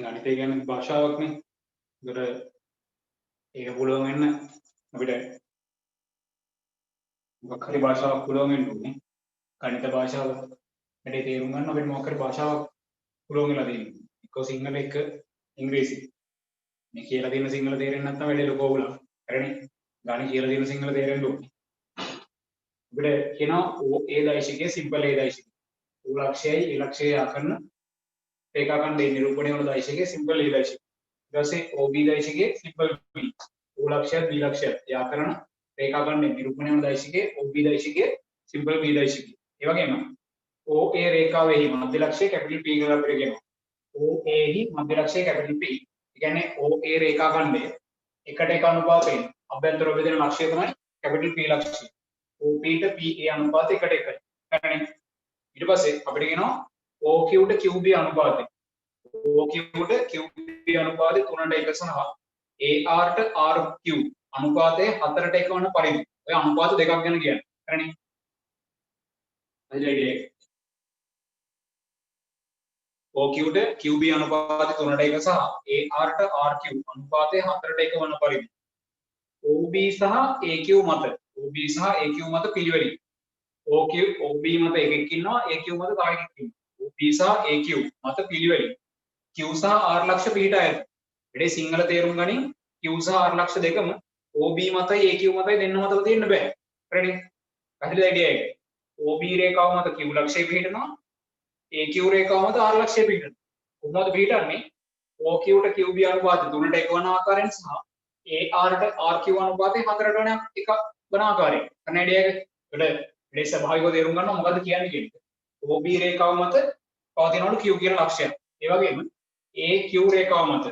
ගණිතය කියන්නේ භාෂාවක්නේ. ඒකට ඒක පුළුවන් වෙන්න අපිට මොකක් හරි භාෂාවක් පුළුවන් වෙන්න ඕනේ. ගණිත භාෂාව වැඩි තේරුම් ගන්න අපිට මොකක් හරි භාෂාවක් පුළුවන් වෙලා තියෙනවා. එක්ක සිංහල එක්ක ඉංග්‍රීසි. මේ කියලා තියෙන සිංහල තේරෙන්නේ නැත්නම් වැඩි ලොකු අවුලක්. හරිනේ. ගණන් කියලා තියෙන සිංහල තේරෙන්න ඕනේ. අපිට කියනවා ඒ දෛශිකයේ සිම්පල් ඒ දෛශිකය. උලක්ෂයයි ඉලක්ෂයයි ආකරන රේඛාඛණ්ඩයේ නිරූපණය වන දෛශිකයේ සිම්පල් ඒ දෛශිකය. ඊට පස්සේ OB දෛශිකයේ සිම්පල් B. උලක්ෂය B ලක්ෂය ආකරන රේඛාඛණ්ඩයේ නිරූපණය වන දෛශිකයේ OB දෛශිකයේ සිම්පල් B දෛශිකය. ඒ වගේම OA රේඛාවෙහි මධ්‍ය ලක්ෂය කැපිටල් P කියලා අපිට කියනවා. OA හි මධ්‍ය ලක්ෂය කැපිටල් P. ඒ කියන්නේ OA රේඛාඛණ්ඩය එකට එක අනුපාතයෙන් අභ්‍යන්තර බෙදෙන ලක්ෂය තමයි කැපිටල් P ලක්ෂය. OP ට PA අනුපාතය එකට එකයි. හරිනේ. ඊට පස්සේ අපිට කියනවා OQ ට QB අනුපාතය. OQ ට QB අනුපාතය 3ට 1 සහ AR ට RQ අනුපාතය 4ට 1 වන පරිදි. ඔය අනුපාත දෙකක් ගැන කියන්නේ. හරිනේ. හරිද? OQ ට QB අනුපාතය 3ට 1 සහ AR ට RQ අනුපාතය 4ට 1 වන පරිදි. OB සහ AQ මත OB සහ AQ මත පිළිවෙලින් OB මත එකෙක් ඉන්නවා AQ මත තව එකෙක් ඉන්නවා OB සහ AQ මත පිළිවෙලින් Q සහ R ලක්ෂ පිහිටා ඇත. ඊට සිංහල තේරුම් ගනින් Q සහ R ලක්ෂ දෙකම OB මතයි AQ මතයි දෙන්න මතම තියෙන්න බෑ. හරිනේ. හරිද අයිඩියා එක. OB රේඛාව මත Q ලක්ෂය පිහිටනවා AQ රේඛාව මත R ලක්ෂය පිහිටනවා. කොහොමද පිහිටන්නේ? OQ ට QB අනුපාතය 3ට 1 වන ආකාරයෙන් සහ AR ට RQ අනුපාතය 4ට වන එක වන ආකාරයෙන්. අන්න අයිඩියා එක. ඒකට ස්වභාවිකව තේරුම් ගන්නවා මොකද්ද කියන්නේ කියන එක. OB රේඛාව මත පවතිනවලු Q කියන ලක්ෂය. ඒ වගේම AQ රේඛාව මත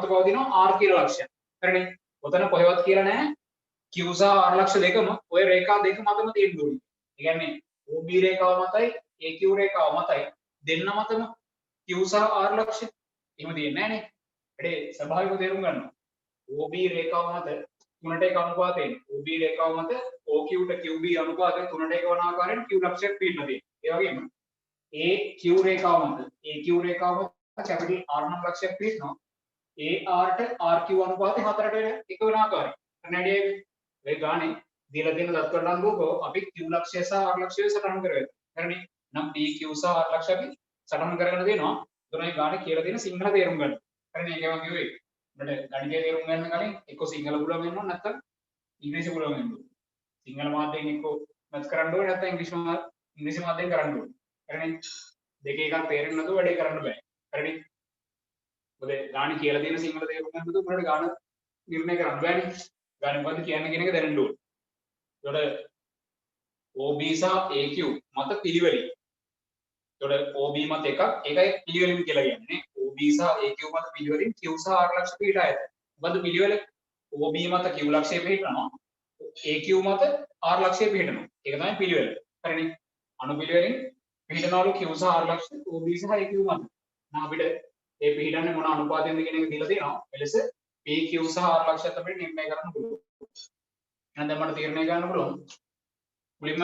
පවතිනවා R කියන ලක්ෂය. හරිනේ. ඔතන කොහෙවත් කියලා නැහැ Q සහ R ලක්ෂ දෙකම ඔය රේඛා දෙක මතම තියෙන්න ඕනේ. ඒ කියන්නේ OB රේඛාව මතයි AQ රේඛාව මතයි දෙන්න මතම Q සහ R ලක්ෂ එහෙම තියෙන්නේ නැහැ නේ. ඒකට ස්වභාවිකව තේරුම් ගන්නවා. OB රේඛාව මත 3ට 1 අනුපාතයෙන් OB රේඛාව මත OQ ට QB අනුපාතය 3ට 1 වන ආකාරයෙන් Q ලක්ෂයක් පිළිබඳ තියෙනවා. ඒ වගේම AQ රේඛාව මත කැපිටල් R නම් ලක්ෂයක් පිළිනවා. AR ට RQ අනුපාතය 4ට 1 වන ආකාරයෙන්. අන්න ඇඩියා එක. මේ ගානේ දීලා තියෙන දත්වල අනුකූලව අපි Q ලක්ෂය සහ R ලක්ෂය සටහන් කරගත්තා. හරිනේ. නම් PQ සහ R ලක්ෂ අපි සටහන් කරගෙන දෙනවා. එතනයි ගානේ කියලා තියෙන සිංහල තේරුම් ගන්න. හරිනේ. ඒක මම කිව්වේ. අපිට ගණිතය තේරුම් ගන්න කලින් එක්ක සිංහල පුළුවන් වෙන්න ඕන නැත්නම් ඉංග්‍රීසි පුළුවන් වෙන්න ඕන. සිංහල මාධ්‍යයෙන් එක්ක මැච් කරන්න ඕනේ නැත්නම් ඉංග්‍රීසි මාධ්‍යයෙන් කරන්න ඕනේ. හරිනේ. දෙකේ එකක් තේරෙන්නේ නැතුව වැඩේ කරන්න බෑ. හරිනේ. මොකද ගාණ කියලා තියෙන සිංහල තේරුම් ගන්න නැතුව උඩට ගාණ නිර්ණය කරන්න බෑනේ. ගාණ මොකද්ද කියන්නේ කියන එක දැනෙන්න ඕනේ. ඒකට OB සහ AQ මත පිළිවෙලින්. ඒකට OB මත එකක් ඒකයි පිළිවෙලින් කියලා කියන්නේ. OB සහ AQ මත පිළිවෙලින් Q සහ R ලක්ෂ පිළිලා ඇත. මොකද්ද පිළිවෙල? OB මත Q ලක්ෂය පිළිටනවා. AQ මත R ලක්ෂය පිළිටනවා. ඒක තමයි පිළිවෙල. හරිනේ. අනුපිළිවෙලින් පිළිටනවලු Q සහ R ලක්ෂ OB සහ AQ මත. නම් අපිට ඒ පිළිටන්නේ මොන අනුපාතයෙන්ද කියන එක දීලා තියෙනවා. එලෙස PQ සහ R ලක්ෂයත් අපිට නිර්ණය කරන්න පුළුවන්. එහෙනම් දැන් මට තීරණය ගන්න පුළුවන්. මුලින්ම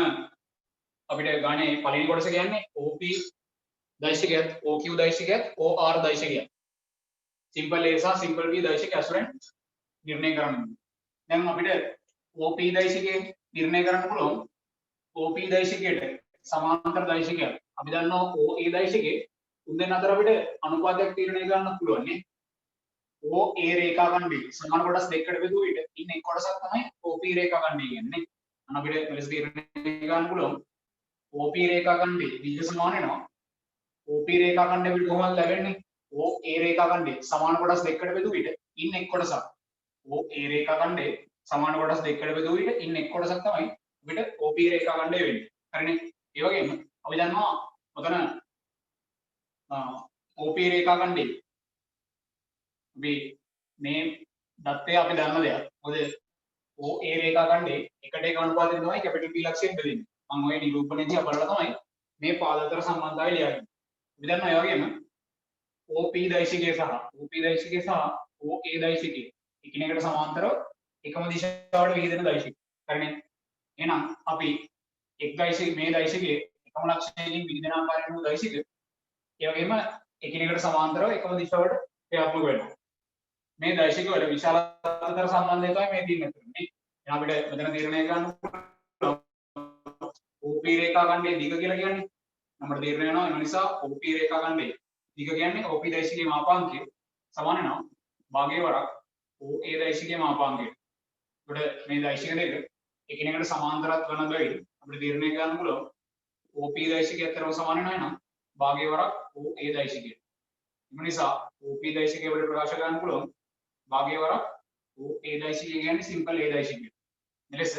අපිට ගානේ පළවෙනි කොටස කියන්නේ OP දෛශිකයත් OQ දෛශිකයත් OR දෛශිකයත් සිම්පල් A සහ සිම්පල් B දෛශික ඇසුරෙන් නිර්ණය කරන්න. දැන් අපිට OP දෛශිකය නිර්ණය කරන්න පුළුවන්. OP දෛශිකයට සමාන්තර දෛශිකයක්. අපි දන්නවා OA දෛශිකේ තුන් දෙනා අතර අපිට අනුපාතයක් තීරණය කරන්න පුළුවන් නේ. OA රේඛාඛණ්ඩයේ සමාන කොටස් දෙකකට බෙදුවා ඊට ඉන්න එක් කොටසක් තමයි OP රේඛාඛණ්ඩය කියන්නේ. අන්න අපිට මෙලෙස තීරණය ගන්න පුළුවන්. OP රේඛාඛණ්ඩයේ විද්‍ය සමාන වෙනවා. OP රේඛාඛණ්ඩය අපිට කොහොමද ලැබෙන්නේ? OA රේඛාඛණ්ඩයේ සමාන කොටස් දෙකකට බෙදුවා ඊට ඉන්න එක් කොටසක්. OA රේඛාඛණ්ඩයේ සමාන කොටස් දෙකකට බෙදුවා ඊට ඉන්න එක් කොටසක් තමයි අපිට OP රේඛාඛණ්ඩය වෙන්නේ. හරිනේ. ඒ වගේම අපි දන්නවා ඔතන OP රේඛාඛණ්ඩයේ අපි මේ දත්තය අපි දන්න දෙයක්. මොකද OA රේඛාඛණ්ඩයේ එකට එක අනුපාතයෙන් තමයි කැපිටල් P ලක්ෂයෙන් බෙදෙන්නේ. මම ඔය නිරූපණයේදී බලලා තමයි මේ පාද අතර සම්බන්ධතාවය ලියන්නේ. අපි දන්නවා ඒ වගේම OP දෛශිකය සහ OA දෛශිකය එකිනෙකට සමාන්තරව එකම දිශාවට විහිදෙන දෛශික. හරිනේ. එහෙනම් අපි එක් දෛශික මේ දෛශිකයේ එකම ලක්ෂණයකින් විහිදෙන ආකාරයෙන් වූ දෛශික ඒ වගේම එකිනෙකට සමාන්තරව එකම දිශාවට ක්‍රියාත්මක වෙනවා. මේ දෛශික වල විශාල අතර සම්බන්ධය තමයි මේ තියෙන්නේ. නේ. එහෙනම් අපිට මෙතන තීරණය ගන්න OP රේඛා ඛණ්ඩයේ දිග කියලා කියන්නේ. අපිට තීරණය වෙනවා ඒ නිසා OP රේඛා ඛණ්ඩයේ දිග කියන්නේ OP දෛශිකයේ මාපාංකය සමාන වෙනවා භාගයේ වරක් OA දෛශිකයේ මාපාංකය. අපිට මේ දෛශික දෙක එකිනෙකට සමාන්තරත් වන බැවින් අපිට තීරණය ගන්න පුළුවන් OP දෛශිකය අතරම සමාන වෙනවා නම් භාගයේ වරක් OA දෛශිකය. ඒ නිසා OP දෛශිකය වලට ප්‍රකාශ කරන්න පුළුවන් භාගයේ වරක් OA දෛශිකය කියන්නේ සිම්පල් A දෛශිකය. මෙලෙස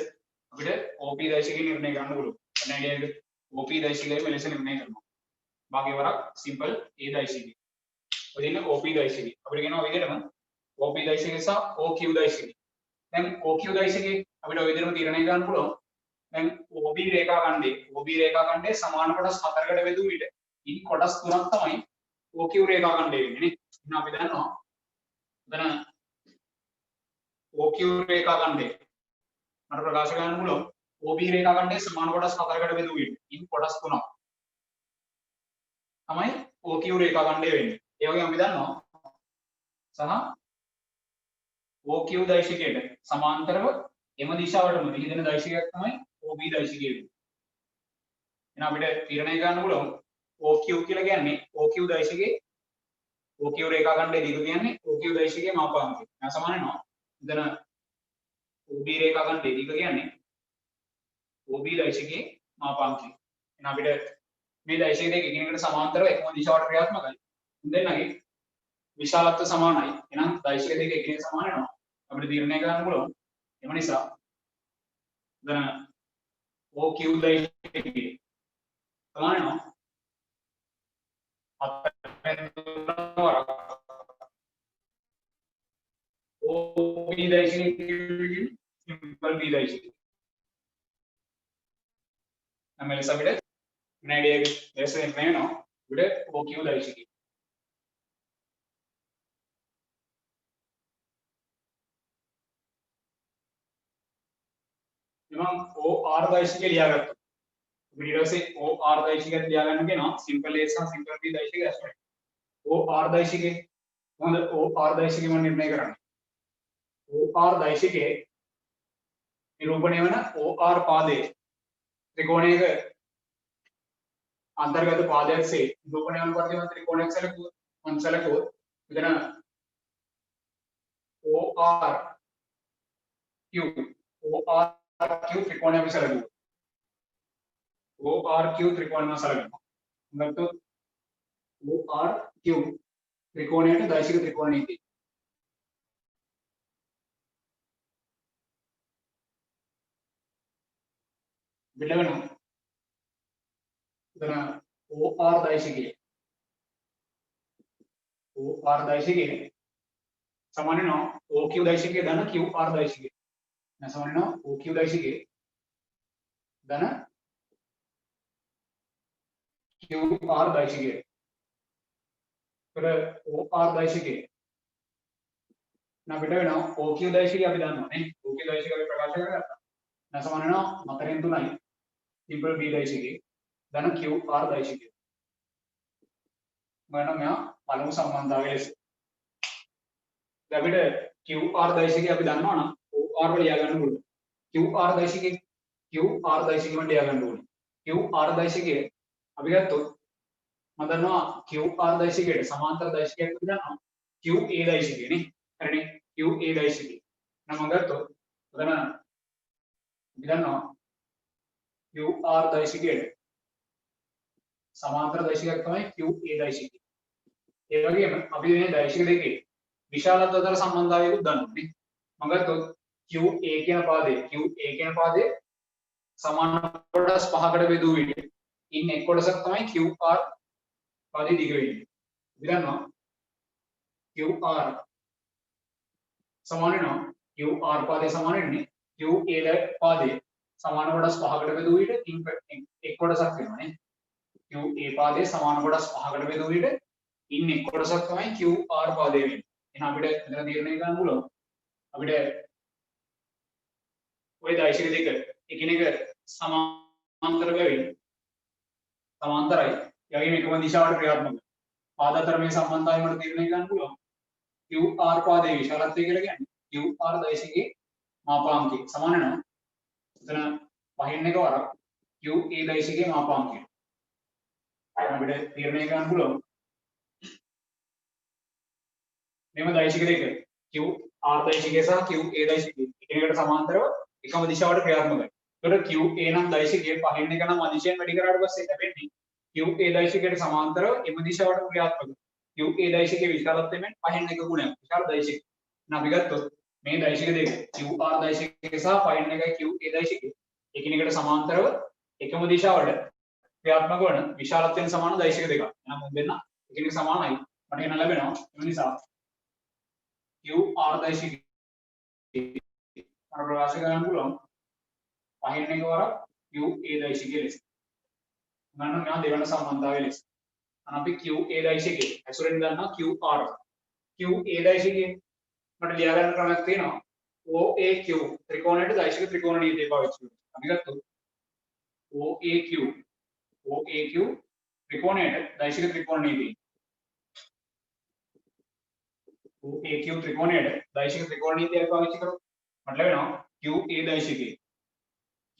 අපිට OP දෛශිකය නිර්ණය කරන්න පුළුවන්. නැගියගේ OP දෛශිකය මෙලෙස නිර්ණය කරනවා. භාගයේ වරක් සිම්පල් A දෛශිකය. ඔය දෙන්න OP දෛශිකය. අපිට කියනවා විදිහටම OP දෛශිකය සහ OQ දෛශිකය. දැන් OQ දෛශිකය අපිට ඔය විදිහටම තීරණය කරන්න පුළුවන්. දැන් OB රේඛා ඛණ්ඩයේ සමාන කොටස් හතරකට බෙදුව විට ඉන් කොටස් තුනක් තමයි OQ රේඛා ඛණ්ඩය වෙන්නේ නේ. එහෙනම් අපි දන්නවා එතන OQ රේඛා ඛණ්ඩය මට ප්‍රකාශ කරන්න පුළුවන් OB රේඛා ඛණ්ඩයේ සමාන කොටස් හතරකට බෙදුව විට ඉන් කොටස් තුනක් තමයි OQ රේඛා ඛණ්ඩය වෙන්නේ. ඒ වගේම අපි දන්නවා සහ OQ දෛශිකයට සමාන්තරව එම දිශාවටම විහිදෙන දෛශිකයක් තමයි OB දෛශිකය වෙන්නේ. එහෙනම් අපිට තීරණය කරන්න පුළුවන් OQ කියලා කියන්නේ OQ දෛශිකයේ OQ රේඛා ඛණ්ඩයේ දිග කියන්නේ OQ දෛශිකයේ මාපාංකය. එහෙනම් සමාන වෙනවා. එතන OB රේඛා ඛණ්ඩයේ දිග කියන්නේ OB දෛශිකයේ මාපාංකය. එහෙනම් අපිට මේ දෛශික දෙක එකිනෙකට සමාන්තරව එකම දිශාවට ක්‍රියාත්මකයි. දෙන්නගේ විශාලත්ව සමානයි. එහෙනම් දෛශික දෙක එකිනෙක සමාන වෙනවා. අපිට තීරණය කරන්න පුළුවන්. එම නිසා දැන් OQ දෛශිකයේ සමාන වෙනවා. OB දෛශිකයේ සිම්පල් B දෛශිකය. නම් මෙලෙස අපිට විනාඩියක ලෙස වෙනවා. අපිට OQ දෛශිකය. එනම් OR දෛශිකය ලියාගත්තා. ඊට පස්සේ OR දෛශිකය ලියාගන්න කියනවා සිම්පල් A සහ සිම්පල් B දෛශිකය ඇස්පෙක්ට්. OR දෛශිකය මොකද OR දෛශිකය මම නිර්ණය කරන්නේ. OR දෛශිකයේ නිරූපණය වන OR පාදයේ ත්‍රිකෝණයක අන්තර්ගත පාදයක්සේ නිරූපණය වන පරිදි මම ත්‍රිකෝණයක් සැලකුවොත් මෙතන OR Q ත්‍රිකෝණය අපි සැලකුවා. ORQ ත්‍රිකෝණය සැලකුවා. මොකද ORQ ත්‍රිකෝණයට දෛශික ත්‍රිකෝණයයි. බලන්න. එතන OR දෛශිකය සමාන වෙනවා OQ දෛශිකය ධන QR දෛශිකය. සමාන වෙනවා OQ දෛශිකය ධන QR දෛශිකය. OR දෛශිකය අපිට වෙනවා OQ දෛශිකය අපි දන්නවා නේ. OQ දෛශිකය අපි ප්‍රකාශ කරගත්තා. සමාන වෙනවා 4න් 3යි සිම්පල් B දෛශිකය ධන QR දෛශිකය. මම මෙයා පළමු සම්බන්ධතාවය ලෙස. දැන් අපිට QR දෛශිකය අපි දන්නවා නම් OR වල ලියා ගන්න ඕනේ. QR දෛශිකය මම ලියා ගන්න ඕනේ. QR දෛශිකය අපි ගත්තොත් මම දන්නවා QR දෛශිකයට සමාන්තර දෛශිකයක් අපි දන්නවා. QA දෛශිකය නේ. හරිනේ. QA දෛශිකය. නම් මම ගත්තොත් උදාන අපි දන්නවා QR දෛශිකයට සමාන්තර දෛශිකයක් තමයි QA දෛශිකය. ඒ වගේම අපි මේ දෛශික දෙකේ විශාලත්ව අතර සම්බන්ධතාවයකුත් දන්නවා නේ. මම ගත්තොත් QA කියන පාදයේ සමාන කොටස් පහකට බෙදුව විට ඉන් එක් කොටසක් තමයි QR පාදයේ දිග වෙන්නේ. අපි දන්නවා QR සමාන වෙනවා QR පාදයේ සමාන වෙන්නේ QA පාදයේ සමාන කොටස් පහකට බෙදුව විට ඉන් එක් කොටසක් වෙනවා නේ. QA පාදයේ සමාන කොටස් පහකට බෙදුව විට ඉන් එක් කොටසක් තමයි QR පාදයේ වෙන්නේ. එහෙනම් අපිට මෙතන තීරණය ගන්න පුළුවන්. අපිට ওই දෛශික දෙක එකිනෙක සමාන්තර බැවින් සමාන්තරයි. යකින් එකම දිශාවට ක්‍රියාත්මක. පාද අතර මේ සම්බන්ධතාවය මට තීරණය කරන්න පුළුවන්. QR පාදයේ විශාලත්වය කියලා කියන්නේ QR දෛශිකයේ මාපාංකය සමාන වෙනවා. එතන පහින් එක වරක් QA දෛශිකයේ මාපාංකය. අපිට තීරණය කරන්න පුළුවන්. මෙම දෛශික දෙක QR දෛශිකය සහ QA දෛශිකය එකිනෙකට සමාන්තරව එකම දිශාවට ක්‍රියාත්මකයි. ඒකට QA නම් දෛශිකයේ පහින් එක නම් අදිශයෙන් වැඩි කරාට පස්සේ ලැබෙන්නේ QA දෛශිකයට සමාන්තරව එම දිශාවට ක්‍රියාත්මකයි. QA දෛශිකයේ විශාලත්වයෙන් පහින් එක ගුණයක් විශාල දෛශික. අපි ගත්තොත් මේ දෛශික දෙක QR දෛශිකය සහ පහින් එකයි QA දෛශිකය එකිනෙකට සමාන්තරව එකම දිශාවට ක්‍රියාත්මක වන විශාලත්වයෙන් සමාන දෛශික දෙකක්. එහෙනම් මොකද දෙන්න එකිනෙක සමානයි. මට එන ලැබෙනවා. ඒ නිසා QR දෛශිකය ප්‍රකාශ කරන්න පුළුවන් පහින් එක වරක් QA දෛශිකය ලෙස. මම මෙයා දෙවන සම්බන්ධතාවය ලෙස. අපි QA දෛශිකයේ ඇසුරෙන් ගන්නවා QR. QA දෛශිකයේ මට ලියා ගන්න ක්‍රමයක් තියෙනවා. OAQ ත්‍රිකෝණයට දෛශික ත්‍රිකෝණ නීතිය පාවිච්චි කරනවා. අපි ගත්තොත් OAQ ත්‍රිකෝණයට දෛශික ත්‍රිකෝණ නීතිය. OAQ ත්‍රිකෝණයට දෛශික ත්‍රිකෝණ නීතිය පාවිච්චි කරොත් මට ලැබෙනවා QA දෛශිකය.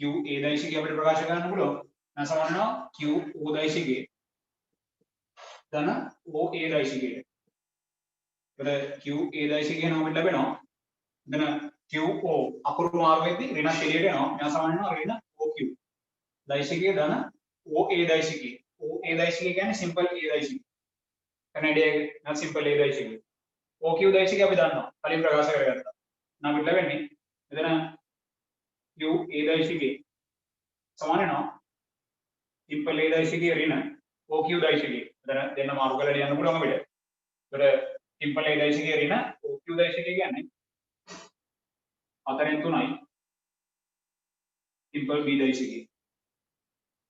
QA දෛශිකය අපිට ප්‍රකාශ කරන්න පුළුවන්. නැස සමානනවා QO දෛශිකය ධන OA දෛශිකය. එතකොට QA දෛශිකය නම් අපිට ලැබෙනවා. එතන QO අකුරු මාර්ගයේදී ඍණ එළියට යනවා. මෙයා සමාන වෙනවා ඍණ OQ. දෛශිකය ධන OA දෛශිකය. OA දෛශිකය කියන්නේ සිම්පල් A දෛශිකය. කැනඩියාවේ නම් සිම්පල් A දෛශිකය. OQ දෛශිකය අපි දන්නවා. කලින් ප්‍රකාශ කරගත්තා. නම් අපිට ලැබෙන්නේ එතන QA දෛශිකය සමාන වෙනවා සිම්පල් A දෛශිකය ඍණ OQ දෛශිකය. එතන දෙන්න මාරු කරලා ලියන්න පුළුවන් අපිට. ඒතර සිම්පල් A දෛශිකය ඍණ OQ දෛශිකය කියන්නේ 4න් 3යි සිම්පල් B දෛශිකය.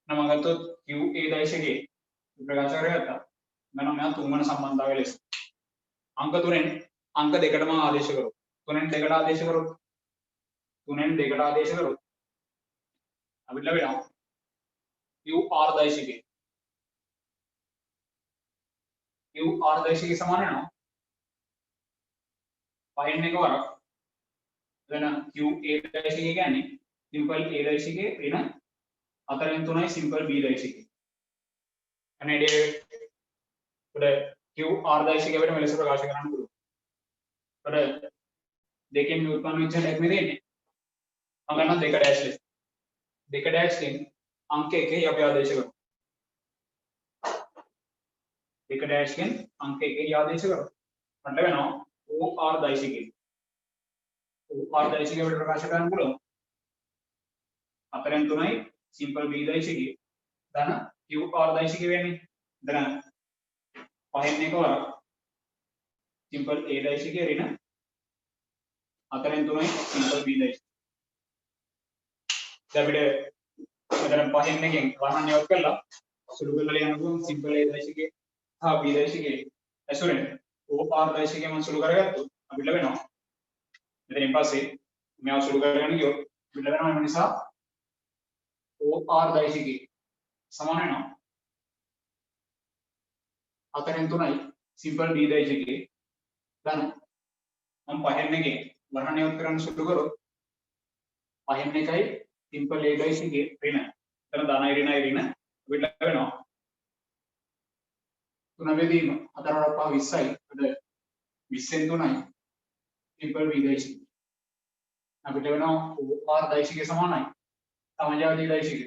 නම් ගත්තොත් QA දෛශිකයේ ප්‍රකාශ කරගත්තා. මම මෙයා තුන්වන සම්බන්ධතාවය ලෙස. අංක 3න් අංක දෙකටම ආදේශ කරොත් 3න් දෙකට ආදේශ කරොත් 3න් දෙකට ආදේශ කරොත් අපිට ලැබෙනවා QR දෛශිකය. QR දෛශිකය සමාන වෙනවා පහින් එක වරක් එතන QA දෛශිකය කියන්නේ සිම්පල් A දෛශිකයේ ඍණ 4න් 3යි සිම්පල් B දෛශිකය. කැනඩියාවේ QR දෛශිකය අපිට මෙලෙස ප්‍රකාශ කරන්න පුළුවන්. ඒතර දෙකෙන් උත්පන්න වෙච්ච එකක් මේ දෙන්නේ. මම ගන්නවා දෙක ඩෑෂ් ලෙස. දෙක ඩෑෂ්කින් අංක 1 අපි ආදේශ කරමු. දෙක ඩෑෂ්කින් අංක 1 ආදේශ කරමු. මට ලැබෙනවා OR දෛශිකය. OR දෛශිකය අපිට ප්‍රකාශ කරන්න පුළුවන්. 4න් 3යි සිම්පල් B දෛශිකය. ධන QR දෛශිකය වෙන්නේ. දැන් පහෙන් එක වරක් සිම්පල් A දෛශිකය ඍණ 4න් 3යි සිම්පල් B දෛශිකය. දැන් අපිට මෙතන පහෙන් එකෙන් වර්ණන යොත් කළා සුළු කරලා ලියන්න පුළුවන් සිම්පල් A දෛශිකයේ හා B දෛශිකයේ ඇසුරෙන් OR දෛශිකය මම සුළු කරගත්තොත් අපිට ලැබෙනවා මෙතනින් පස්සේ මෙයා සුළු කරගෙන ගියොත් අපිට ලැබෙනවා ඒ නිසා OR දෛශිකය සමාන වෙනවා 4න් 3යි සිම්පල් B දෛශිකයේ ධන මම පහෙන් එකෙන් වර්ණන යොත් කරන්න සුළු කරොත් පහෙන් එකයි සිම්පල් A දෛශිකයේ ඍණ එතන ධනයි ඍණයි ඍණ අපිට ලැබෙනවා 3 බෙදීම 4 වරක් පහ 20යි අපිට 20න් 3යි සිම්පල් B දෛශිකය අපිට ලැබෙනවා OR දෛශිකය සමානයි සමජාතික දෛශිකය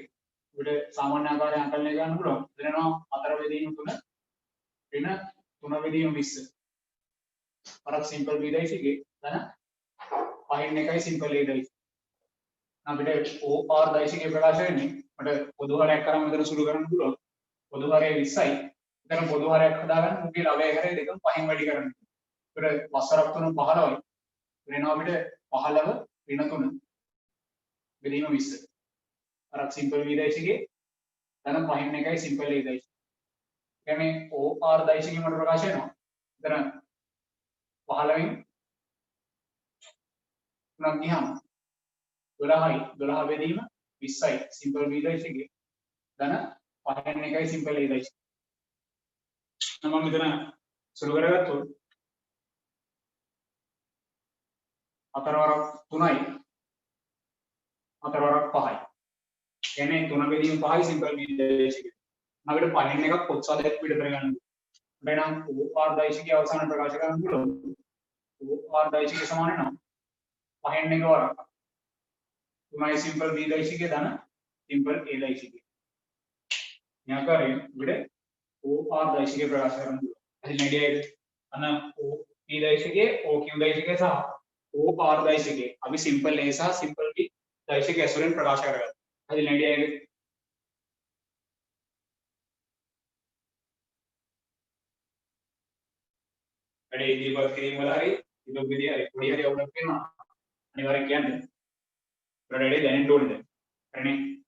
අපිට සාමාන්‍ය ආකාරයෙන් අකලනය ගන්න පුළුවන් දෙනවා 4 බෙදීම 3 ඍණ 3 බෙදීම 20 වරක් සිම්පල් B දෛශිකය ධන පහින් එකයි සිම්පල් A දෛශිකය අපිට OR දෛශිකය ප්‍රකාශ වෙන්නේ මට පොදු හරයක් කරන් මෙතන සුළු කරන්න පුළුවන් පොදු හරය 20යි එතන පොදු හරයක් හදාගන්න මුගේ ලවය කරේ දෙකම පහෙන් වැඩි කරන්න. ඒතර වසරක් 3 15යි වෙනවා අපිට 15 ඍණ 3 බෙදීම 20. අරක් සිම්පල් V දෛශිකයේ ධන පහින් එකයි සිම්පල් A දෛශිකය. කියන්නේ OR දෛශිකය මට ප්‍රකාශ වෙනවා. එතන 15න් 3ක් ගියාම 12යි 12 බෙදීම 20යි සිම්පල් V දෛශිකයේ ධන පහෙන් එකයි සිම්පල් A දෛශිකය. මම මෙතන සුළු කරගත්තොත් 4 වරක් 3යි 4 වරක් 5යි. කියන්නේ 3 බෙදීම 5යි සිම්පල් බී දෛශිකය. අපිට පහින් එකක් කොච්චරද පිට කරගන්න. එහෙනම් OR දෛශිකයේ අවසාන ප්‍රකාශ කරන්න පුළුවන්. OR දෛශිකය සමාන නම් පහින් එක වරක් 3යි සිම්පල් බී දෛශිකය ධන සිම්පල් A දෛශිකය. න්‍යාකාරයෙන් අපිට OR දෛශිකය ප්‍රකාශ කරන්න පුළුවන්. හරි නේද? අන්න OP දෛශිකයේ OQ දෛශිකය සහ OR දෛශිකය අපි සිම්පල් A සහ සිම්පල් B දෛශිකය ඇසුරෙන් ප්‍රකාශ කරගත්තා. හරි නේද? වැඩේ ඉදිරිපත් කිරීම වල හරි ඉදොක් විදිය හරි පොඩි හරි අවුලක් වෙනවා අනිවාර්යෙන් කියන්නේ වැඩේ දැනෙන්න ඕනේ දැන් හරිනේ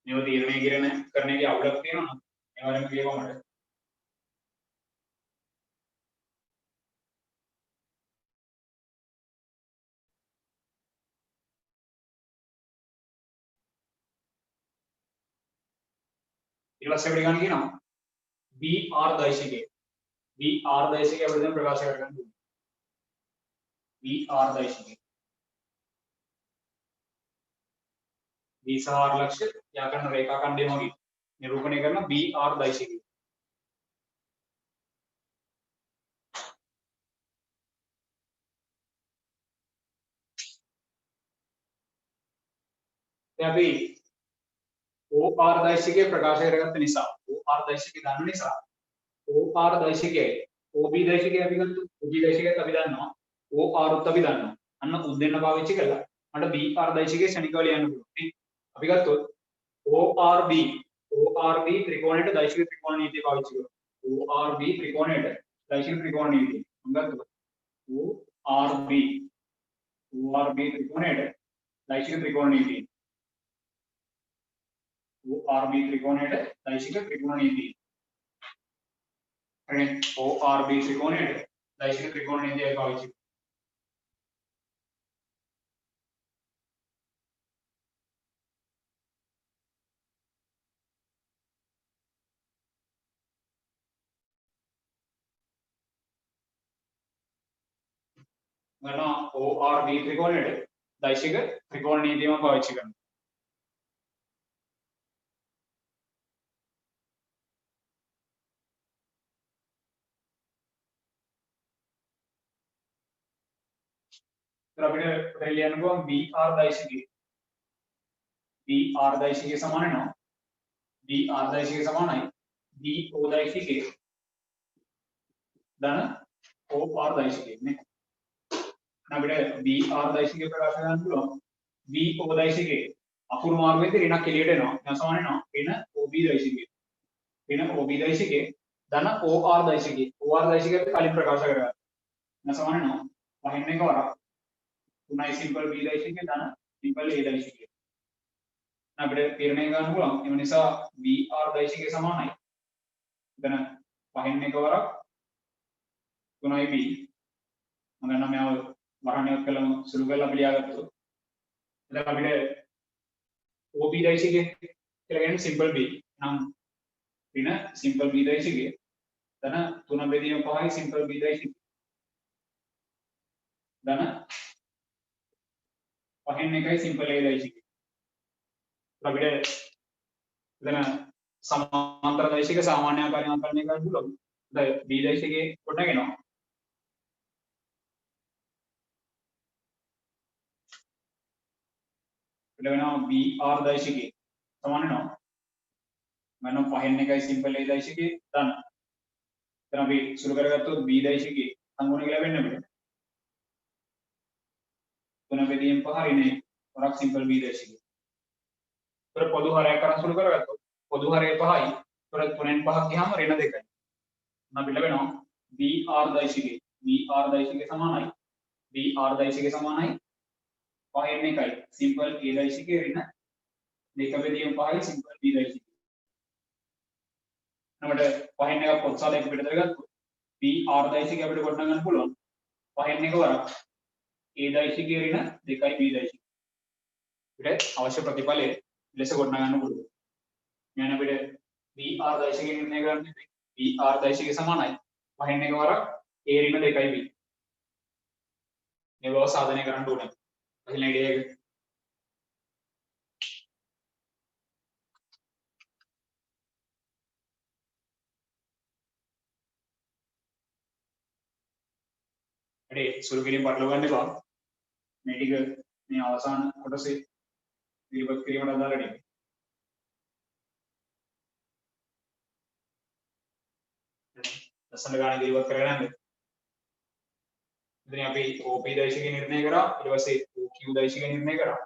මේව තීරණය කරන එකේ අවුලක් තියෙනවා අනිවාර්යෙන්ම කියපුවා මට ඊට පස්සේ අපිට ගන්න කියනවා BR දෛශිකය BR දෛශිකය අපිට දැන් ප්‍රකාශ කරගන්න ඕනේ BR දෛශිකය B සහ R ලක්ෂ යාකරන රේඛා ඛණ්ඩය මගින් නිරූපණය කරන BR දෛශිකය දැන් අපි OR දෛශිකය ප්‍රකාශ කරගත්ත නිසා OR දෛශිකය දන්න නිසා OR දෛශිකය OB දෛශිකය අපි ගත්තා OB දෛශිකයත් අපි දන්නවා OR උත් අපි දන්නවා අන්න උත් දෙන්න පාවිච්චි කළා මට BR දෛශිකය ශනිකව ලියන්න පුළුවන් අපි ගත්තොත් ORB ත්‍රිකෝණයට දෛශික ත්‍රිකෝණ නීතිය පාවිච්චි කරනවා ORB ත්‍රිකෝණයට දෛශික ත්‍රිකෝණ නීතිය මම ගත්තොත් ORB ත්‍රිකෝණයට දෛශික ත්‍රිකෝණ නීතිය ORB ත්‍රිකෝණයට දෛශික ත්‍රිකෝණ නීතිය හරි ORB ත්‍රිකෝණයට දෛශික ත්‍රිකෝණ නීතිය පාවිච්චි කරනවා ORB ත්‍රිකෝණයට දෛශික ත්‍රිකෝණ නීතියම පාවිච්චි කරනවා අපිට ලියන්න පුළුවන් BR දෛශිකය සමාන වෙනවා BR දෛශිකය සමානයි BO දෛශිකය ධන OR දෛශිකය නේ අපිට BR දෛශිකය ප්‍රකාශ කරන්න පුළුවන් BO දෛශිකය අකුරු මාර්ගයේදී ඍණක් එළියට එනවා දැන් සමාන වෙනවා ඍණ OB දෛශිකය ඍණ OB දෛශිකය ධන OR දෛශිකය OR දෛශිකය කලින් ප්‍රකාශ කරගත්තා දැන් සමාන වෙනවා පහින් එක වරක් 3යි සිම්පල් B දෛශිකය ධන සිම්පල් A දෛශිකය අපිට තීරණය ගන්න පුළුවන් ඒ නිසා BR දෛශිකය සමානයි එතන පහින් එක වරක් 3යි B මම ගන්න මේව වරණයක් කළම සුළු කරලා අපි ලියාගත්තොත් එතන අපිට OB දෛශිකය කියලා කියන්නේ සිම්පල් B නම් ඍණ සිම්පල් B දෛශිකය ධන 3 බෙදීම 5යි සිම්පල් B දෛශිකය ධන පහින් එකයි සිම්පල් A දෛශිකය අපිට එතන සමාන්තර දෛශික සාමාන්‍ය ආකාරයෙන් අකරණය කරන්න පුළුවන්. දැන් B දෛශිකයේ කොටගෙනවා. ඊට වෙනවා BR දෛශිකය සමාන වෙනවා. මම පහින් එකයි සිම්පල් A දෛශිකයේ ධන. දැන් අපි සුළු කරගත්තොත් B දෛශිකයේ සම්ගුණ කියලා වෙන්න අපිට. 3 බෙදීම 5 ඍණේ වරක් සිම්පල් B දෛශිකය. ඒතර පොදු හරයක් කරන් සුළු කරගත්තොත් පොදු හරය 5යි. ඒතර 3න් 5ක් ගියාම ඍණ 2යි. අපිට ලැබෙනවා BR දෛශිකය. BR දෛශිකය සමානයි. BR දෛශිකය සමානයි. පහින් එකයි සිම්පල් A දෛශිකය ඍණ 2 බෙදීම 5යි සිම්පල් B දෛශිකය. අපිට පහින් එකක් කොටසක් පිටතට ගත්තොත් BR දෛශිකය අපිට ගොඩනගා ගන්න පුළුවන්. පහින් එක වරක් A දෛශිකය ඍණ 2යි B දෛශිකය. අපිට අවශ්‍ය ප්‍රතිඵලය ලෙස ගොඩනගා ගන්න පුළුවන්. මෙන්න අපිට BR දෛශිකය නිර්ණය කරන්න BR දෛශිකය සමානයි වහින්න එක වරක් A ඍණ 2යි B. මේ බව සාධනය කරන්න ඕනේ. වහින ඉඩයක හරි සුළු කිරීම පටලව ගන්න එපා. මේ ටික මේ අවසාන කොටසේ ඉදිරිපත් කිරීමට අදාළ ටික. ලස්සන ගාන ඉදිරිපත් කරගෙන යන්න. මෙතන අපි OP දෛශිකය නිර්ණය කරා. ඊට පස්සේ OQ දෛශිකය නිර්ණය කරා.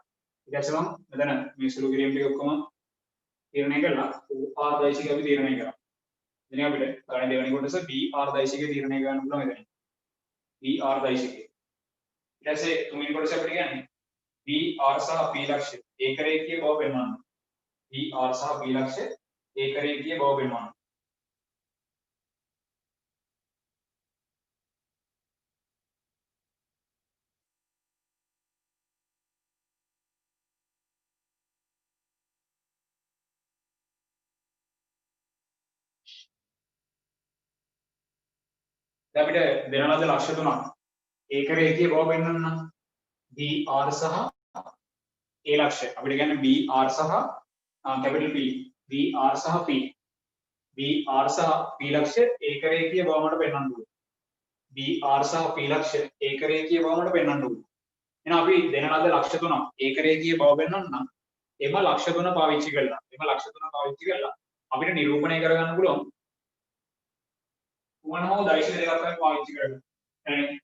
ඊට පස්සේ මම මෙතන මේ සුළු කිරීම ටික ඔක්කොම තීරණය කරලා OR දෛශිකය අපි තීරණය කරා. ඉතින් අපිට ගාන දෙවෙනි කොටස BR දෛශිකය තීරණය කරන්න පුළුවන් මෙතන. BR දෛශිකය. ඊට පස්සේ තුන්වෙනි කොටස අපිට කියන්නේ BR සහ P ලක්ෂ්‍ය ඒකරේඛීය බව පෙන්වන්න. BR සහ P ලක්ෂ්‍ය ඒකරේඛීය බව පෙන්වන්න. දැන් අපිට දෙන ලද ලක්ෂ්‍ය තුනක් ඒකරේඛීය බව පෙන්වන්න BR සහ A ලක්ෂ්‍ය අපිට කියන්නේ BR සහ කැපිටල් P BR සහ P BR සහ P ලක්ෂ්‍ය ඒකරේඛීය බව මට පෙන්වන්න ඕනේ. BR සහ P ලක්ෂ්‍ය ඒකරේඛීය බව මට පෙන්වන්න ඕනේ. එහෙනම් අපි දෙන ලද ලක්ෂ්‍ය තුනක් ඒකරේඛීය බව පෙන්වන්න නම් එම ලක්ෂ්‍ය තුන පාවිච්චි කරලා අපිට නිරූපණය කරගන්න පුළුවන් මොන හෝ දෛශික දෙකක් අපි පාවිච්චි කරලා.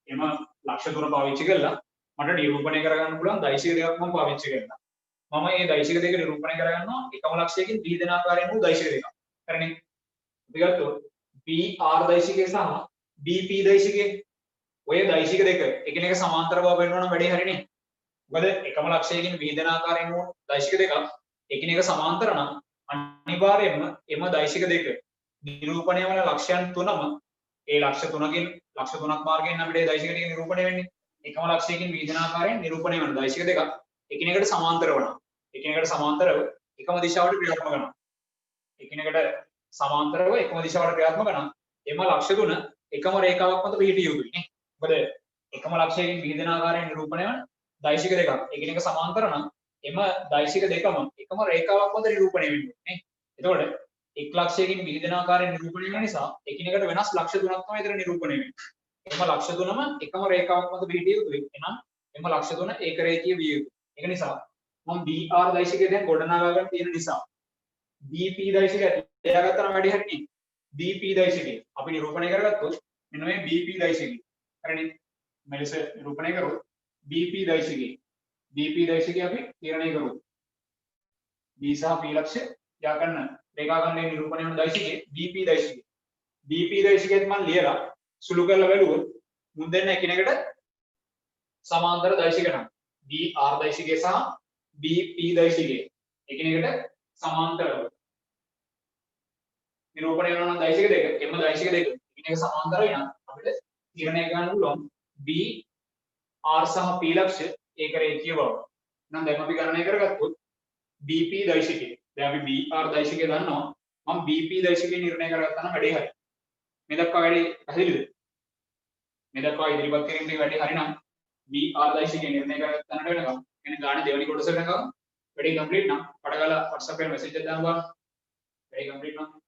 එම ලක්ෂ්‍ය තුන පාවිච්චි කරලා මට නිරූපණය කරගන්න පුළුවන් දෛශික දෙකක් මම පාවිච්චි කරලා. මම මේ දෛශික දෙක නිරූපණය කරගන්නවා එකම ලක්ෂයකින් විහිදෙන ආකාරයෙන් වූ දෛශික දෙකක්. හරිනේ. අපි ගත්තොත් PR දෛශිකය සහ BP දෛශිකය. ඔය දෛශික දෙක එකිනෙක සමාන්තර බව පෙන්වන වැඩේ හරිනේ. මොකද එකම ලක්ෂයකින් විහිදෙන ආකාරයෙන් වූ දෛශික දෙක එකිනෙක සමාන්තර නම් අනිවාර්යයෙන්ම එම දෛශික දෙක නිරූපණය වන ලක්ෂයන් තුනම ඒ ලක්ෂ තුනක් මාර්ගයෙන් අපිට දෛශික දෙක නිරූපණය වෙන්නේ. එකම ලක්ෂයකින් විහිදෙන ආකාරයෙන් නිරූපණය වන දෛශික දෙක එකිනෙකට සමාන්තර වෙනවා. එකිනෙකට සමාන්තරව එකම දිශාවට ක්‍රියාත්මක වෙනවා. එකිනෙකට සමාන්තරව එකම දිශාවට ක්‍රියාත්මක වෙනවා. එම ලක්ෂ තුන එකම රේඛාවක් මත පිහිටිය යුතුයි නේ. මොකද එකම ලක්ෂයකින් විහිදෙන ආකාරයෙන් නිරූපණය වන දෛශික දෙකක් එකිනෙක සමාන්තර නම් එම දෛශික දෙකම එකම රේඛාවක් මත නිරූපණය වෙන්නේ නේ. එතකොට එක් ලක්ෂයකින් විහිදෙන ආකාරයෙන් නිරූපණය වෙන නිසා එකිනෙකට වෙනස් ලක්ෂ තුනක් තමයි එතන නිරූපණය වෙන්නේ. එම ලක්ෂ තුනම එකම රේඛාවක් මත පිහිටිය යුතුයි. එහෙනම් එම ලක්ෂ තුන ඒකරේඛීය විය යුතුයි. ඒක නිසා මම BR දෛශිකය දැන් ගොඩනගා ගන්න තියෙන නිසා BP දෛශිකය එයාගත්තම වැඩි හරිනේ. BP දෛශිකය අපි නිරූපණය කරගත්තොත් මෙන්න මේ BP දෛශිකය. හරිනේ. මෙලෙස නිරූපණය කරොත් BP දෛශිකය අපි තීරණය කරමු. B සහ P ලක්ෂ්‍ය යා කරන රේඛාඛණ්ඩයේ නිරූපණය වන දෛශිකය BP දෛශිකය. BP දෛශිකයත් මම ලියලා සුළු කරලා බලුවොත් මුන් දෙන්න එකිනෙකට සමාන්තර දෛශික නම් BR දෛශිකය සහ BP දෛශිකය එකිනෙකට සමාන්තරව නිරූපණය වෙන දෛශික දෙක එම දෛශික දෙක එකිනෙක සමාන්තර වෙන අපිට තීරණය ගන්න පුළුවන් BR සහ P ලක්ෂ්‍ය ඒකරේඛීය බව. එහෙනම් දැන් අපි ගණනය කරගත්තොත් BP දෛශිකය. දැන් අපි BR දෛශිකය දන්නවා. මම BP දෛශිකය නිර්ණය කරගත්තා නම් වැඩේ හරි. මේ දක්වා වැඩේ පැහැදිලිද? මේ දක්වා ඉදිරිපත් කිරීමේ වැඩේ හරි නම් BR දෛශිකය නිර්ණය කරගත්තනට වෙනකම් කියන්නේ ගානේ දෙවෙනි කොටස වෙනකම් වැඩේ කම්ප්ලීට් නම් පඩගාලා WhatsApp එකේ මැසේජ් එකක් දාන්න බලන්න. වැඩේ කම්ප්ලීට් නම්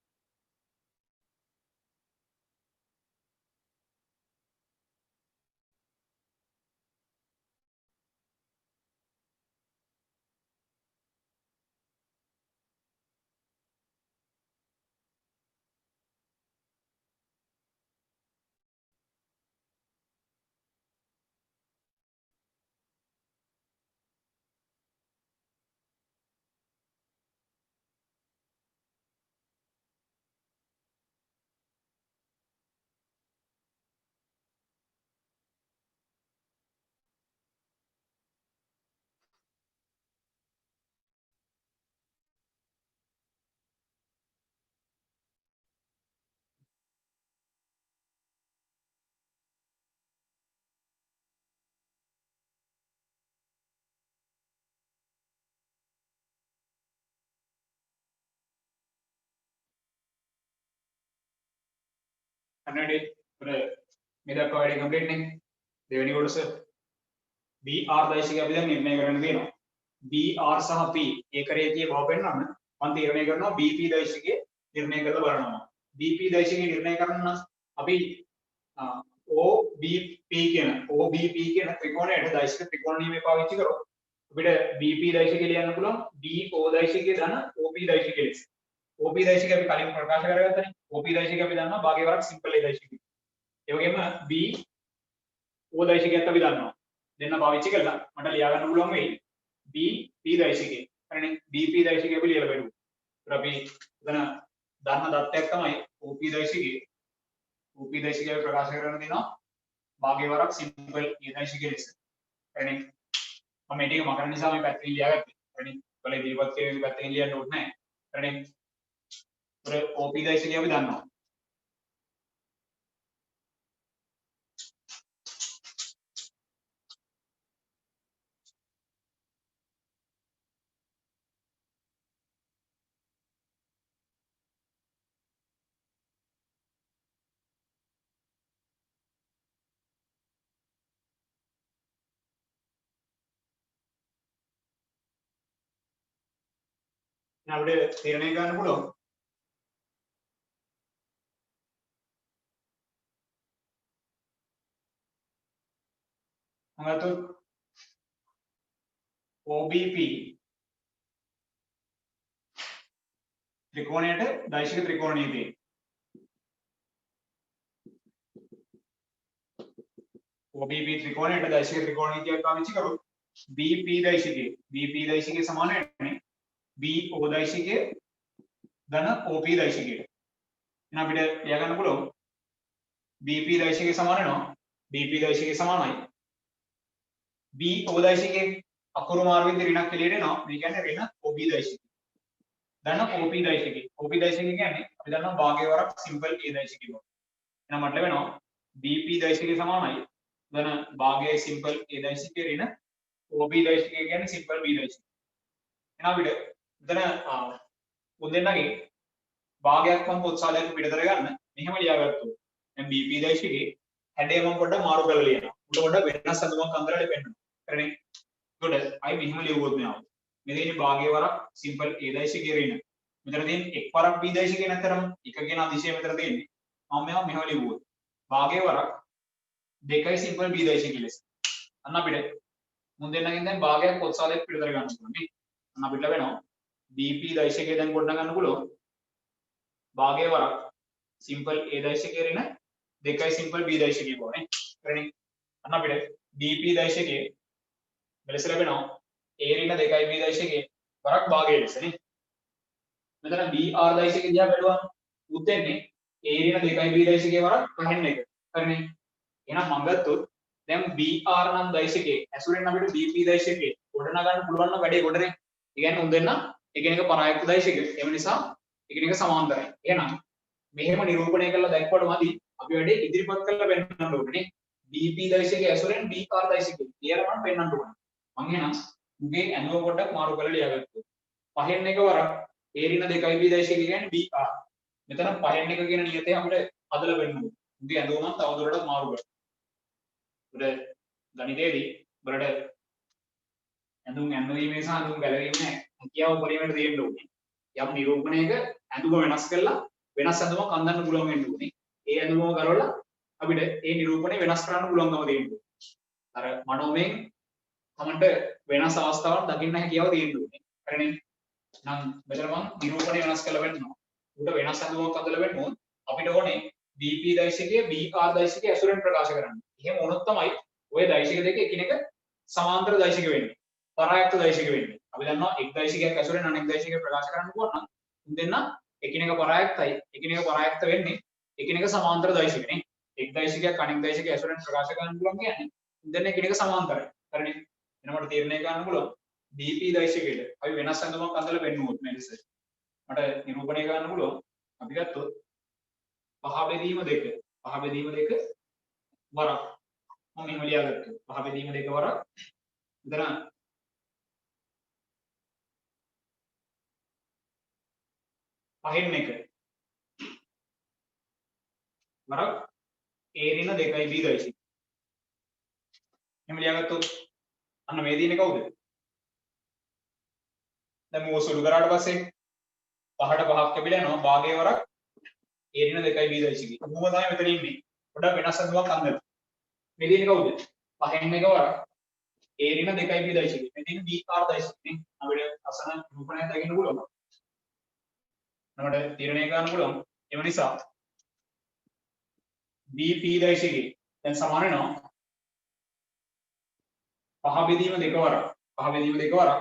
අන්නඩේ මේ දක්වා වැඩේ කම්ප්ලීට් නේ. දෙවෙනි කොටස BR දෛශිකය අපි දැන් නිර්ණය කරන්න තියෙනවා. BR සහ P ඒකරේඛීය බව පෙන්වන්න මම තීරණය කරනවා BP දෛශිකය නිර්ණය කරලා බලනවා. BP දෛශිකය නිර්ණය කරන්න අපි OBP කියන ත්‍රිකෝණයට දෛශික ත්‍රිකෝණ නියමය පාවිච්චි කරොත් අපිට BP දෛශිකය ලියන්න පුළුවන් BO දෛශිකය ධන OP දෛශිකය ලෙස. OP දෛශිකය අපි කලින් ප්‍රකාශ කරගත්තනේ. OP දෛශිකය අපි දන්නවා භාගයේ වරක් සිම්පල් A දෛශිකය. ඒ වගේම BO දෛශිකයත් අපි දන්නවා. දෙන්න පාවිච්චි කළා මට ලියා ගන්න පුළුවන් වෙයි BP දෛශිකය. හරිනේ BP දෛශිකය අපි ලියලා බලමු. ඒත් අපි එතන දන්න දත්තයක් තමයි OP දෛශිකය. OP දෛශිකය ප්‍රකාශ කරන දෙනවා භාගයේ වරක් සිම්පල් A දෛශිකය ලෙස. හරිනේ මම මේ ටික මකන නිසා මේ පැත්තෙන් ලියාගත්තා. හරිනේ ඔයාලා ඉදිරිපත් කියන පැත්තෙන් ලියන්න ඕනේ නැහැ. හරිනේ OP දෛශිකය අපි දන්නවා. දැන් අපිට තීරණය ගන්න පුළුවන් මම අතෝ OBP ත්‍රිකෝණයට දෛශික ත්‍රිකෝණ නීතිය. OBP ත්‍රිකෝණයට දෛශික ත්‍රිකෝණ නීතියක් පාවිච්චි කරොත් BP දෛශිකය සමාන වෙන්නේ BO දෛශිකය ධන OP දෛශිකයට. එහෙනම් අපිට ලියා ගන්න පුළුවන් BP දෛශිකය සමාන වෙනවා BP දෛශිකය සමානයි BO දෛශිකයේ අකුරු මාර්ගෙන් ඍණක් එළියට එනවා. මේ කියන්නේ ඍණ OB දෛශිකය. ධන OP දෛශිකය. OP දෛශිකය කියන්නේ අපි දන්නවා භාගයේ වරක් සිම්පල් A දෛශිකය බව. එහෙනම් මට ලැබෙනවා BP දෛශිකය සමානයි ධන භාගයේ සිම්පල් A දෛශිකය ඍණ OB දෛශිකය කියන්නේ සිම්පල් B දෛශිකය. එහෙනම් අපිට එතන මුදෙන්නගේ භාගයක් මම පොත්සාදයක් පිටතර ගන්න මෙහෙම ලියාගත්තොත් දැන් BP දෛශිකයේ හැඩය මම පොඩ්ඩක් මාරු කරලා ලියනවා. උඩ පොඩ්ඩක් වෙනස් අඳුමක් අඳලා දෙපෙන්නවා. හරිනේ. එතකොට අයි මෙහෙම ලියුවොත් නෑ. මේ දෙන්නේ භාගයේ වරක් සිම්පල් A දෛශිකයේ ඍණ. මෙතන තියෙන්නේ එක් වරක් B දෛශිකේ නැතරම එක කියන අදිශය මෙතන තියෙන්නේ. මම මේවා මෙහෙම ලියුවොත් භාගයේ වරක් දෙකයි සිම්පල් B දෛශිකය ලෙස. අන්න අපිට මුදෙන්නගෙන් දැන් භාගයක් පොත්සාදයක් පිටතර ගන්න පුළුවන් නේ. අන්න අපිට ලැබෙනවා BP දෛශිකය දැන් ගොඩ ගන්න පුළුවන් භාගයේ වරක් සිම්පල් A දෛශිකයේ ඍණ දෙකයි සිම්පල් B දෛශිකය බව නේ. හරිනේ. අන්න අපිට BP දෛශිකයේ මෙලෙස ලැබෙනවා A ඍණ දෙකයි B දෛශිකයේ වරක් භාගයේ ලෙස නේ. මෙතන BR දෛශිකය දිහා බැලුවම උත් වෙන්නේ A ඍණ දෙකයි B දෛශිකයේ වරක් පහෙන් එක. හරිනේ. එහෙනම් මම ගත්තොත් දැන් BR නම් දෛශිකයේ ඇසුරෙන් අපිට BP දෛශිකයේ ගොඩනගන්න පුළුවන් නම් වැඩේ ගොඩනේ. ඒ කියන්නේ උන් දෙන්න එකිනෙක පරායක්ත දෛශික. ඒ නිසා එකිනෙක සමාන්තරයි. එහෙනම් මෙහෙම නිරූපණය කරලා දැක්වට මදි අපි වැඩේ ඉදිරිපත් කරලා පෙන්නන්න ඕනේ. BP දෛශිකයේ ඇසුරෙන් BR දෛශිකය කියලා මම පෙන්නන්න ඕනේ. මම එහෙනම් උගේ ඇඳුම පොඩ්ඩක් මාරු කරලා ලියාගත්තා. පහෙන් එක වරක් A ඍණ දෙකයි B දෛශිකය කියන්නේ BR. මෙතන පහෙන් එක කියන නියතය අපිට හදලා පෙන්නන්න. උගේ ඇඳුම මම තවදුරටත් මාරු කරනවා. උඩ ගණිතයේදී බලන්න ඇඳුම් ඇඳවීමේ සහ ඇඳුම් ගැලවීමේ හැකියාව පරිමේට දෙන්න ඕනේ. යම් නිරූපණයක ඇඳුම වෙනස් කරලා වෙනස් ඇඳුමක් අඳින්න පුළුවන් වෙන්න ඕනේ. ඒ ඇඳුමම කරවලා අපිට ඒ නිරූපණය වෙනස් කරන්න පුළුවන්කම දෙන්න ඕනේ. අර මනෝමයෙන් තමන්ට වෙනස් අවස්ථාවක් දකින්න හැකියාව දෙන්න ඕනේ. හරිනේ. නම් මෙතන මම නිරූපණය වෙනස් කරලා වෙන්නවා. උඩ වෙනස් ඇඳුමක් අඳලා වෙන්නොත් අපිට ඕනේ BP දෛශිකය BR දෛශිකය ඇසුරෙන් ප්‍රකාශ කරන්න. එහෙම වුණොත් තමයි ওই දෛශික දෙක එකිනෙක සමාන්තර දෛශික වෙන්නේ. පරායක්ත දෛශික වෙන්නේ. අපි දන්නවා එක් දෛශිකයක් ඇසුරෙන් අනෙක් දෛශිකයක් ප්‍රකාශ කරන්න පුළුවන් නම් උන් දෙන්න එකිනෙක පරායක්තයි. එකිනෙක පරායක්ත වෙන්නේ එකිනෙක සමාන්තර දෛශික නේ. එක් දෛශිකයක් අනෙක් දෛශිකයක් ඇසුරෙන් ප්‍රකාශ කරන්න පුළුවන් කියන්නේ උන් දෙන්න එකිනෙක සමාන්තරයි. හරිනේ. එහෙනම් මට තීරණය ගන්න පුළුවන් BP දෛශිකයට අපි වෙනස් අඳුමක් අඳලා පෙන්නුවොත් මේ ලෙස. මට නිරූපණය කරන්න පුළුවන් අපි ගත්තොත් පහ බෙදීම දෙක වරක් මම මෙහෙම ලියාගත්තා. පහ බෙදීම දෙක වරක් මෙතන පහෙන් එක වරක් a ඍණ 2යි b දෛශික. එහෙම ලියාගත්තොත් අන්න මේ දිනේ කවුද? දැන් මෝ සුළු කරාට පස්සේ 5ට 5ක් කැපිලා යනවා භාගයේ වරක් a ඍණ 2යි b දෛශිකයි. මොකම තමයි මෙතන ඉන්නේ. පොඩ්ඩක් වෙනස් අඳුමක් අඳලා. මේ දිනේ කවුද? 5න් එක වරක් a ඍණ 2යි b දෛශිකයි. මේ දිනේ b r දෛශිකයි. අපිට අසන රූපණයක් දකින්න පුළුවන්. අපිට තීරණය කරන්න පුළුවන්. ඒ නිසා BP දෛශිකේ දැන් සමාන වෙනවා 5 බෙදීම 2 වරක් 5 බෙදීම 2 වරක්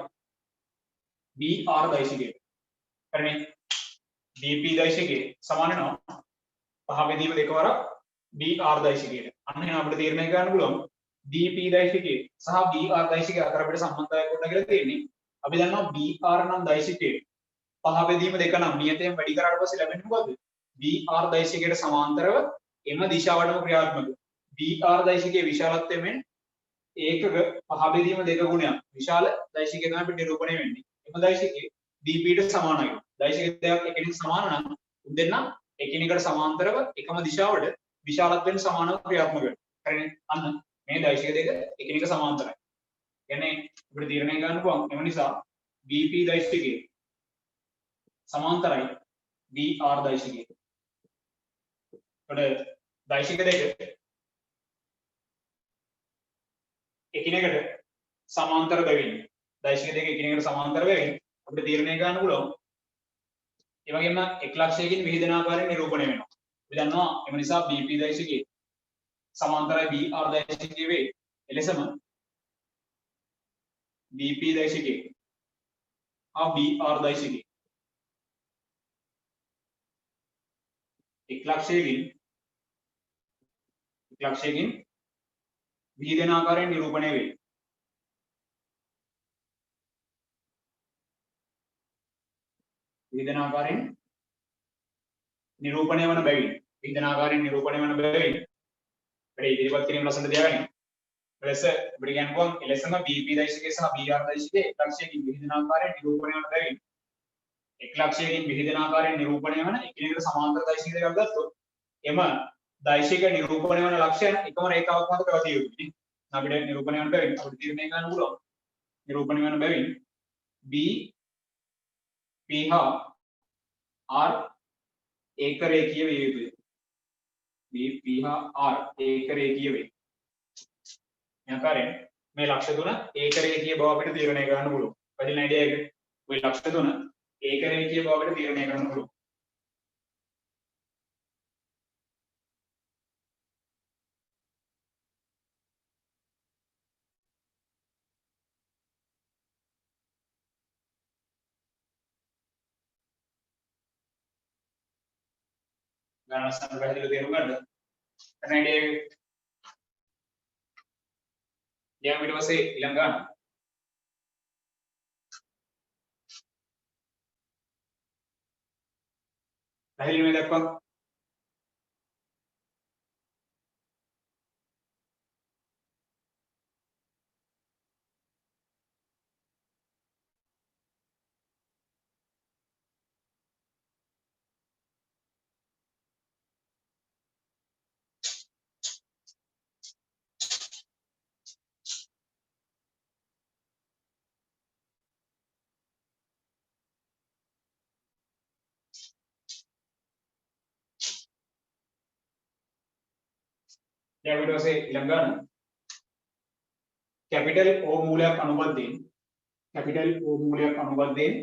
BR දෛශිකේ. හරිනේ. BP දෛශිකේ සමාන වෙනවා 5 බෙදීම 2 වරක් BR දෛශිකේට. අන්න එහෙනම් අපිට තීරණය කරන්න පුළුවන් BP දෛශිකේ සහ BR දෛශිකේ අතර අපිට සම්බන්ධතාවයක් ගොඩ කියලා තියෙන්නේ. අපි දන්නවා BR නම් දෛශිකේ 5 බෙදීම 2 නම් නියතයෙන් වැඩි කරාට පස්සේ ලැබෙන්නේ මොකද්ද? BR දෛශිකයට සමාන්තරව එම දිශාවටම ක්‍රියාත්මක. BR දෛශිකයේ විශාලත්වය මෙන් ඒකක 5 බෙදීම 2 ගුණයක් විශාල දෛශිකය තමයි අපිට නිරූපණය වෙන්නේ. එම දෛශිකයේ BP ට සමානයි. දෛශික දෙකක් එකිනෙකට සමාන නම් උන් දෙන්න එකිනෙකට සමාන්තරව එකම දිශාවට විශාලත්වයෙන් සමානව ක්‍රියාත්මක වෙනවා. හරිනේ. අන්න මේ දෛශික දෙක එකිනෙක සමාන්තරයි. කියන්නේ අපිට තීරණය ගන්න පුළුවන්. එම නිසා BP දෛශිකයේ සමාන්තරයි BR දෛශිකයට. එතකොට දෛශික දෙක එකිනෙකට සමාන්තර බැවින් දෛශික දෙක එකිනෙකට සමාන්තර බැවින් අපිට තීරණය ගන්න පුළුවන්. ඒ වගේම එක් ලක්ෂයකින් විහිදෙන ආකාරයෙන් නිරූපණය වෙනවා. අපි දන්නවා එම නිසා BP දෛශිකයේ සමාන්තරයි BR දෛශිකයේ වේ. එලෙසම BP දෛශිකයේ BR දෛශිකයේ එක් ලක්ෂයකින් විහිදෙන ආකාරයෙන් නිරූපණය වේ. විහිදෙන ආකාරයෙන් නිරූපණය වන බැවින් විහිදෙන ආකාරයෙන් නිරූපණය වන බැවින් අපිට ඉදිරිපත් කිරීම ලස්සන තියාගන්න. ඊළඟ අපිට කියන්න පුළුවන් එලෙසම BP දෛශිකය සහ BR දෛශිකය එක් ලක්ෂයකින් විහිදෙන ආකාරයෙන් නිරූපණය වන බැවින් එක් ලක්ෂයකින් විහිදෙන ආකාරයෙන් නිරූපණය වන එකිනෙකට සමාන්තර දෛශික දෙකක් ගත්තොත් එම දෛශික නිරූපණය වන ලක්ෂයන් එකම රේඛාවක් මත පැවතිය යුතුයි. අපිට නිරූපණය වන බැවින් අපිට තීරණය ගන්න පුළුවන්. නිරූපණය වන බැවින් B P හා R ඒක රේඛීය විය යුතුයි. B P හා R ඒක රේඛීය වේ. මේ ආකාරයෙන් මේ ලක්ෂ තුන ඒක රේඛීය බව අපිට තීරණය ගන්න පුළුවන්. වැඩි නයිඩියා එක. ওই ලක්ෂ තුන ඒක රේඛීය බව අපිට තීරණය කරන්න පුළුවන්. ගණන සම්බන්ධව තේරුම් ගන්න. නයිඩියා එක. දැන් ඊට පස්සේ ඊළඟ ගන්න. පැහැදිලි මේ දක්වා දැන් ඊට පස්සේ ඊළඟ ගන්න. කැපිටල් O මූලයක් අනුබද්ධයෙන් කැපිටල් O මූලයක් අනුබද්ධයෙන්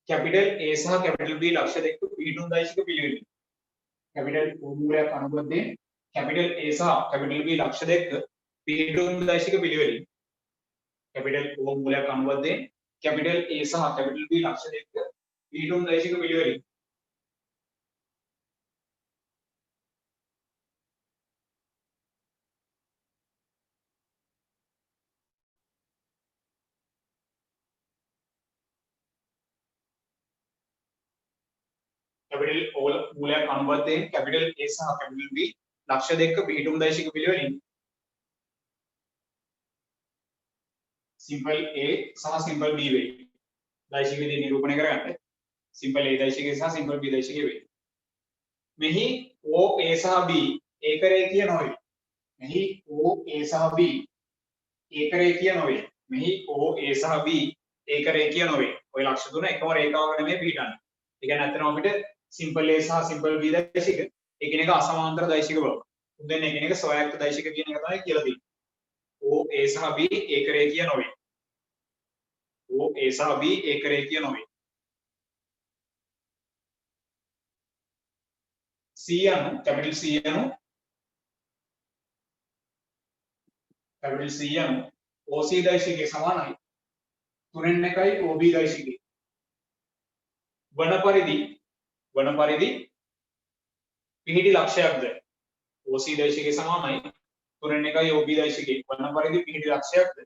කැපිටල් A සහ කැපිටල් B ලක්ෂ දෙක පිහිටුම් දෛශික පිළිවෙලින් කැපිටල් O මූලයක් අනුබද්ධයෙන් කැපිටල් A සහ කැපිටල් B ලක්ෂ දෙක පිහිටුම් දෛශික පිළිවෙලින් කැපිටල් O මූලයක් අනුබද්ධයෙන් කැපිටල් A සහ කැපිටල් B ලක්ෂ දෙක පිහිටුම් දෛශික පිළිවෙලින් කැපිටල් O මූලයක් අනුබද්ධයෙන් කැපිටල් A සහ කැපිටල් B ලක්ෂ දෙක පිහිටුම් දෛශික පිළිවෙලින් සිම්පල් A සහ සිම්පල් B වෙයි. දෛශික විදිහට නිරූපණය කරගන්න. සිම්පල් A දෛශිකය සහ සිම්පල් B දෛශිකය වෙයි. මෙහි OA සහ B ඒකරේඛීය නොවේ. මෙහි OA සහ B ඒකරේඛීය නොවේ. මෙහි OA සහ B ඒකරේඛීය නොවේ. ඔය ලක්ෂ තුන එකම රේඛාවක නෙමෙයි පිහිටන්නේ. ඒ කියන්නේ අතන අපිට සිම්පල් A සහ සිම්පල් B දෛශික එකිනෙක අසමාන්තර දෛශික බව. උන් දෙන්නේ එකිනෙක ස්වයක්ත දෛශික කියන එක තමයි කියලා තියෙන්නේ. OA සහ B ඒකරේඛීය නොවේ. OA සහ B ඒකරේඛීය නොවේ. C අනු කැපිටල් C අනු OC දෛශිකයේ සමානයි 3 OB දෛශිකයේ. වන පරිදි පිහිටි ලක්ෂයක්ද OC දෛශිකයේ සමානයි 3 OB දෛශිකයේ. වන පරිදි පිහිටි ලක්ෂයක්ද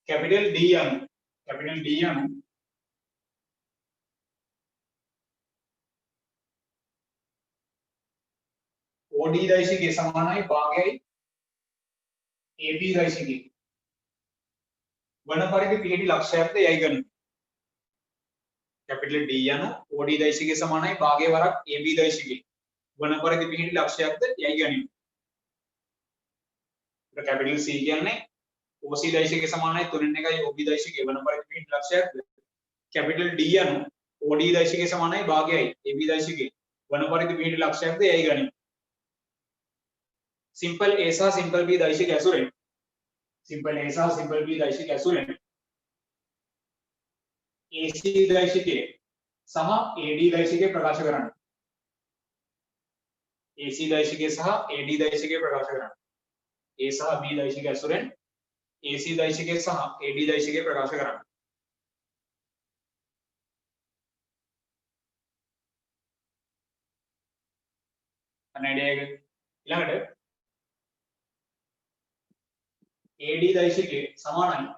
කැපිටල් D අනු OD දෛශිකයේ සමානයි භාගයයි AB දෛශිකයේ. වන පරිදි පිහිටි ලක්ෂයක්ද යයි ගනිමු. කැපිටල් D අනු OD දෛශිකයේ සමානයි භාගය වරක් AB දෛශිකයේ. වන පරිදි පිහිටි ලක්ෂයක්ද යයි ගනිමු. කැපිටල් C කියන්නේ OC දෛශිකයේ සමානයි 3 OB දෛශිකයේ. වන පරිදි පිහිටි ලක්ෂයක්ද. කැපිටල් D අනු OD දෛශිකයේ සමානයි භාගයයි AB දෛශිකයේ. වන පරිදි පිහිටි ලක්ෂයක්ද යයි ගනිමු. सिंपल A सह सिंपल B දෛශික ඇසුරෙන් AC දෛශිකයේ සහ AD දෛශිකයේ ප්‍රකාශ කරන්න. AC දෛශිකයේ සහ AD දෛශිකයේ ප්‍රකාශ කරන්න. A සහ B දෛශික ඇසුරෙන් AC දෛශිකයේ සහ AD දෛශිකයේ ප්‍රකාශ කරන්න. අනඩයක ඊළඟට AD දෛශිකයේ සමානයි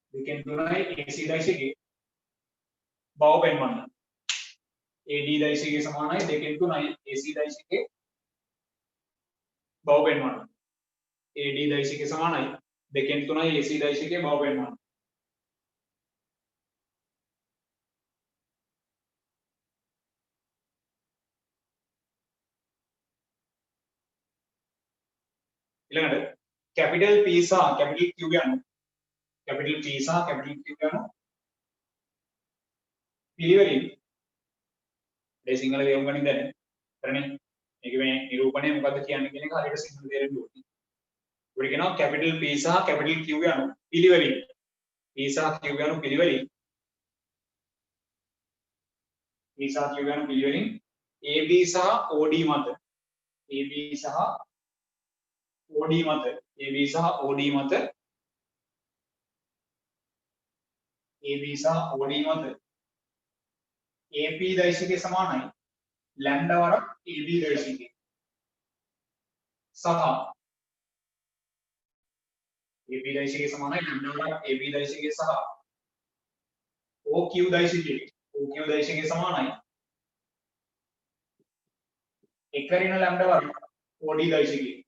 දෙකෙන් තුනයි AC දෛශිකයේ බව පෙන්වන්න. AD දෛශිකයේ සමානයි දෙකෙන් තුනයි AC දෛශිකයේ බව පෙන්වන්න. AD දෛශිකයේ සමානයි දෙකෙන් තුනයි AC දෛශිකයේ බව පෙන්වන්න. ඊළඟට කැපිටල් P සහ කැපිටල් Q යන පිළිවෙලින් මේ සිංහල තේරුම් ගනින් දැන් හරිනේ. මේක මේ නිරූපණය මොකද්ද කියන්නේ කියන එක හරියට සිංහල තේරෙන්න ඕනේ. උඩ කියනවා කැපිටල් P සහ කැපිටල් Q යන පිළිවෙලින් AB සහ OD මත AP දෛශිකයේ සමානයි ලැම්ඩා වරක් AB දෛශිකයේ සහ AB දෛශිකයේ සමානයි ලැම්ඩා වරක් AB දෛශිකයේ සහ OQ දෛශිකයේ සමානයි එකරින ලැම්ඩා වරක් OD දෛශිකයේ.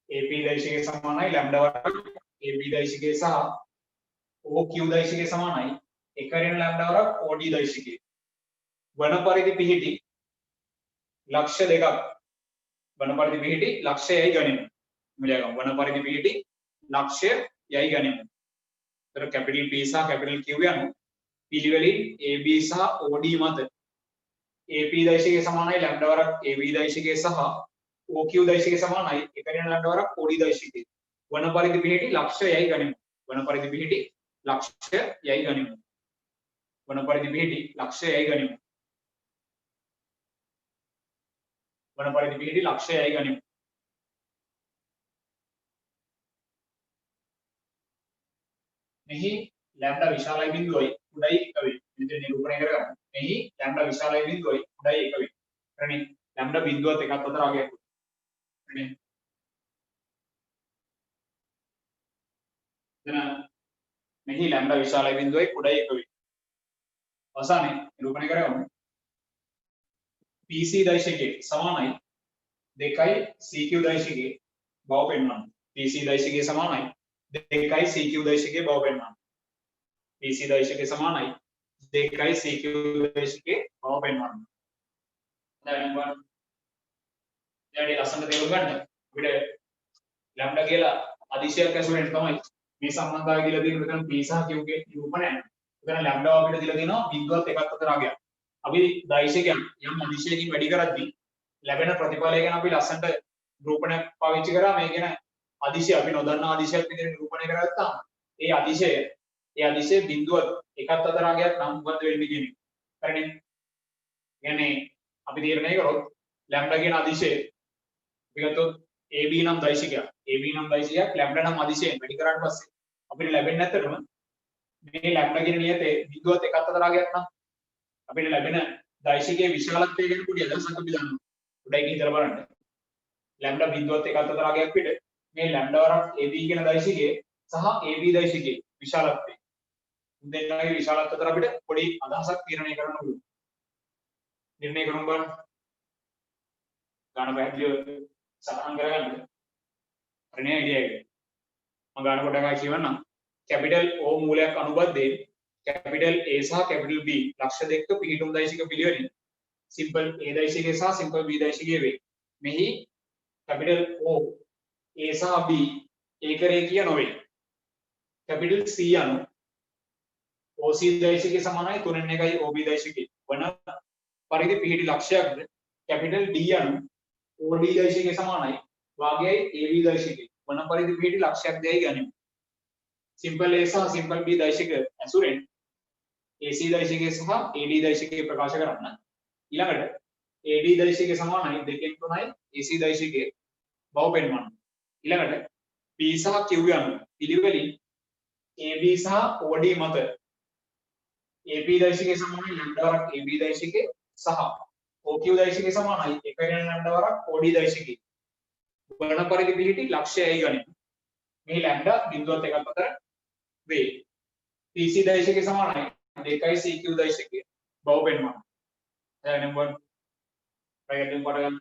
AP දෛශිකයේ සමානයි ලැම්ඩා වරක් AB දෛශිකයේ සහ OQ දෛශිකයේ සමානයි එකරින ලැම්ඩා වරක් OD දෛශිකයේ. වන පරිදි පිහිටි ලක්ෂ්‍ය දෙකක් ලක්ෂ්‍යයයි ගනිමු. වන පරිදි පිහිටි ලක්ෂ්‍යයයි ගනිමු. ඒතර කැපිටල් P සහ කැපිටල් Q යන පිළිවෙලින් AB සහ OD මත AP දෛශිකයේ සමානයි ලැම්ඩා වරක් AB දෛශිකයේ සහ OQ දෛශිකයේ සමානයි එකරින ලැම්ඩා වරක් OD දෛශිකයේ. වන පරිදි පිහිටි ලක්ෂ්‍යයයි ගනිමු. වන පරිදි පිහිටි ලක්ෂ්‍යයයි ගනිමු. මෙහි ලැම්ඩා විශාලයි බිඳුවයි උඩයි 1 වේ. මෙතන නිරූපණය කරගන්න. මෙහි ලැම්ඩා විශාලයි බිඳුවයි උඩයි 1 වේ. හරිනේ. ලැම්ඩා බිඳුවත් එකත් අතර ආගයක්. හරිනේ. මෙහි ලැම්ඩා විශාලයි බිඳුවයි කුඩයි 1 වේ. අවසානයේ නිරූපණය කරගමු. PC දෛශිකයේ සමානයි 2යි CQ දෛශිකයේ බව පෙන්වන්න. PC දෛශිකයේ සමානයි 2යි CQ දෛශිකයේ බව පෙන්වන්න. PC දෛශිකයේ සමානයි 2යි CQ දෛශිකයේ බව පෙන්වන්න. දැන් බලන්න. දැන් මේ ලස්සන තේරුම් ගන්න. අපිට ලැම්ඩා කියලා අදිශයක් ඇසුරෙන් තමයි මේ සම්බන්ධතාවය කියලා තියෙන මෙතන P සහ Q ගේ නිරූපණය. මෙතන ලැම්ඩා අපිට දීලා තියෙනවා බිඳුවත් එකත් අතර අගයක්. අපි දෛශිකයන් යම් අදිශයකින් වැඩි කරද්දී ලැබෙන ප්‍රතිඵලය ගැන අපි ලස්සනට නිරූපණයක් පාවිච්චි කරා. මේ කියන අදිශය අපි නොදන්නා අදිශයක් විදිහට නිරූපණය කරගත්තාම ඒ අදිශය බිඳුවත් එකත් අතර අගයක් නම් මොකද වෙන්නේ කියන එක. හරිනේ. කියන්නේ අපි තීරණය කරොත් ලැම්ඩා කියන අදිශය අපි ගත්තොත් AB නම් දෛශිකයක් ලැම්ඩා නම් අදිශයෙන් වැඩි කරාට පස්සේ අපිට ලැබෙන්නේ නැත්තරම මේ ලැම්ඩා කියන නියතේ බිඳුවත් එකත් අතර අගයක් නම් අපිට ලැබෙන දෛශිකයේ විශාලත්වය ගැන පොඩි අදහසක් අපි ගන්නවා. උඩයින් හිතලා බලන්න. ලැම්ඩා බිඳුවත් එකත් අතර අගයක් පිට මේ ලැම්ඩා වරක් AB කියන දෛශිකයේ සහ AB දෛශිකයේ විශාලත්වය. දෙන්නාගේ විශාලත්වය අතර අපිට පොඩි අදහසක් තීරණය කරන්න පුළුවන්. නිර්ණය කරමු බලන්න. ගාන පැහැදිලිව සටහන් කරගන්න. හරිනේ අයිඩියා එක. මම ගාන කොටක කියවන්නම්. කැපිටල් O මූලයක් අනුබද්ධයෙන් කැපිටල් A සහ කැපිටල් B ලක්ෂ දෙකක පිහිටුම් දෛශික පිළිවෙලින් සිම්පල් A දෛශිකය සහ සිම්පල් B දෛශිකය වේ. මෙහි කැපිටල් O A සහ B ඒක රේඛීය නොවේ. කැපිටල් C අනු OC දෛශිකය සමානයි 3.1යි OB දෛශිකය වන පරිදි පිහිටි ලක්ෂයක්ද කැපිටල් D අනු OD දෛශිකය සමානයි වාගයයි AB දෛශිකය වන පරිදි පිහිටි ලක්ෂයක් දැයි ගනිමු. සිම්පල් A සහ සිම්පල් B දෛශික ඇසුරෙන් AC දෛශිකය සහ AD දෛශිකය ප්‍රකාශ කරන්න. ඊළඟට AD දෛශිකය සමානයි 2 3යි AC දෛශිකය බව පෙන්වන්න. ඊළඟට P සහ Q යන පිළිවෙලින් AB සහ OD මත AP දෛශිකය සමානයි ලැම්ඩා වරක් AB දෛශිකය සහ OQ දෛශිකය සමානයි 1 ලැම්ඩා වරක් OD දෛශිකය වන පරිදි පිළිටි ලක්ෂයයි ගනිමු. මේ ලැම්ඩා බිඳුවත් එකක් අතර වේ. PC දෛශිකය සමානයි 2යි CQ දෛශිකය බව පෙන්වන්න. දැන් නම්බර් ප්‍රයත්න කරගන්න.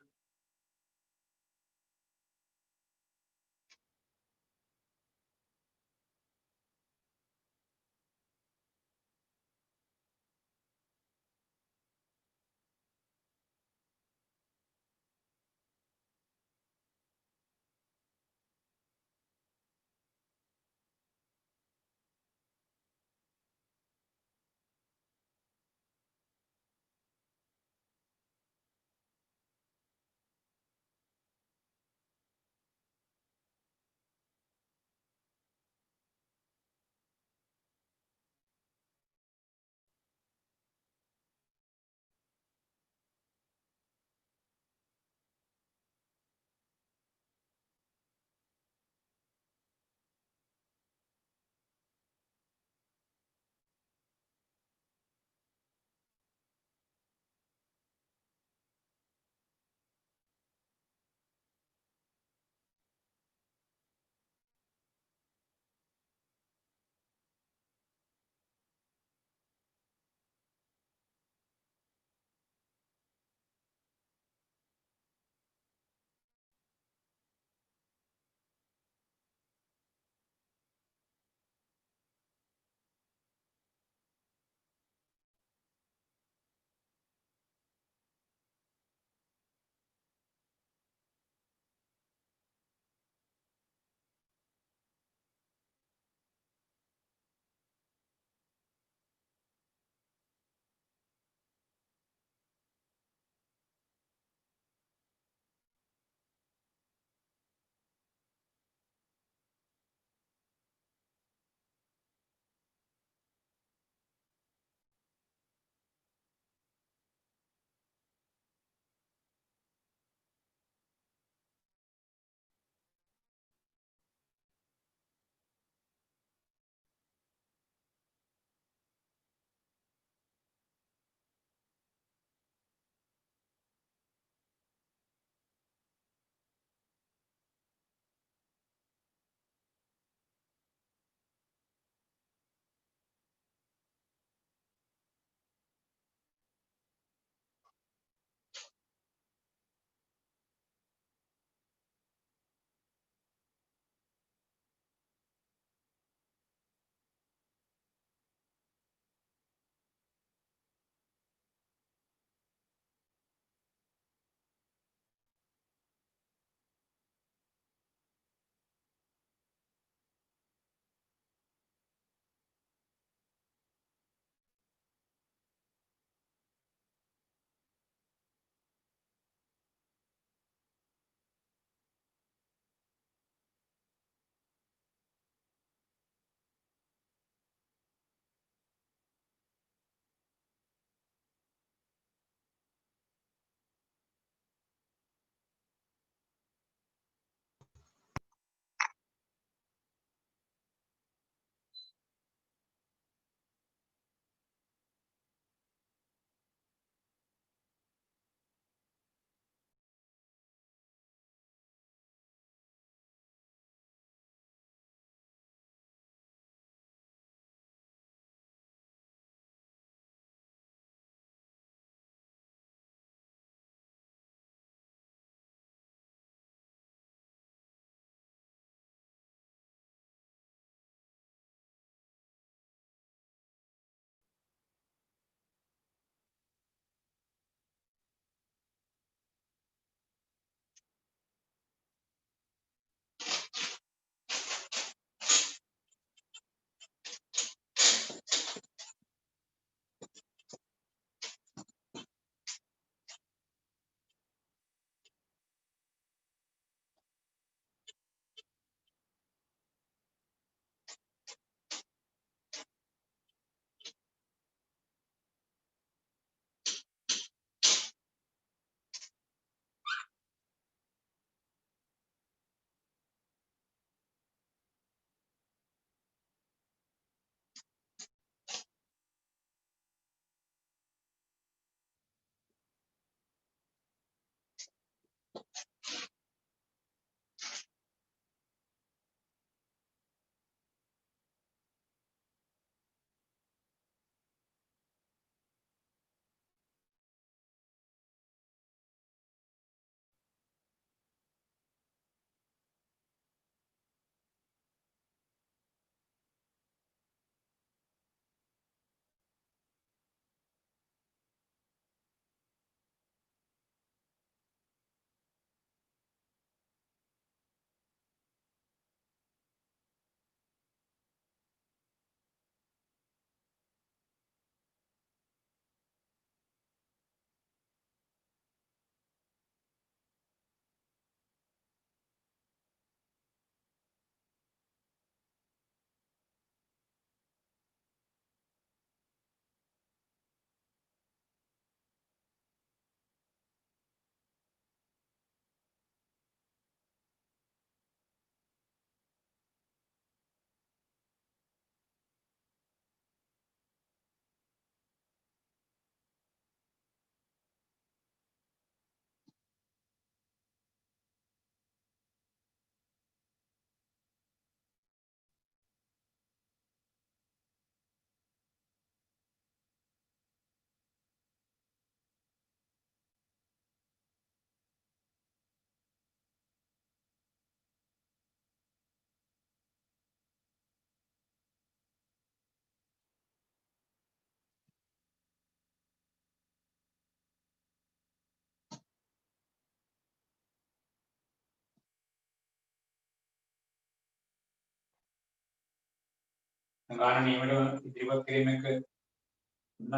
ගාන නියමයට ඉදිරිපත් කිරීම එක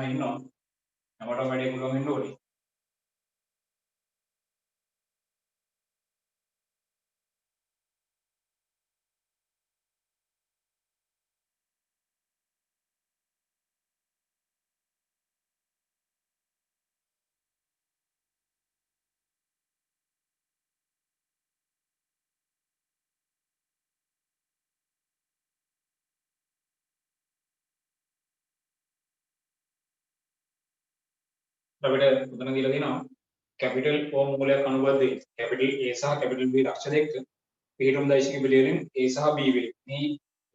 ඉන්නවා. අපට වැඩේ පුළුවන් වෙන්න ඕනේ. අපිට උතන දීලා තියෙනවා කැපිටල් O මූලයක් අනුබද්ධයෙන් කැපිටල් A සහ කැපිටල් B ලක්ෂ දෙක පිටුම් දෛශික පිළිවෙලින් A සහ B වේ. මේ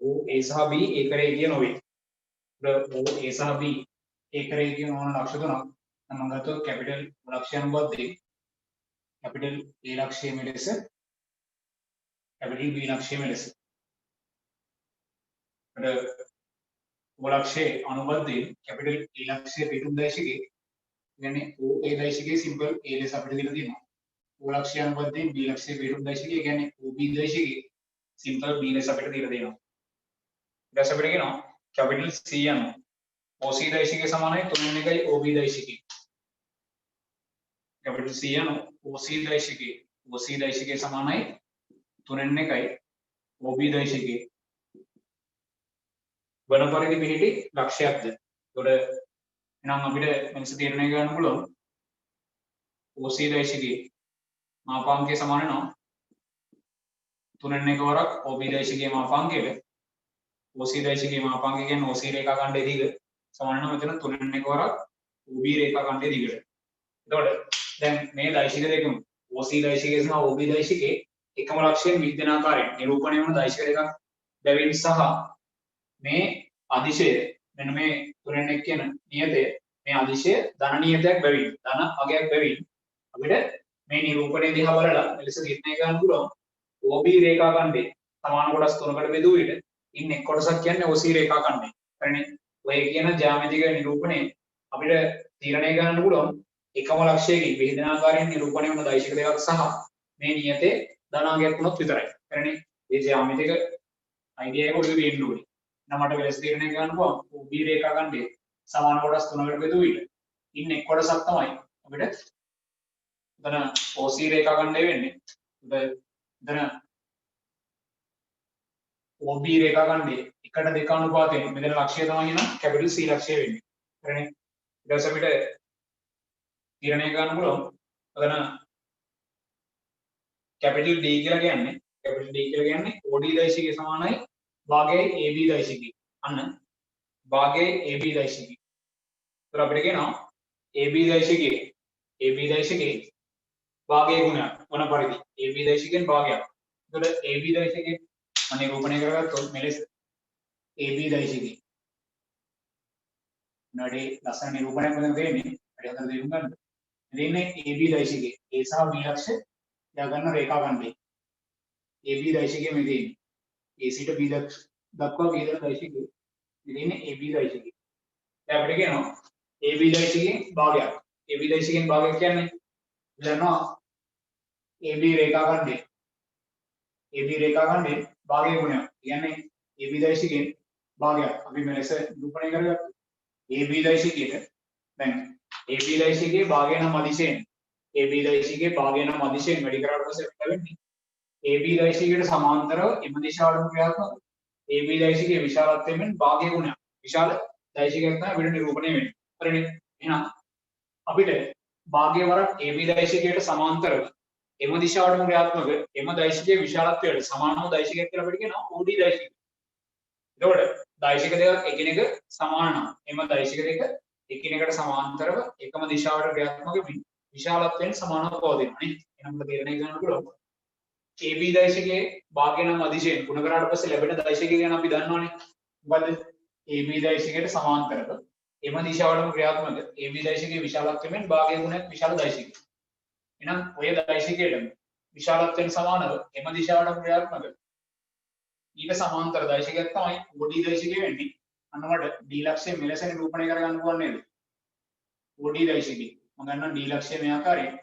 O A සහ B ඒක රේඛීය නොවේ. O A සහ B ඒක රේඛීය නොවන ලක්ෂ තුනක් නම් ගත්තොත් කැපිටල් ලක්ෂය අනුබද්ධයෙන් කැපිටල් A ලක්ෂය මෙලෙස කැපිටල් B ලක්ෂය මෙලෙස. O ලක්ෂයේ අනුබද්ධයෙන් කැපිටල් A ලක්ෂයේ පිටුම් දෛශිකයේ यानी O A දෛශිකයේ සිම්පල් A ලෙස අපිට දීලා තියෙනවා. O ලක්ෂය අනුබද්ධයෙන් B ලක්ෂයේ පිටුම් දෛශිකය කියන්නේ OB දෛශිකයේ සිම්පල් B ලෙස අපිට දීලා තියෙනවා. ඊට පස්සේ අපිට කියනවා කැපිටල් C යනවා. OC දෛශිකයේ සමානයි 3 OB දෛශිකයේ. කැපිටල් C යනවා OC දෛශිකයේ. OC දෛශිකයේ සමානයි 3 OB දෛශිකයේ. වන පරිදි පිහිටි ලක්ෂයක්ද. ඒකට එහෙනම් අපිට මෙලෙස තීරණය කරන්න පුළුවන් OC දෛශිකයේ මාපාංකය සමාන වෙනවා 3 වරක් OB දෛශිකයේ මාපාංකයට. OC දෛශිකයේ මාපාංකය කියන්නේ OC රේඛා ඛණ්ඩයේ දිග සමාන වෙනවා මෙතන 3 වරක් OB රේඛා ඛණ්ඩයේ දිගට. එතකොට දැන් මේ දෛශික දෙකම OC දෛශිකයේ සහ OB දෛශිකයේ එකම ලක්ෂයෙන් විද්‍යානාකාරයෙන් නිරූපණය වන දෛශික දෙකක් බැවින් සහ මේ අදිශය මෙන්න මේ 3 කියන නියතය මේ අදිශය ධන නියතයක් බැවින් ධන අගයක් බැවින් අපිට මේ නිරූපණය දිහා බලලා මෙලෙස තීරණය කරන්න පුළුවන් OB රේඛා ඛණ්ඩේ සමාන කොටස් තුනකට බෙදුව විට ඉන් එක් කොටසක් කියන්නේ OC රේඛා ඛණ්ඩේ. හරිනේ. ඔය කියන ජ්‍යාමිතික නිරූපණය අපිට තීරණය කරන්න පුළුවන් එකම ලක්ෂයකින් විහිදනාකාරයෙන් නිරූපණය වන දෛශික දෙකක් සහ මේ නියතේ ධන අගයක් වුණොත් විතරයි. හරිනේ. මේ ජ්‍යාමිතික අයිඩියා එක ඔළුවේ තියෙන්න ඕනේ. නම් මට වෙලස් තීරණය කරන්න පුළුවන් OB රේඛා ඛණ්ඩේ සමාන කොටස් තුනකට බෙදුව විට ඉන් එක් කොටසක් තමයි අපිට එතන OC රේඛා ඛණ්ඩය වෙන්නේ. එතන OB රේඛා ඛණ්ඩයේ 1:2 අනුපාතයෙන් මෙතන ලක්ෂය තමයි නම් කැපිටල් C ලක්ෂය වෙන්නේ. හරිනේ. ඊට පස්සේ අපිට තීරණය කරන්න පුළුවන් එතන කැපිටල් D කියලා කියන්නේ OD දෛශිකය සමානයි භාගයයි AB දෛශිකය. අන්න භාගයයි AB දෛශිකය. ඒතර අපිට කියනවා AB දෛශිකයේ භාගයේ ගුණයක් වන පරිදි AB දෛශිකයෙන් භාගයක්. එතකොට AB දෛශිකයේ නිරූපණය කරගත්තොත් මෙලෙස AB දෛශිකය. නඩේ ලස්සන නිරූපණයක් මෙතන දෙන්නේ. හරි හතර තේරුම් ගන්න. දෙන්නේ AB දෛශිකය. A සහ B ලක්ෂ යගන්න රේඛා ඛණ්ඩය. AB දෛශිකය මේ දෙන්නේ. A සිට B දක්වා වේදන දෛශිකය. දෙන්නේ AB දෛශිකය. දැන් අපිට කියනවා AB දෛශිකයෙන් භාගයක්. AB දෛශිකයෙන් භාගයක් කියන්නේ දන්නවා AB රේඛා ඛණ්ඩය. AB රේඛා ඛණ්ඩේ භාගයේ ගුණයක්. කියන්නේ AB දෛශිකයෙන් භාගයක්. අපි මෙලෙස නිරූපණය කරගත්තා. AB දෛශිකයට දැන් AB දෛශිකයේ භාගය නම් අදිශයෙන් AB දෛශිකයේ භාගය නම් අදිශයෙන් වැඩි කරාට පස්සේ ලැබෙන්නේ AB දෛශිකයට සමාන්තරව එම දිශාවට ක්‍රියාත්මක AB දෛශිකයේ විශාලත්වයෙන් භාගයේ ගුණයක්. විශාල දෛශිකයක් තමයි අපිට නිරූපණය වෙන්නේ. හරිනේ. එහෙනම් අපිට භාගයේ වරක් AB දෛශිකයට සමාන්තරව එම දිශාවටම ක්‍රියාත්මක එම දෛශිකයේ විශාලත්වයට සමානම දෛශිකයක් කියලා අපිට කියනවා OD දෛශිකය. එතකොට දෛශික දෙකක් එකිනෙක සමාන නම් එම දෛශික දෙක එකිනෙකට සමාන්තරව එකම දිශාවට ක්‍රියාත්මක වෙමින් විශාලත්වයෙන් සමානව පවතිනවා නේ. එහෙනම් අපිට තීරණය කරන්න පුළුවන් AB දෛශිකයේ භාගය නම් අදිශයෙන් ගුණ කරාට පස්සේ ලැබෙන දෛශිකය ගැන අපි දන්නවනේ. මොකද AB දෛශිකයට සමාන්තරව එම දිශාවටම ක්‍රියාත්මක AB දෛශිකයේ විශාලත්වයෙන් භාගයේ ගුණයක් විශාල දෛශිකය. එහෙනම් ඔය දෛශිකයට විශාලත්වයෙන් සමානව එම දිශාවටම ක්‍රියාත්මක ඊට සමාන්තර දෛශිකයක් තමයි OD දෛශිකය වෙන්නේ. අන්න මට D ලක්ෂය මෙලෙස නිරූපණය කරගන්න පුළුවන් නේද? OD දෛශිකය. මම ගන්නවා D ලක්ෂය මේ ආකාරයෙන්.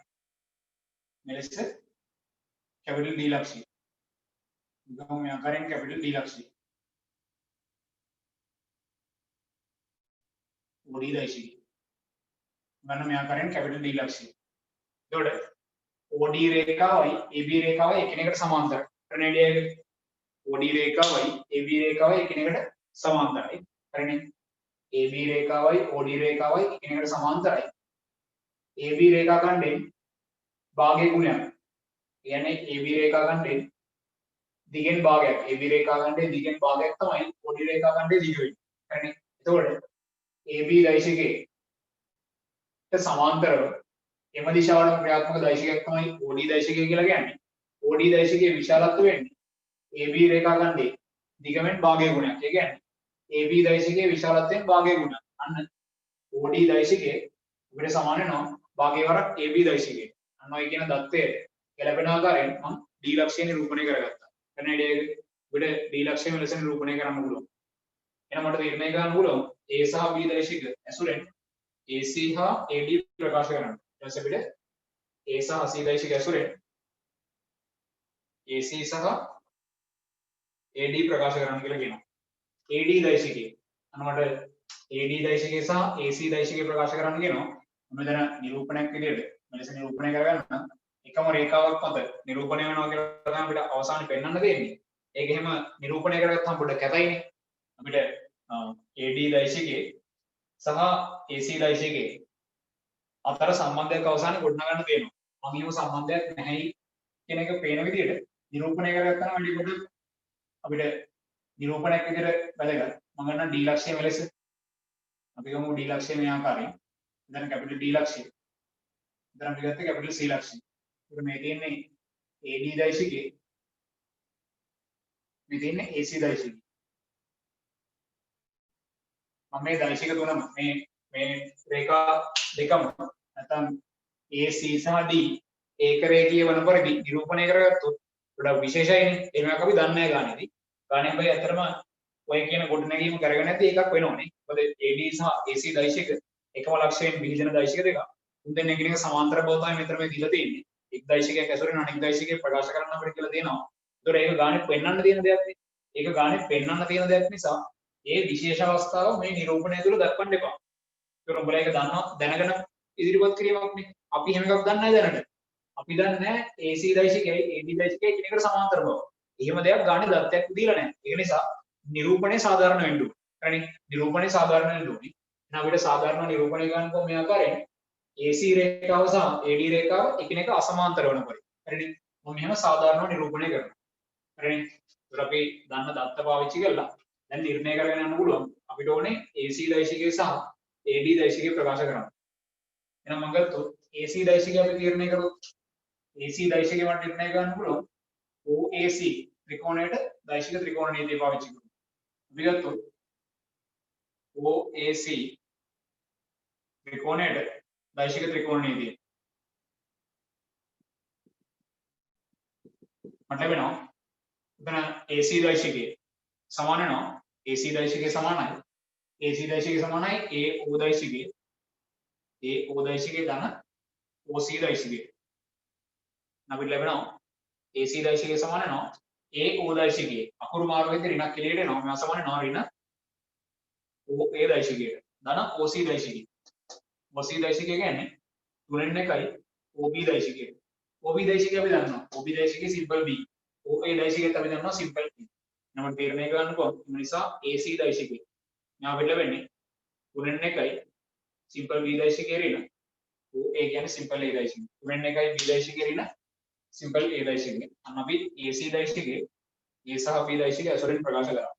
මෙලෙස කැපිටල් D ලක්ෂය. ගමු මේ ආකාරයෙන් කැපිටල් D ලක්ෂය. OD දෛශිකය. ගන්න මෙයා කරන්නේ කැපිටල් D ලක්ෂය. එතකොට OD රේඛාවයි AB රේඛාවයි එකිනෙකට සමාන්තරයි. හරිනේ නේද? OD රේඛාවයි AB රේඛාවයි එකිනෙකට සමාන්තරයි. හරිනේ? AB රේඛාවයි OD රේඛාවයි එකිනෙකට සමාන්තරයි. AB රේඛා ඛණ්ඩයෙන් භාගයේ ගුණයක්. කියන්නේ AB රේඛා ඛණ්ඩයෙන් දිගෙන් භාගයක්. AB රේඛා ඛණ්ඩයේ දිගෙන් භාගයක් තමයි OD රේඛා ඛණ්ඩයේ දිග වෙන්නේ. හරිනේ? එතකොට AB දෛශිකයට සමාන්තරව එම දිශාවට ක්‍රියාත්මක දෛශිකයක් තමයි OD දෛශිකය කියලා කියන්නේ. OD දෛශිකයේ විශාලත්වය වෙන්නේ AB රේඛා ඛණ්ඩයේ දිගමෙන් භාගයේ ගුණයක්. ඒ කියන්නේ AB දෛශිකයේ විශාලත්වයෙන් භාගයේ ගුණයක්. අන්න OD දෛශිකයේ අපිට සමාන වෙනවා භාගයේ වරක් AB දෛශිකයට. අන්න ඔය කියන දත්තයට ගැලපෙන ආකාරයෙන් මම D ලක්ෂය නිරූපණය කරගත්තා. එතන අපිට D ලක්ෂය මෙලෙස නිරූපණය කරන්න පුළුවන්. එහෙනම් මට තීරණය කරන්න පුළුවන් A සහ B දෛශික ඇසුරෙන් AC හා AD ප්‍රකාශ කරන්න. ඊට පස්සේ අපිට A සහ C දෛශික ඇසුරෙන් AC සහ AD ප්‍රකාශ කරන්න කියලා කියනවා. AD දෛශිකය. අන්න මට AD දෛශිකය සහ AC දෛශිකය ප්‍රකාශ කරන්න කියනවා. මම මෙතන නිරූපණයක් විදිහට මෙලෙස නිරූපණය කරගන්න එකම රේඛාවක් මත නිරූපණය වෙනවා කියලා තමයි අපිට අවසානයේ පෙන්වන්න දෙන්නේ. ඒක එහෙම නිරූපණය කරගත්තාම පොඩ්ඩක් කැතයිනේ. අපිට AD දෛශිකයේ සහ AC දෛශිකයේ අතර සම්බන්ධයක් අවසානයේ ගොඩනගන්න තියෙනවා. මම එහෙම සම්බන්ධයක් නැහැයි කියන එක පේන විදිහට නිරූපණය කරගත්තා නම් වැඩි කොට අපිට නිරූපණයක් විදිහට වැදගත්. මම ගන්න D ලක්ෂය මෙලෙස. අපි ගමු D ලක්ෂය මේ ආකාරයෙන්. දැන් කැපිටල් D ලක්ෂය. දැන් අපි ගත්ත කැපිටල් C ලක්ෂය. ඒක මේ තියෙන්නේ AD දෛශිකයේ. මේ තියෙන්නේ AC දෛශිකයේ. මම මේ දෛශික තුනම මේ රේඛා දෙකම නැත්නම් AC සහ D ඒක රේඛීය වන පරිදි නිරූපණය කරගත්තොත් ගොඩක් විශේෂයිනේ. එහෙමයක් අපි දන්නේ නැහැ ගානේදී. ගානේ බයි අතරම ඔය කියන ගොඩනැගීම කරගෙන නැති එකක් වෙනවනේ. මොකද AD සහ AC දෛශික එකම ලක්ෂයෙන් විහිදෙන දෛශික දෙකක්. උන් දෙන්න එකිනෙක සමාන්තර බව තමයි මෙතන මේ දීලා තියෙන්නේ. එක් දෛශිකයක් ඇසුරෙන් අනෙක් දෛශිකයක් ප්‍රකාශ කරන්න අපිට කියලා දෙනවා. ඒතකොට ඒක ගානේ පෙන්වන්න තියෙන දෙයක් නේ. ඒක ගානේ පෙන්වන්න තියෙන දෙයක් නිසා ඒ විශේෂ අවස්ථාව මේ නිරූපණය තුළ දක්වන්න එපා. ඒතකොට උඹලා ඒක දැනගෙන ඉදිරිපත් කිරීමක් නේ. අපි එහෙම එකක් දන්නේ නැහැ දැනට. අපි දන්නේ නැහැ AC දෛශිකයයි AD දෛශිකයයි එකිනෙකට සමාන්තර බව. එහෙම දෙයක් ගානේ දත්තයක් දීලා නැහැ. ඒ නිසා නිරූපණය සාධාරණ වෙන්න ඕනේ. හරිනේ? නිරූපණය සාධාරණ වෙන්න ඕනේ. එහෙනම් අපිට සාධාරණ නිරූපණය ගන්න කොහොම මේ ආකාරයෙන් AC රේඛාව සහ AD රේඛාව එකිනෙක අසමාන්තර වන පරිදි. හරිනේ? මම මෙහෙම සාධාරණව නිරූපණය කරනවා. හරිනේ? ඒතර අපි දන්න දත්ත පාවිච්චි කරලා දැන් නිර්ණය කරගෙන යන්න පුළුවන්. අපිට ඕනේ AC දෛශිකය සහ AD දෛශිකය ප්‍රකාශ කරන්න. එහෙනම් මම ගත්තොත් AC දෛශිකය අපි තීරණය කරොත් AC දෛශිකය මට නිර්ණය කරන්න පුළුවන් OAC ත්‍රිකෝණයට දෛශික ත්‍රිකෝණ නීතිය පාවිච්චි කරමු. අපි ගත්තොත් OAC ත්‍රිකෝණයට දෛශික ත්‍රිකෝණ නීතිය. මට ලැබෙනවා එතන AC දෛශිකය සමාන වෙනවා AC දෛශිකය සමානයි AC දෛශිකය සමානයි AO දෛශිකය AO දෛශිකය ධන OC දෛශිකය. අපිට ලැබෙනවා AC දෛශිකය සමාන වෙනවා AO දෛශිකය. අකුරු මාර්ගයෙන් ඍණක් එළියට එනවා. මේවා සමාන වෙනවා ඍණ OA දෛශිකයට. ධන OC දෛශිකය. OC දෛශිකය කියන්නේ 3න් 1යි OB දෛශිකය. OB දෛශිකය අපි දන්නවා. OB දෛශිකය සිම්පල් B. OA දෛශිකයත් අපි දන්නවා සිම්පල් B. නම් තීරණය කරන්න පුළුවන්. ඒ නිසා AC දෛශිකය. මෙයා අපිට ලැබෙන්නේ 3න් 1යි සිම්පල් B දෛශිකය ඍණ OA කියන්නේ සිම්පල් A දෛශිකය. 3න් 1යි B දෛශිකය ඍණ සිම්පල් A දෛශිකය. අන්න අපි AC දෛශිකය A සහ B දෛශිකය ඇසුරෙන් ප්‍රකාශ කරා.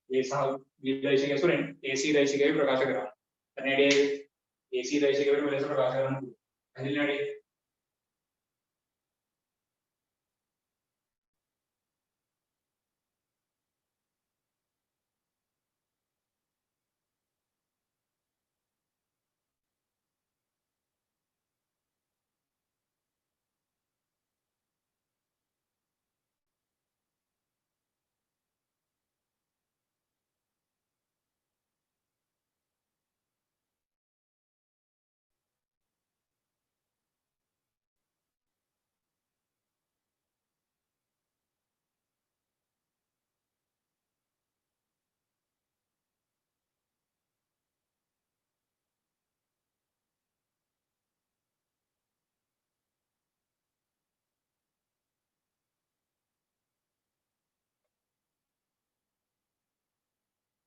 A සහ B දෛශිකය ඇසුරෙන් AC දෛශිකය ප්‍රකාශ කරා. එතනදී AC දෛශිකය මෙලෙස ප්‍රකාශ කරන්න පුළුවන්. පැහැදිලි නේද?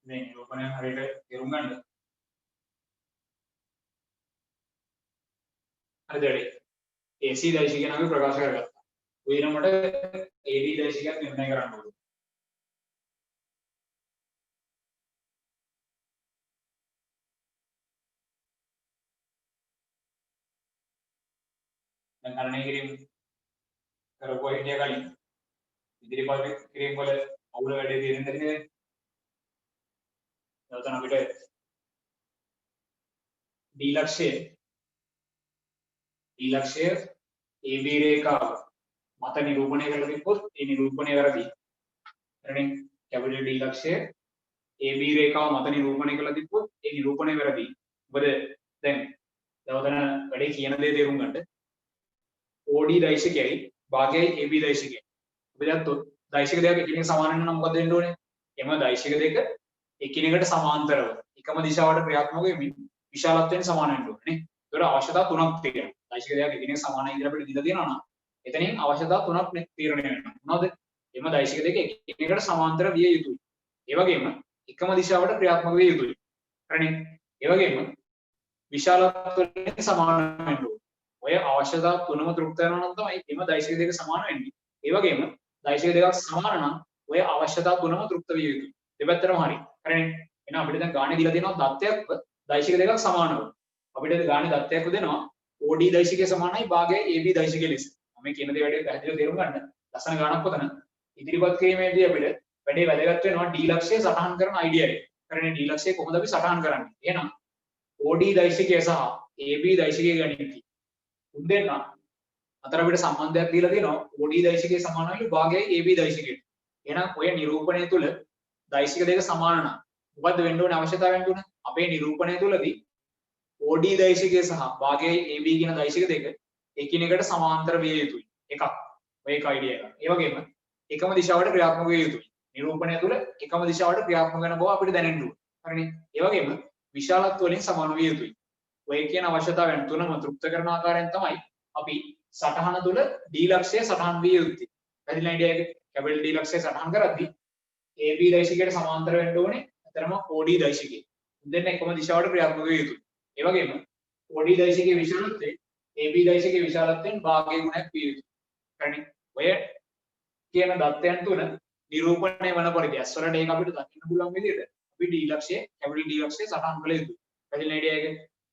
මේ නිරූපණය හරියට තේරුම් ගන්න. හරිද? AC දෛශිකය නම් අපි ප්‍රකාශ කරගත්තා. ඊළඟට AD දෛශිකයක් නිර්ණය කරන්න ඕනේ. දැන් ගණනය කිරීම කරපුවා හිටිය කලින් ඉදිරිපත් කිරීම වල අවුල වැඩි තේරෙන්නේ නැති නේද? නැවතන අපිට D ලක්ෂය AB රේඛාව මත නිරූපණය කරලා තිබ්බොත් ඒ නිරූපණය වැරදි. හරිනේ? කැපිටල් D ලක්ෂය AB රේඛාව මත නිරූපණය කරලා තිබ්බොත් ඒ නිරූපණය වැරදි. මොකද දැන් නැවතන වැඩි කියන දේ තේරුම් ගන්න. OD දෛශිකයයි භාගයයි AB දෛශිකයයි. අපි දැක්කොත් දෛශික දෙක එකිනෙක සමාන වෙන නම් මොකද වෙන්න ඕනේ? එම දෛශික දෙක එකිනෙකට සමාන්තරව එකම දිශාවට ක්‍රියාත්මක වෙමින් විශාලත්වයෙන් සමාන වෙන්න ඕනේ නේ. ඒකට අවශ්‍යතා තුනක් තියෙනවා. දෛශික දෙක එකිනෙක සමානයි කියලා අපිට දීලා තියෙනවා නම් එතනින් අවශ්‍යතා තුනක් තීරණය වෙනවා. මොනවද? එම දෛශික දෙක එකිනෙකට සමාන්තර විය යුතුයි. ඒ වගේම එකම දිශාවට ක්‍රියාත්මක විය යුතුයි. හරිනේ? ඒ වගේම විශාලත්වයෙන් සමාන වෙන්න ඕනේ. ඔය අවශ්‍යතා තුනම තෘප්ත වෙනවා නම් තමයි එම දෛශික දෙක සමාන වෙන්නේ. ඒ වගේම දෛශික දෙකක් සමාන නම් ඔය අවශ්‍යතා තුනම තෘප්ත විය යුතුයි. දෙපැත්තටම හරි. හරිනේ? එහෙනම් අපිට දැන් ගානේ දීලා තියෙනවා දත්තයක්ව දෛශික දෙකක් සමානව. අපිට ගානේ දත්තයක්ව දෙනවා OD දෛශිකය සමානයි භාගයයි AB දෛශිකය ලෙස. මම කියන දේ වැඩි පැහැදිලිව තේරුම් ගන්න. ලස්සන ගානක් පොතන ඉදිරිපත් කිරීමේදී අපිට වැඩි වැදගත් වෙනවා D ලක්ෂය සටහන් කරන අයිඩියා එක. හරිනේ? D ලක්ෂය කොහොමද අපි සටහන් කරන්නේ? එහෙනම් OD දෛශිකය සහ AB දෛශිකය ගණිතී උන් දෙන්න අතර අපිට සම්බන්ධයක් දීලා තියෙනවා OD දෛශිකය සමානයි භාගයයි AB දෛශිකයට. එහෙනම් ඔය නිරූපණය තුල දෛශික දෙක සමාන නම් මොකද්ද වෙන්න ඕනේ අවශ්‍යතාවයන් තුන? අපේ නිරූපණය තුලදී OD දෛශිකය සහ භාගයයි AB කියන දෛශික දෙක එකිනෙකට සමාන්තර විය යුතුයි. එකක්. ඔය එක අයිඩියා එක. ඒ වගේම එකම දිශාවට ක්‍රියාත්මක විය යුතුයි. නිරූපණය තුල එකම දිශාවට ක්‍රියාත්මක වෙන බව අපිට දැනෙන්න ඕනේ. හරිනේ? ඒ වගේම විශාලත්ව වලින් සමාන විය යුතුයි. ඔය කියන අවශ්‍යතාවයන් තුනම තෘප්ත කරන ආකාරයෙන් තමයි අපි සටහන තුල D ලක්ෂය සටහන් විය යුත්තේ. පැහැදිලි අයිඩියා එක. කැපිටල් D ලක්ෂය සටහන් කරද්දී AB දෛශිකයට සමාන්තර වෙන්න ඕනේ. අතරම OD දෛශිකය. දෙන්න එකම දිශාවට ක්‍රියාත්මක විය යුතුයි. ඒ වගේම OD දෛශිකයේ විශාලත්වය AB දෛශිකයේ විශාලත්වයෙන් භාගය ගුණයක් විය යුතුයි. හරිනේ? ඔය කියන දත්තයන් තුන නිරූපණය වන පරිදි ඇස්වලට ඒක අපිට දකින්න පුළුවන් විදිහට අපි D ලක්ෂය කැපිටල් D ලක්ෂය සටහන් කළ යුතුයි. පැහැදිලි අයිඩියා එක.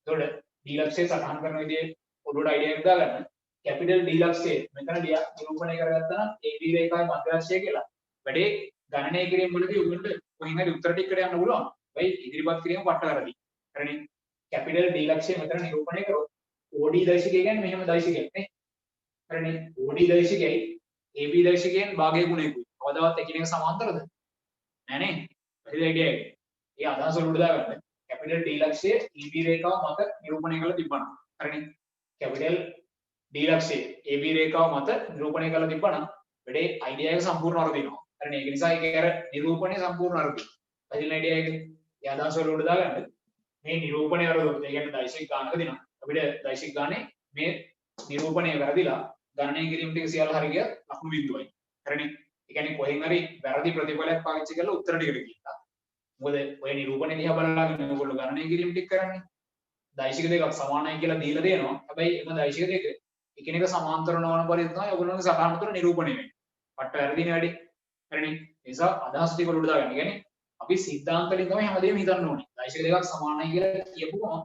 එතකොට D ලක්ෂය සටහන් කරන විදිහේ පොඩ්ඩට අයිඩියා එකක් දාගන්න. කැපිටල් D ලක්ෂය මෙතන නිරූපණය කරගත්තා නම් AB රේඛාවේ මධ්‍යස්ථය කියලා. වැඩේ ගණනය කිරීම වලදී උගලට කොහෙන් හරි උත්තර ටිකකට යන්න පුළුවන්. වෙයි ඉදිරිපත් කිරීම පට්ට වැරදි. හරිනේ? කැපිටල් D ලක්ෂය මෙතන නිරූපණය කරොත් OD දෛශිකය කියන්නේ මෙහෙම දෛශිකයක් නේ. හරිනේ? OD දෛශිකයයි AB දෛශිකයෙන් භාගය ගුණයකුයි. කවදාවත් එකිනෙක සමාන්තරද? නෑ නේ. පැහැදිලි අයිඩියා එක. ඒ අදහස උඩට දාගන්න. කැපිටල් D ලක්ෂය AB රේඛාව මත නිරූපණය කරලා තිබ්බනම්. හරිනේ? කැපිටල් D ලක්ෂය AB රේඛාව මත නිරූපණය කරලා තිබ්බනම් වැඩේ අයිඩියා එක සම්පූර්ණ වරදිනවා. හරිනේ? ඒක නිසා ඒක අර නිරූපණය සම්පූර්ණ වරදි. පැහැදිලි අයිඩියා එක. ඒ අදහස උඩට දාගන්න. මේ නිරූපණය වරදොත් ඒ කියන්නේ දෛශික ගානක දෙනවා. අපිට දෛශික ගානේ මේ නිරූපණය වැරදිලා ගණනය කිරීම ටික සියල්ල හරි ගියා ලකුණු බිඳුවයි. හරිනේ? ඒ කියන්නේ කොහෙන් හරි වැරදි ප්‍රතිඵලයක් පාවිච්චි කරලා උත්තර ටිකට ගියා. මොකද ඔය නිරූපණය දිහා බලලාගෙන ඔයගොල්ලෝ ගණනය කිරීම ටික කරන්නේ. දෛශික දෙකක් සමානයි කියලා දීලා දෙනවා. හැබැයි එම දෛශික දෙක එකිනෙක සමාන්තර නොවන පරිදි තමයි ඔයගොල්ලෝගේ සටහන තුළ නිරූපණය වෙන්නේ. පට්ට වැරදිනේ වැඩි. හරිනේ? ඒ නිසා අදහස් ටික උඩට දාගන්න. කියන්නේ අපි සිද්ධාන්ත වලින් තමයි හැමදේම හිතන්න ඕනේ. දෛශික දෙකක් සමානයි කියලා කියපුවම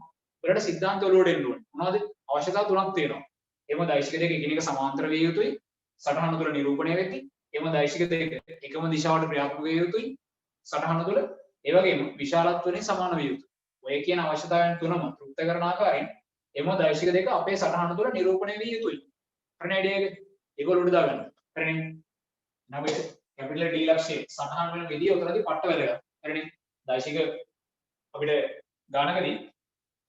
උඩට සිද්ධාන්ත වලට එන්න ඕනේ. මොනවද? අවශ්‍යතා තුනක් තියෙනවා. එම දෛශික දෙක එකිනෙක සමාන්තර විය යුතුයි. සටහන තුළ නිරූපණය වෙද්දී එම දෛශික දෙක එකම දිශාවට ක්‍රියාත්මක විය යුතුයි. සටහන තුළ ඒ වගේම විශාලත්වයෙන් සමාන විය යුතුයි. ඔය කියන අවශ්‍යතාවයන් තුනම තෘප්ත කරන ආකාරයෙන් එම දෛශික දෙක අපේ සටහන තුළ නිරූපණය විය යුතුයි. හරිනේ අයිඩියා එක? ඒක උඩට දාගන්න. හරිනේ? නමුත් කැපිටල් D ලක්ෂයේ සටහන් වෙන විදිය උතරදී පට්ට වැදගත්. හරිනේ? දෛශික අපිට ගානකදී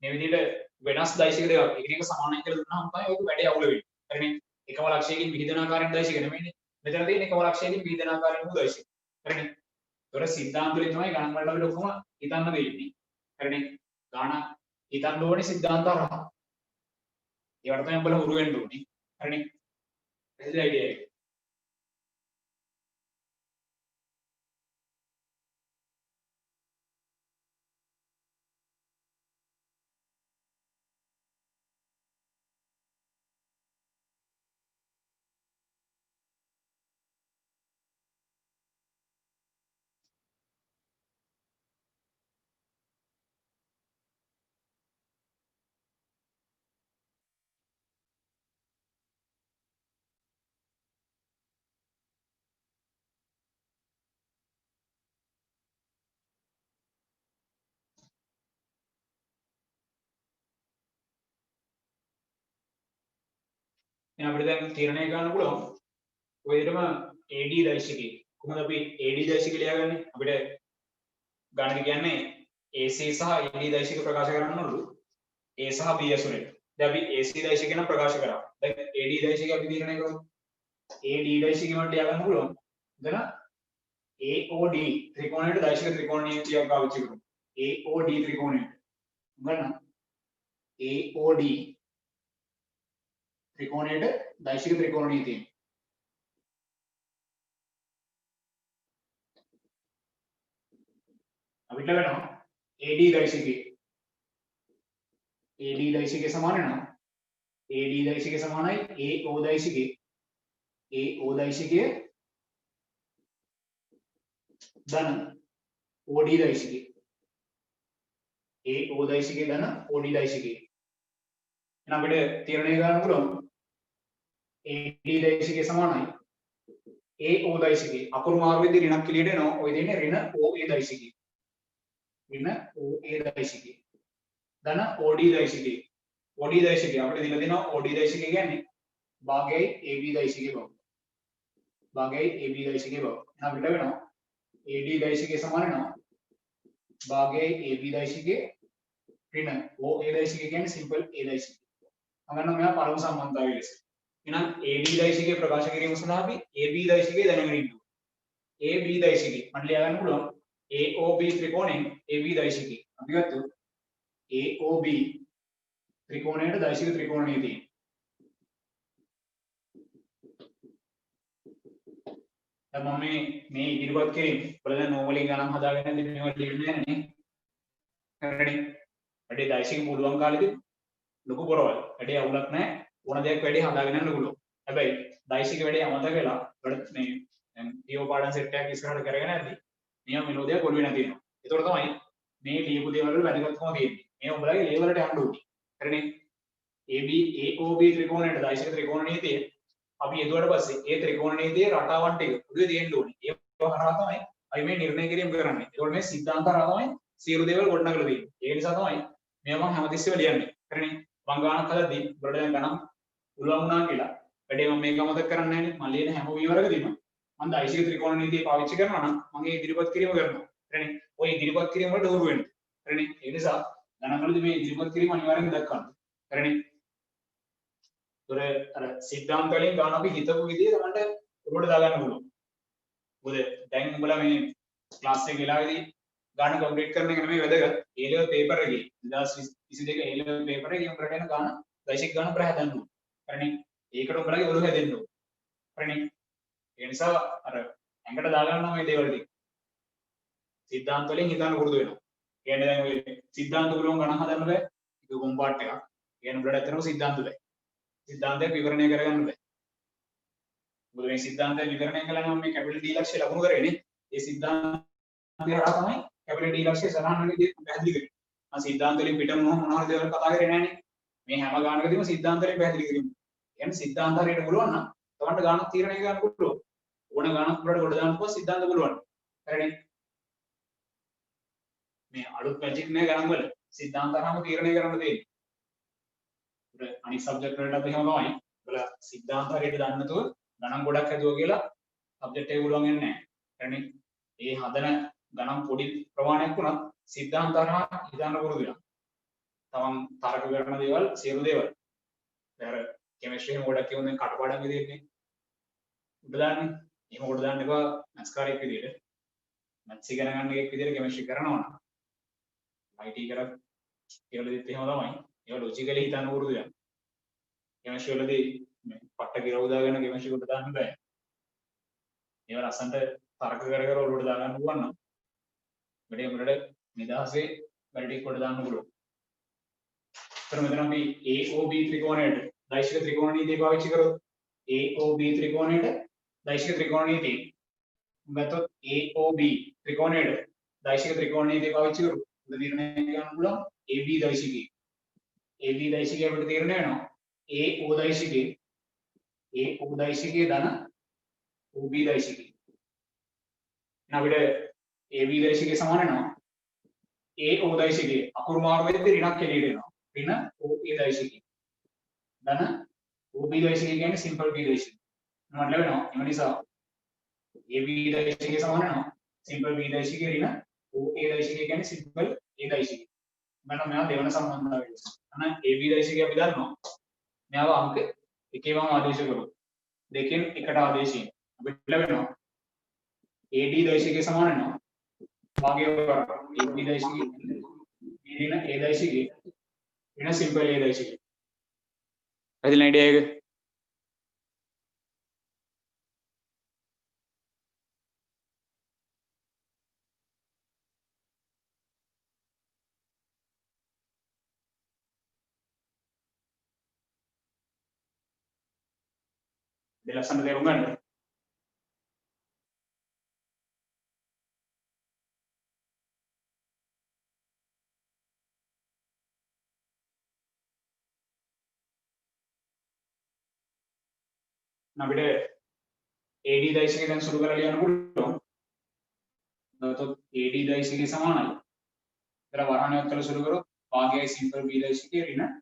මේ විදිහට වෙනස් දෛශික දෙකක් එකිනෙක සමානයි කියලා දුන්නාම තමයි ඔයක වැඩේ අවුල වෙන්නේ. හරිනේ? එකම ලක්ෂයකින් විහිදෙන ආකාරයෙන් දෛශික නෙමෙයිනේ. මෙතන තියෙන එකම ලක්ෂයකින් විහිදෙන ආකාරයෙන් දෛශික. හරිනේ? ඒතොර සිද්ධාන්ත වලින් තමයි ගණන් වලට අපිට ඔක්කොම හිතන්න දෙන්නේ. හරිනේ? ගාන හිතන්න ඕනේ සිද්ධාන්ත හරහා. ඒවට තමයි අපල හුරු වෙන්න ඕනේ. හරිනේ? පැහැදිලි අයිඩියා එක. එහෙනම් අපිට දැන් තීරණය ගන්න පුළුවන් ඔය විදිහටම AD දෛශිකය. කොහොමද අපි AD දෛශිකය ලියාගන්නේ? අපිට ගණිත කියන්නේ AC සහ AD දෛශික ප්‍රකාශ කරන්නවලු A සහ B ඇසුරෙන්. දැන් අපි AC දෛශිකය නම් ප්‍රකාශ කරා. දැන් AD දෛශිකය අපි තීරණය කරමු. AD දෛශිකය මට ලියා ගන්න පුළුවන්. එතන AOD ත්‍රිකෝණයට දෛශික ත්‍රිකෝණ නීතියක් පාවිච්චි කරමු. AOD ත්‍රිකෝණයට. ගන්න AOD ත්‍රිකෝණයට දෛශික ත්‍රිකෝණ නීතිය. අපිට ලැබෙනවා AD දෛශිකය. AD දෛශිකය සමාන වෙනවා AD දෛශිකය සමානයි AO දෛශිකය. AO දෛශිකය ධන OD දෛශිකය. AO දෛශිකය ධන OD දෛශිකය. එහෙනම් අපිට තීරණය ගන්න පුළුවන් AD දෛශිකය සමානයි AO දෛශිකය. අකුරු මාරු වෙද්දී ඍණක් එළියට එනවා. ඔය දෙන්නේ ඍණ OA දෛශිකය. ඍණ OA දෛශිකය. ධන OD දෛශිකය. OD දෛශිකය අපිට දීලා දෙනවා OD දෛශිකය කියන්නේ භාගයයි AB දෛශිකය බව. භාගයයි AB දෛශිකය බව. එහෙනම් අපිට වෙනවා AD දෛශිකය සමාන වෙනවා භාගයයි AB දෛශිකය ඍණ OA දෛශිකය කියන්නේ සිම්පල් A දෛශිකය. අගන්න මෙයා පළමු සම්බන්ධතාවය ලෙස. එහෙනම් AD දෛශිකය ප්‍රකාශ කිරීම සඳහා අපි AB දෛශිකය දැනගෙන ඉන්න ඕනේ. AB දෛශිකය මට ලියා ගන්න පුළුවන් AOB ත්‍රිකෝණයෙන් AB දෛශිකය. අපි ගත්තොත් AOB ත්‍රිකෝණයට දෛශික ත්‍රිකෝණ නීතිය. දැන් මම මේ ඉදිරිපත් කිරීම වල දැන් නෝමලින් ගණන් හදාගෙන ඉතින් මේවා ලියන්නේ නැහැ නේ. හරිනේ. වැඩි දෛශික පුළුවන් කාලෙදී ලොකු පොරවල්. වැඩි අවුලක් නැහැ. ඕන දෙයක් වැඩි හදාගෙන යන්න පුළුවන්. හැබැයි දෛශික වැඩි අමතක වෙලා වැඩ මේ දැන් ඊයෝ පාඩම් සෙට් එකක් ඉස්සරහට කරගෙන යද්දී නියම විනෝදයක් ඔළුවේ නැති වෙනවා. ඒතකොට තමයි මේ ලියපු දේවල් වල වැදගත්කම තියෙන්නේ. මේ උඹලගේ ලේවලට යන්න ඕනේ. හරිනේ. AB AOB ත්‍රිකෝණයට දෛශික ත්‍රිකෝණ නීතිය අපි යදුවට පස්සේ ඒ ත්‍රිකෝණ නීතියේ රටාවන් ටික උඩේ තියෙන්න ඕනේ. ඒක හරහා තමයි අපි මේ නිර්ණය කිරීම කරන්නේ. ඒකෝට මේ සිද්ධාන්ත හරහා තමයි සියලු දේවල් ගොඩනගලා තියෙන්නේ. ඒ නිසා තමයි මේවා මම හැමතිස්සෙම ලියන්නේ. හරිනේ. මම ගානක් හදද්දී උඩට දැන් ගණන් පුළුවන් වුණා කියලා. වැඩේ මම මේක අමතක කරන්නේ නැහැ නේ. මම ලියන හැම විවරකදීම මම දෛශික ත්‍රිකෝණ නීතිය පාවිච්චි කරනවා නම් මම ඒ ඉදිරිපත් කිරීම කරනවා. හරිනේ. ඔය ඉදිරිපත් කිරීම වලට උරු වෙන්න. හරිනේ. ඒ නිසා ගණන් වලදී මේ ඉදිරිපත් කිරීම අනිවාර්යෙන් දක්වන්න. හරිනේ. තොර අර සිද්ධාන්ත වලින් ගන්න අපි හිතපු විදිහ තමයි උඩට දාගන්න පුළුවන්. මොකද දැන් උඹලා මේ ක්ලාස් එකේ වෙලාවේදී ගන්න කම්ප්ලීට් කරන එක නෙමෙයි වැදගත්. A level paper එකේ 2022 A level paper එකේ උඹලට එන ගන්න දෛශික ගන්න ප්‍රහ හදන්න ඕනේ. හරිනේ. ඒකට උඹලගේ ඔළුව හැදෙන්න ඕනේ. හරිනේ. ඒ නිසා අර ඇඟට දාගන්නවා මේ දේවල් ටික. සිද්ධාන්ත වලින් හිතන්න පුරුදු වෙනවා. කියන්නේ දැන් ඔය සිද්ධාන්ත වලින් ගණන් හදන්න බෑ. ඒක කොම්පාර්ට් එකක්. කියන්නේ උඹලට ඇත්තටම සිද්ධාන්ත බෑ. සිද්ධාන්තයක් විවරණය කරගන්න බෑ. මොකද මේ සිද්ධාන්තය විවරණය කළා නම් මේ කැපිටල් D ලක්ෂය ලකුණු කරගෙන ඒ සිද්ධාන්තය හරහා තමයි කැපිටල් D ලක්ෂය සරහන් වෙන විදිහ පැහැදිලි කරන්නේ. මම සිද්ධාන්ත වලින් පිටම මොනවද දේවල් කතා කරේ නෑනේ. මේ හැම ගානකදීම සිද්ධාන්ත වලින් පැහැදිලි කිරීම. කියන්නේ සිද්ධාන්ත හරියට පුළුවන් නම් තමන්ට ගානක් තීරණය කරන්න පුළුවන්. ඕන ගානක් උඩට ගොඩ දාන්න පුළුවන් සිද්ධාන්ත පුළුවන්. හරිනේ. මේ අලුත් මැජික් නෑ ගණන් වල. සිද්ධාන්ත හරහාම තීරණය කරන්න තියෙන්නේ. අනිත් සබ්ජෙක්ට් වලටත් එහෙම තමයි. ඔයාලා සිද්ධාන්ත හරියට දන්නේ නැතුව ගණන් ගොඩක් හදුවා කියලා සබ්ජෙක්ට් එක පුළුවන් වෙන්නේ නැහැ. හරිනේ. ඒ හදන ගණන් පොඩි ප්‍රමාණයක් වුණත් සිද්ධාන්ත හරහා හිතන්න පුරුදු වෙනවා. තමන් තරක කරන දේවල් සියලු දේවල්. දැන් කෙමිස්ට්‍රි එහෙම ගොඩක් කියවන දැන් කටපාඩම් විදිහටනේ. උඩ දාන්නේ. එහෙම උඩ දාන්න එපා මැත්ස් කාර්යයක් විදිහට. මැත්ස් ඉගෙන ගන්න එකෙක් විදිහට කෙමිස්ට්‍රි කරනවා නම් IT කරත් කියලා දෙත් එහෙම තමයි. ඒක ලොජිකලි හිතන්න පුරුදු වෙනවා. කෙමිස්ට්‍රි වලදී මේ පට්ට ගිරව් දාගෙන කෙමිස්ට්‍රි කොට දාන්න බෑ. ඒවා ලස්සන්ට තර්ක කර කර ඔලුවට දාගන්න පුළුවන් නම් වැඩේ උඹලට නිදහසේ වැඩ ටික කොට දාන්න පුළුවන්. ඒතර මෙතන අපි AOB ත්‍රිකෝණයට දෛශික ත්‍රිකෝණ නීතිය පාවිච්චි කරොත් AOB ත්‍රිකෝණයට දෛශික ත්‍රිකෝණ නීතිය මෙතොත් AOB ත්‍රිකෝණයට දෛශික ත්‍රිකෝණ නීතිය පාවිච්චි කරොත් උද තීරණය ගන්න පුළුවන් AB දෛශිකය. AB දෛශිකය අපිට තීරණය වෙනවා AO දෛශිකය AO දෛශිකය ධන OB දෛශිකය. එහෙනම් අපිට AB දෛශිකය සමාන වෙනවා AO දෛශිකය අකුරු මාරු වෙද්දී ඍණක් එළියට එනවා. ඍණ OA දෛශිකය. ධන OB දෛශිකය කියන්නේ සිම්පල් B දෛශිකය. මට ලැබෙනවා එම නිසා AB දෛශිකය සමාන වෙනවා සිම්පල් B දෛශිකය ඍණ OA දෛශිකය කියන්නේ සිම්පල් A දෛශිකය. මම මෙයා දෙවන සම්බන්ධතාවය විශ්ස. අන්න AB දෛශිකය අපි දන්නවා. මෙයාව අංක එකේම ආදේශ කරමු. දෙකෙන් එකට ආදේශයෙන් අපිට ලැබෙනවා AD දෛශිකය සමාන වෙනවා භාගය වරක් AB දෛශිකය ඍණ A දෛශිකය ඍණ සිම්පල් A දෛශිකය. පැහැදිලි නේද ඒක? දෙලස්සන තේරුම් ගන්න. අපිට AD දෛශිකය දැන් සුළු කරලා ලියන්න පුළුවන්. එතකොට AD දෛශිකය සමානයි. ඒතර වරහණයක් කළ සුළු කරොත් භාගයයි සිම්පල් B දෛශිකය ඍණ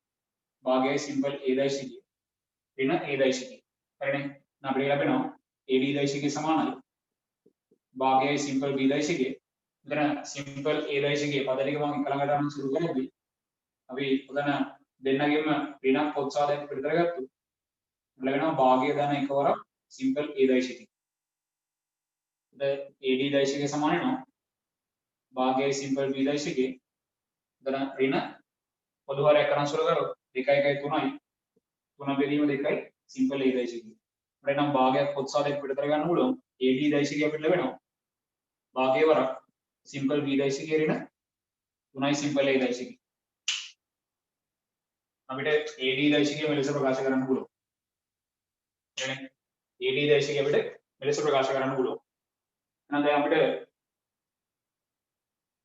භාගයයි සිම්පල් A දෛශිකය ඍණ A දෛශිකය. හරිනේ. අපිට ලැබෙනවා AD දෛශිකය සමානයි භාගයයි සිම්පල් B දෛශිකය. එතන සිම්පල් A දෛශිකය පද ටික මම එක ළඟට අරන් සුළු කරද්දී අපි උදන දෙන්නගෙම ඍණ පොත්සාදයෙන් පිටතර ගත්තා. ලැබෙනවා භාගය ධන එකවරක් සිම්පල් A දෛශිකය. AD දෛශිකය සමාන වෙනවා භාගයයි සිම්පල් B දෛශිකය. එතන ඍණ පොදු හරයක් කරන් සුළු කරොත් 2 1 3යි 3 බෙදීම 2යි සිම්පල් A දෛශිකය. අපිට නම් භාගයක් පොත්සාදයෙන් පිටතර ගන්න පුළුවන් AD දෛශිකය අපිට ලැබෙනවා භාගය වරක් සිම්පල් B දෛශිකය ඍණ 3යි සිම්පල් A දෛශිකය. අපිට AD දෛශිකය මෙලෙස ප්‍රකාශ කරන්න පුළුවන්. AD දෛශිකය අපිට මෙලෙස ප්‍රකාශ කරන්න පුළුවන්. එහෙනම් දැන් අපිට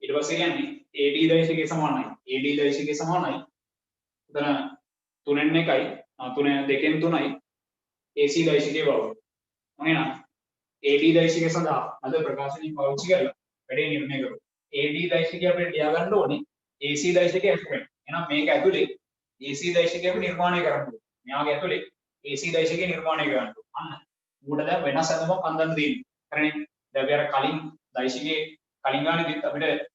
ඊට පස්සේ කියන්නේ AD දෛශිකය සමානයි. AD දෛශිකය සමානයි. එතන 3න් 1යි 3 2න් 3යි AC දෛශිකය බව. මොනේනම් AD දෛශිකය සඳහා අද ප්‍රකාශනයේ පාවිච්චි කරලා වැඩේ නිර්ණය කරමු. AD දෛශිකය අපිට ලියා ගන්න ඕනේ AC දෛශිකය ඇතුලේ. එහෙනම් මේක ඇතුලේ AC දෛශිකය අපි නිර්මාණය කරන්න ඕනේ. මෙයාගේ ඇතුලේ AC දෛශිකය නිර්මාණය කරන්න ඕනේ. අන්න ඌට දැන් වෙනස් අඳුමක් අඳන් දෙන්නේ. හරිනේ. දැන් අපි අර කලින් දෛශිකයේ කලින් ගානේදීත් අපිට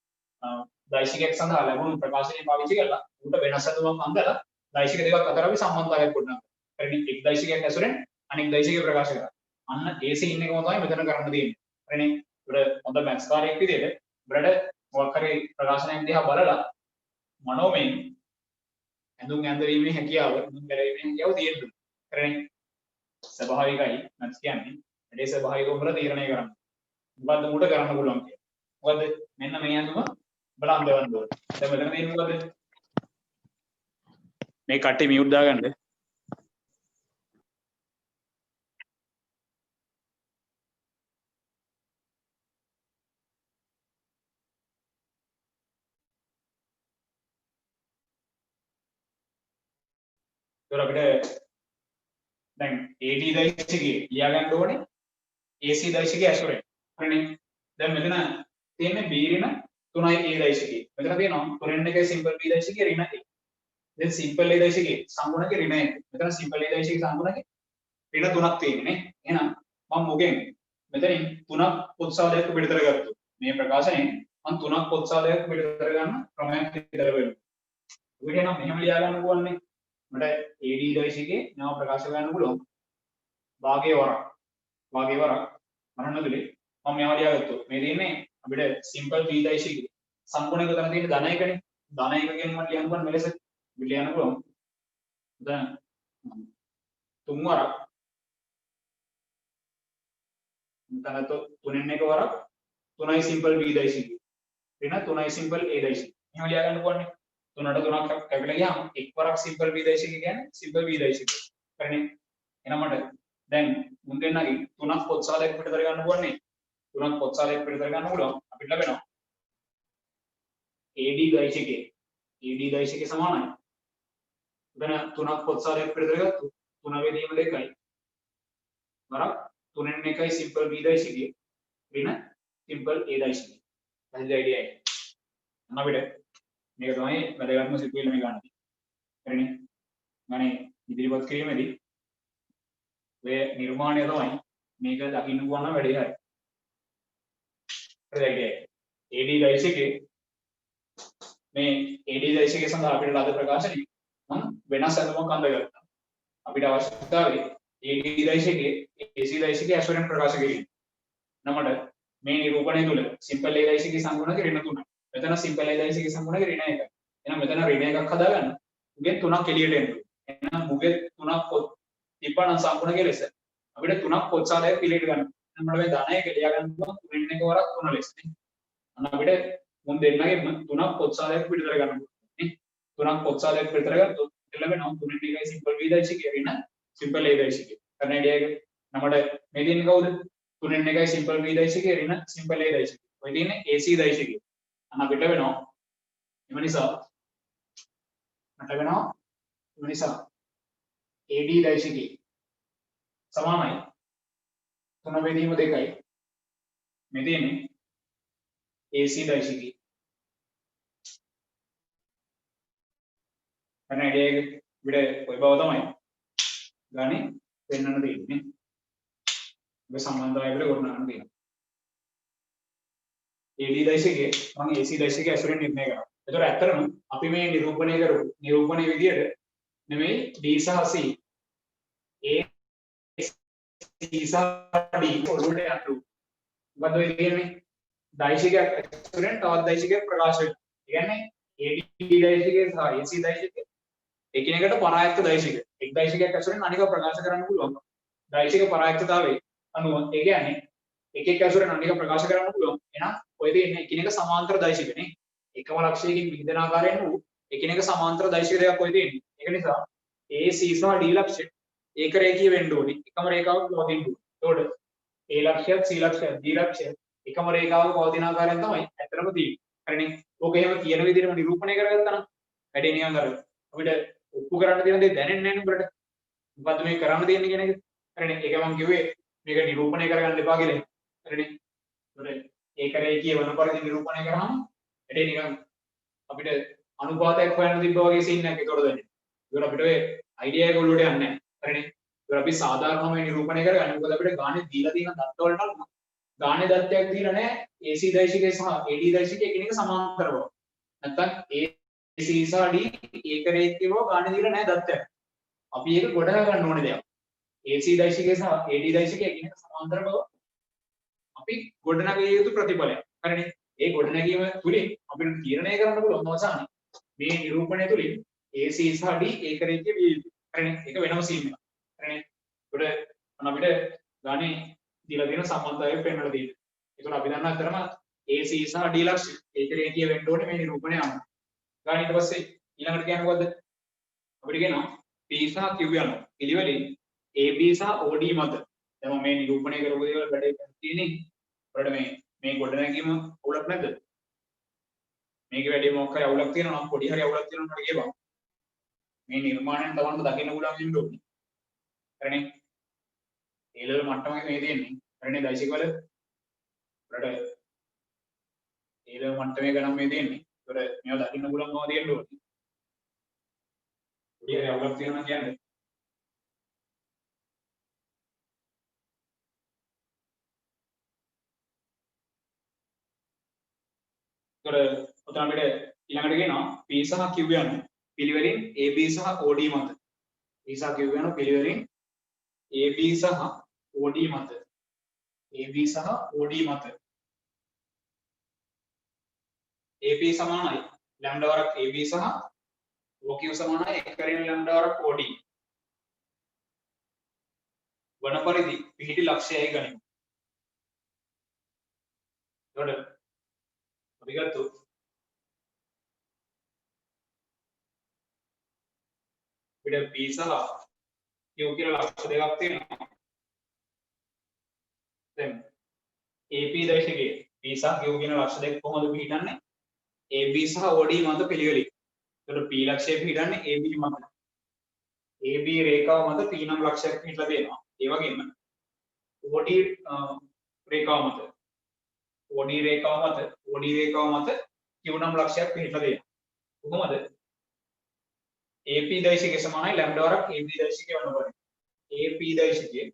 දෛශිකයක් සඳහා ලැබුණු ප්‍රකාශනය පාවිච්චි කරලා ඌට වෙනස් අඳුමක් අඳලා දෛශික දෙකක් අතර අපි සම්බන්ධතාවයක් ගොඩනගනවා. හරිනේ. එක් දෛශිකයක් ඇසුරෙන් අනෙක් දෛශිකය ප්‍රකාශ කරනවා. අන්න ඒ සීන් එකම තමයි මෙතන කරන්න තියෙන්නේ. හරිනේ. උඩ හොඳ මැත්ස් කාර්යයක් විදිහට උඩට මොකක් හරි ප්‍රකාශනයක් දිහා බලලා මනෝමයෙන් ඇඳුම් ඇඳීමේ හැකියාව, ඇඳුම් ගැලවීමේ හැකියාව තියෙන්න. හරිනේ. ස්වභාවිකයි මැත්ස් කියන්නේ. වැඩේ ස්වභාවිකව උඹලා තීරණය කරන්න. මොකද්ද උඹට කරන්න පුළුවන් කියන්නේ. මොකද්ද මෙන්න මේ ඇඳුම උඹලා අඳවන්න ඕනේ. දැන් මෙතන තියෙන්නේ මොකද්ද? මේ කට්ටිය මියුට් දාගන්න. ඒතර අපිට දැන් AD දෛශිකය ලියා ගන්න ඕනේ AC දෛශිකය ඇසුරෙන්. හරිනේ. දැන් මෙතන තියෙන්නේ B ඍණ 3යි A දෛශිකය. මෙතන තියෙනවා 3න් 1යි සිම්පල් B දෛශිකය ඍණ 1. දැන් සිම්පල් A දෛශිකය සම්ගුණක ඍණ 1. මෙතන සිම්පල් A දෛශිකය සම්ගුණක ඍණ 3ක් තියෙන්නේ නේ. එහෙනම් මම මොකෙන් මෙතනින් 3ක් පොත්සාදයක් පිටතර ගත්තා. මේ ප්‍රකාශනයෙන් මම 3ක් පොත්සාදයක් පිටතර ගන්න ක්‍රමයක් විතර වෙනවා. ඔබට නම් මෙහෙම ලියා ගන්න පුළුවන් නේ. මට AD දෛශිකේ නම ප්‍රකාශ කරන්න පුළුවන් භාගයේ වරක් මරණ දුලේ මම මෙයා ලියා ගත්තා. මේ තියෙන්නේ අපිට සිම්පල් B දෛශිකේ සම්පූර්ණ එක තමයි තියෙන්නේ ධන එකනේ. ධන එක කියන්නේ මට ලියන්න පුළුවන් මෙලෙස ලියන්න පුළුවන්. දැන් 3 වරක් මෙතන 3න් 1 වරක් 3යි සිම්පල් B දෛශිකේ ඍණ 3යි සිම්පල් A දෛශිකේ. එහෙම ලියා ගන්න පුළුවන් නේ. 3ට 3ක් කැපිලා ගියාම එක් වරක් සිම්පල් B දෛශිකය කියන්නේ සිම්පල් B දෛශිකය. හරිනේ. එහෙනම් මට දැන් මුන් දෙන්නගේ 3ක් පොත්සාදයක් පිටතර ගන්න පුළුවන් නේ. 3ක් පොත්සාදයක් පිටතර ගන්න පුළුවන්. අපිට ලැබෙනවා AD දෛශිකය සමානයි. එතන 3ක් පොත්සාදයක් පිටතර ගත්තු 3 බෙදීම 2යි. වරක් 3න් 1යි සිම්පල් B දෛශිකය ඍණ සිම්පල් A දෛශිකය. පැහැදිලි අයිඩියා එක. අපිට මේක තමයි වැදගත්ම සිතුවිල්ල මේ ගන්න. හරිනේ. මම ඉදිරිපත් කිරීමේදී ඔය නිර්මාණය තමයි මේක දකින්න පුළුවන් නම් වැඩි හරි. හරිද? AD දෛශිකයේ මේ AD දෛශිකයේ සඳහා අපිට ලද ප්‍රකාශනය මම වෙනස් අඳුමක් අඳගත්තා. අපිට අවශ්‍යතාවය AD දෛශිකයේ AC දෛශිකයේ ඇසුරෙන් ප්‍රකාශ කිරීම. නමඩ මේ නිරූපණය තුල සිම්පල් A දෛශිකයේ සංගුණක ඍණ 3. මෙතන සිම්පල් A දෛශිකයේ සංගුණක ඍණ 1. එහෙනම් මෙතන ඍණ එකක් හදාගන්න. මුගෙන් 3ක් එළියට එන්න. එහෙනම් මුගෙන් 3ක් තිබ්බනම් සංගුණකයේ ලෙස අපිට 3ක් පොත්සාදයක් පිළිට ගන්න. එහෙනම් මම මේ ධනයක ලියා ගන්න පුළුවන් ඍණ එක වරක් 3 ලෙස නේ. අන්න අපිට මුන් දෙන්නගෙම 3ක් පොත්සාදයක් පිළිතර ගන්න පුළුවන් නේ. 3ක් පොත්සාදයක් පිළිතර ගත්තොත් ලැබෙනවා 3 එකයි සිම්පල් B දෛශිකයේ ඍණ සිම්පල් A දෛශිකයේ. කරන ඇයිඩියා එක නමඩ මේ දෙන්නේ කවුද? 3 එකයි සිම්පල් B දෛශිකයේ ඍණ සිම්පල් A දෛශිකයේ. ඔය තියෙන්නේ AC දෛශිකයේ. අන්න අපිට වෙනවා එම නිසා AD දෛශිකයේ සමානයි 3 බෙදීම 2යි මේ තියෙන්නේ AC දෛශිකයේ. කරන ඇයිඩියා එක විඩ ඔය බව තමයි ගානේ පෙන්වන්න දෙන්නේ. ඔය සම්බන්ධතාවයකට ගොඩනගන්න තියෙනවා. AD දෛශිකයේ මම AC දෛශිකයේ ඇසුරෙන් නිර්ණය කරනවා. ඒතකොට ඇත්තටම අපි මේ නිරූපණය කරපු නිරූපණයේ විදියට නෙමෙයි D සහ C A C සහ D ඔළුවට යන්න. මොකද ඔය කියන්නේ දෛශිකයක් ඇසුරෙන් තවත් දෛශිකයක් ප්‍රකාශ වෙනවා. ඒ කියන්නේ AD දෛශිකය සහ AC දෛශිකය එකිනෙකට පරායත්ත දෛශික. එක් දෛශිකයක් ඇසුරෙන් අනික ප්‍රකාශ කරන්න පුළුවන්. දෛශික පරායත්තතාවයේ අනුව ඒ කියන්නේ එක ඇසුරෙන් අනික ප්‍රකාශ කරන්න පුළුවන්. එහෙනම් ඔය දෙන්නේ එකිනෙක සමාන්තර දෛශික නේ. එකම ලක්ෂයකින් විහිදෙන ආකාරයෙන් වූ එකිනෙක සමාන්තර දෛශික දෙකක් ඔය දෙන්නේ. ඒක නිසා AC සහ D ලක්ෂය ඒක රේඛීය වෙන්න ඕනේ. එකම රේඛාවක පවතින්න ඕනේ. එතකොට A ලක්ෂයත් C ලක්ෂයත් D ලක්ෂයත් එකම රේඛාවක පවතින ආකාරයෙන් තමයි ඇත්තටම තියෙන්නේ. හරිනේ. ඕක එහෙම කියන විදිහටම නිරූපණය කරගත්තා නම් වැඩේ නිකන් අර අපිට ඔප්පු කරන්න තියෙන දේ දැනෙන්නේ නැහැ නේ උඹලට. මොකද්ද මේ කරන්න තියෙන්නේ කියන එක. හරිනේ. ඒක මම කිව්වේ මේක නිරූපණය කරගන්න එපා කියලා. හරිනේ. ඒතකොට ඒක රේඛීය වන පරිදි නිරූපණය කරාම වැඩේ නිකන් අපිට අනුපාතයක් හොයන්න තිබ්බ වගේ සීන් එකක් ඒතකොට දැනෙන්නේ. ඒකට අපිට ඔය අයිඩියා එක ඔළුවට යන්නේ නැහැ. හරිනේ. ඒකට අපි සාධාරණව නිරූපණය කරගන්න. මොකද අපිට ගානේ දීලා තියෙන දත්ත වලට අනුව ගානේ දත්තයක් දීලා නැහැ. AC දෛශිකය සහ AD දෛශිකය එකිනෙක සමාන්තර බව. නැත්තම් AC සහ D ඒක රේඛීයව ගානේ දීලා නැහැ දත්තයක්. අපි ඒක ගොඩනගා ගන්න ඕනේ දෙයක්. AC දෛශිකය සහ AD දෛශිකය එකිනෙක සමාන්තර බව අපි ගොඩනගිය යුතු ප්‍රතිඵලයක්. හරිනේ. ඒ ගොඩනැගීම තුලින් අපිට තීරණය කරන්න පුළුවන් අවසානයේ මේ නිරූපණය තුලින් AC සහ D ඒක රේඛීය විය යුතුයි. හරිනේ. ඒක වෙනම සීන් එකක්. හරිනේ. ඒකට අපිට ගානේ දීලා තියෙන සම්බන්ධතාවය පෙන්වලා තියෙනවා. ඒකට අපි දන්නා අතරම AC සහ D ලක්ෂය ඒක රේඛීය වෙන්න ඕනේ මේ නිරූපණය අනුව. ගාන ඊට පස්සේ ඊළඟට කියන්නේ මොකද්ද? අපිට කියනවා P සහ Q යනවා. පිළිවෙලින් AB සහ OD මත. දැන් මේ නිරූපණය කරපු දේවල් වැඩේ තියෙන්නේ. අපිට මේ ගොඩනැගීම අවුලක් නැද්ද? මේකේ වැඩි මොකක් හරි අවුලක් තියෙනවා නම් පොඩි හරි අවුලක් තියෙනවා නම් කියපන්. මේ නිර්මාණයෙන් තමන්ට දකින්න පුළුවන් වෙන්න ඕනේ. හරිනේ. ඒ ලෙවල් මට්ටමක මේ තියෙන්නේ. හරිනේ දෛශික වල අපිට ඒ ලෙවල් මට්ටමේ ගණන් මේ තියෙන්නේ. ඒකට මේවා දකින්න පුළුවන් බව තියෙන්න ඕනේ. පොඩි හරි අවුලක් තියෙනවා නම් කියන්නේ. ඔතන අපිට ඊළඟට කියනවා P සහ Q යන පිළිවෙලින් AB සහ OD මත. P සහ Q යන පිළිවෙලින් AB සහ OD මත. AB සහ OD මත. AP සමානයි ලැම්ඩා වරක් AB සහ OQ සමානයි 1 රින් ලැම්ඩා වරක් OD. වන පරිදි පිහිටි ලක්ෂයයි ගනිමු. එතකොට අපි ගත්තොත් අපිට P සහ Q කියලා ලක්ෂ දෙකක් තියෙනවා. දැන් AP දෛශිකයේ P සහ Q කියන ලක්ෂ දෙක කොහොමද පිළිගන්නේ? AB සහ OD මත පිළිවෙලින්. එතකොට P ලක්ෂය පිළිගන්නේ AB මත. AB රේඛාව මත P නම් ලක්ෂයක් පිටලා දෙනවා. ඒ වගේම OD රේඛාව මත OD රේඛාව මත Q නම් ලක්ෂයක් පිටලා දෙනවා. කොහොමද? AP දෛශිකය සමානයි ලැම්ඩා වරක් AB දෛශිකය වන පරිදි. AP දෛශිකයේ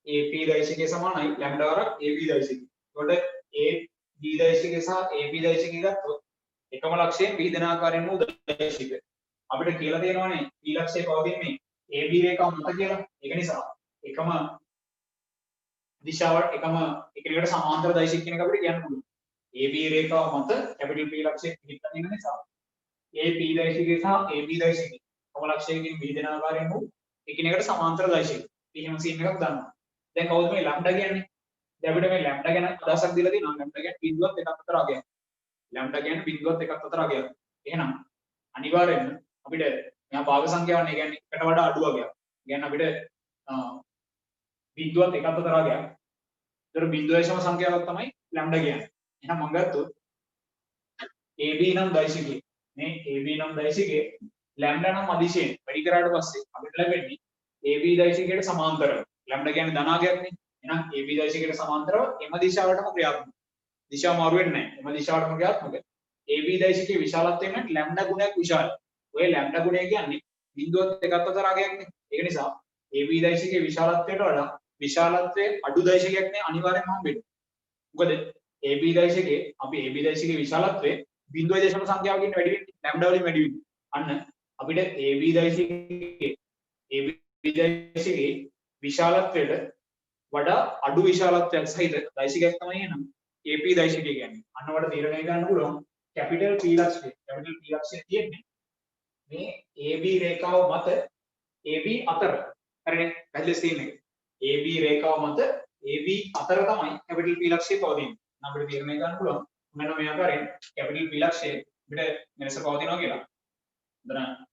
AP දෛශිකයේ සමානයි ලැම්ඩා වරක් AB දෛශිකය. එතකොට AB දෛශිකය සහ AB දෛශිකය ගත්තොත් එකම ලක්ෂයෙන් විහිදෙන ආකාරයෙන් වූ දෛශික. අපිට කියලා තියෙනවානේ P ලක්ෂයේ පවතින්නේ AB රේඛාව මත කියලා. ඒක නිසා එකම දිශාවට එකම එකිනෙකට සමාන්තර දෛශික කියන එක අපිට කියන්න පුළුවන්. AB රේඛාව මත කැපිටල් P ලක්ෂයේ පිහිටන ඉන්න නිසා AP දෛශිකය සහ AB දෛශිකය එකම ලක්ෂයකින් විහිදෙන ආකාරයෙන් වූ එකිනෙකට සමාන්තර දෛශික. එහෙම සීන් එකක් ගන්නවා. දැන් කවුද මේ ලැම්ඩා කියන්නේ? දැන් අපිට මේ ලැම්ඩා ගැන අදහසක් දීලා තියෙනවා. ලැම්ඩා කියන්නේ බිඳුවත් එකක් අතර අගයක්. ලැම්ඩා කියන්නේ බිඳුවත් එකක් අතර අගයක්. එහෙනම් අනිවාර්යයෙන්ම අපිට මෙහා භාග සංඛ්‍යාවනේ කියන්නේ එකට වඩා අඩු අගයක්. කියන්නේ අපිට බිඳුවත් එකක් අතර අගයක්. ඒතර බිඳුව දශම සංඛ්‍යාවක් තමයි ලැම්ඩා කියන්නේ. එහෙනම් මම ගත්තොත් AB නම් දෛශිකයේ මේ AB නම් දෛශිකයේ ලැම්ඩා නම් අදිශයෙන් වැඩි කරාට පස්සේ අපිට ලැබෙන්නේ AB දෛශිකයට සමාන්තරව. ලැම්ඩා කියන්නේ ධනාගයක්නේ. එහෙනම් AB දෛශිකයට සමාන්තරව එම දිශාවටම ක්‍රියාත්මක. දිශාව මාරු වෙන්නේ නැහැ. එම දිශාවටම ක්‍රියාත්මක. AB දෛශිකයේ විශාලත්වය වෙනත් ලැම්ඩා ගුණයක් විශාලයි. ඔය ලැම්ඩා ගුණය කියන්නේ බිඳුවත් එකක් අතර අගයක්නේ. ඒක නිසා AB දෛශිකයේ විශාලත්වයට වඩා විශාලත්වයේ අඩු දෛශිකයක් නේ අනිවාර්යෙන්ම හම්බෙන්නේ. මොකද AB දෛශිකයේ අපි AB දෛශිකයේ විශාලත්වයේ 0.0 සංඛ්‍යාවකින් වැඩි වෙන්නේ ලැම්ඩා වලින් වැඩි වෙන්නේ. අන්න අපිට AB දෛශිකයේ විශාලත්වයට වඩා අඩු විශාලත්වයක් සහිත දෛශිකයක් තමයි එනම් AP දෛශිකය කියන්නේ. අන්න වල තීරණය ගන්න පුළුවන් කැපිටල් P ලක්ෂය. කැපිටල් P ලක්ෂය තියෙන්නේ මේ AB රේඛාව මත AB අතර. හරිනේ? පැහැදිලි සීන් එක. AB රේඛාව මත AB අතර තමයි කැපිටල් P ලක්ෂය පවතින්නේ. අපිට තීරණය ගන්න පුළුවන් මෙන්න මේ ආකාරයෙන් කැපිටල් P ලක්ෂය අපිට මෙලෙස පවතිනවා කියලා. හොඳයි.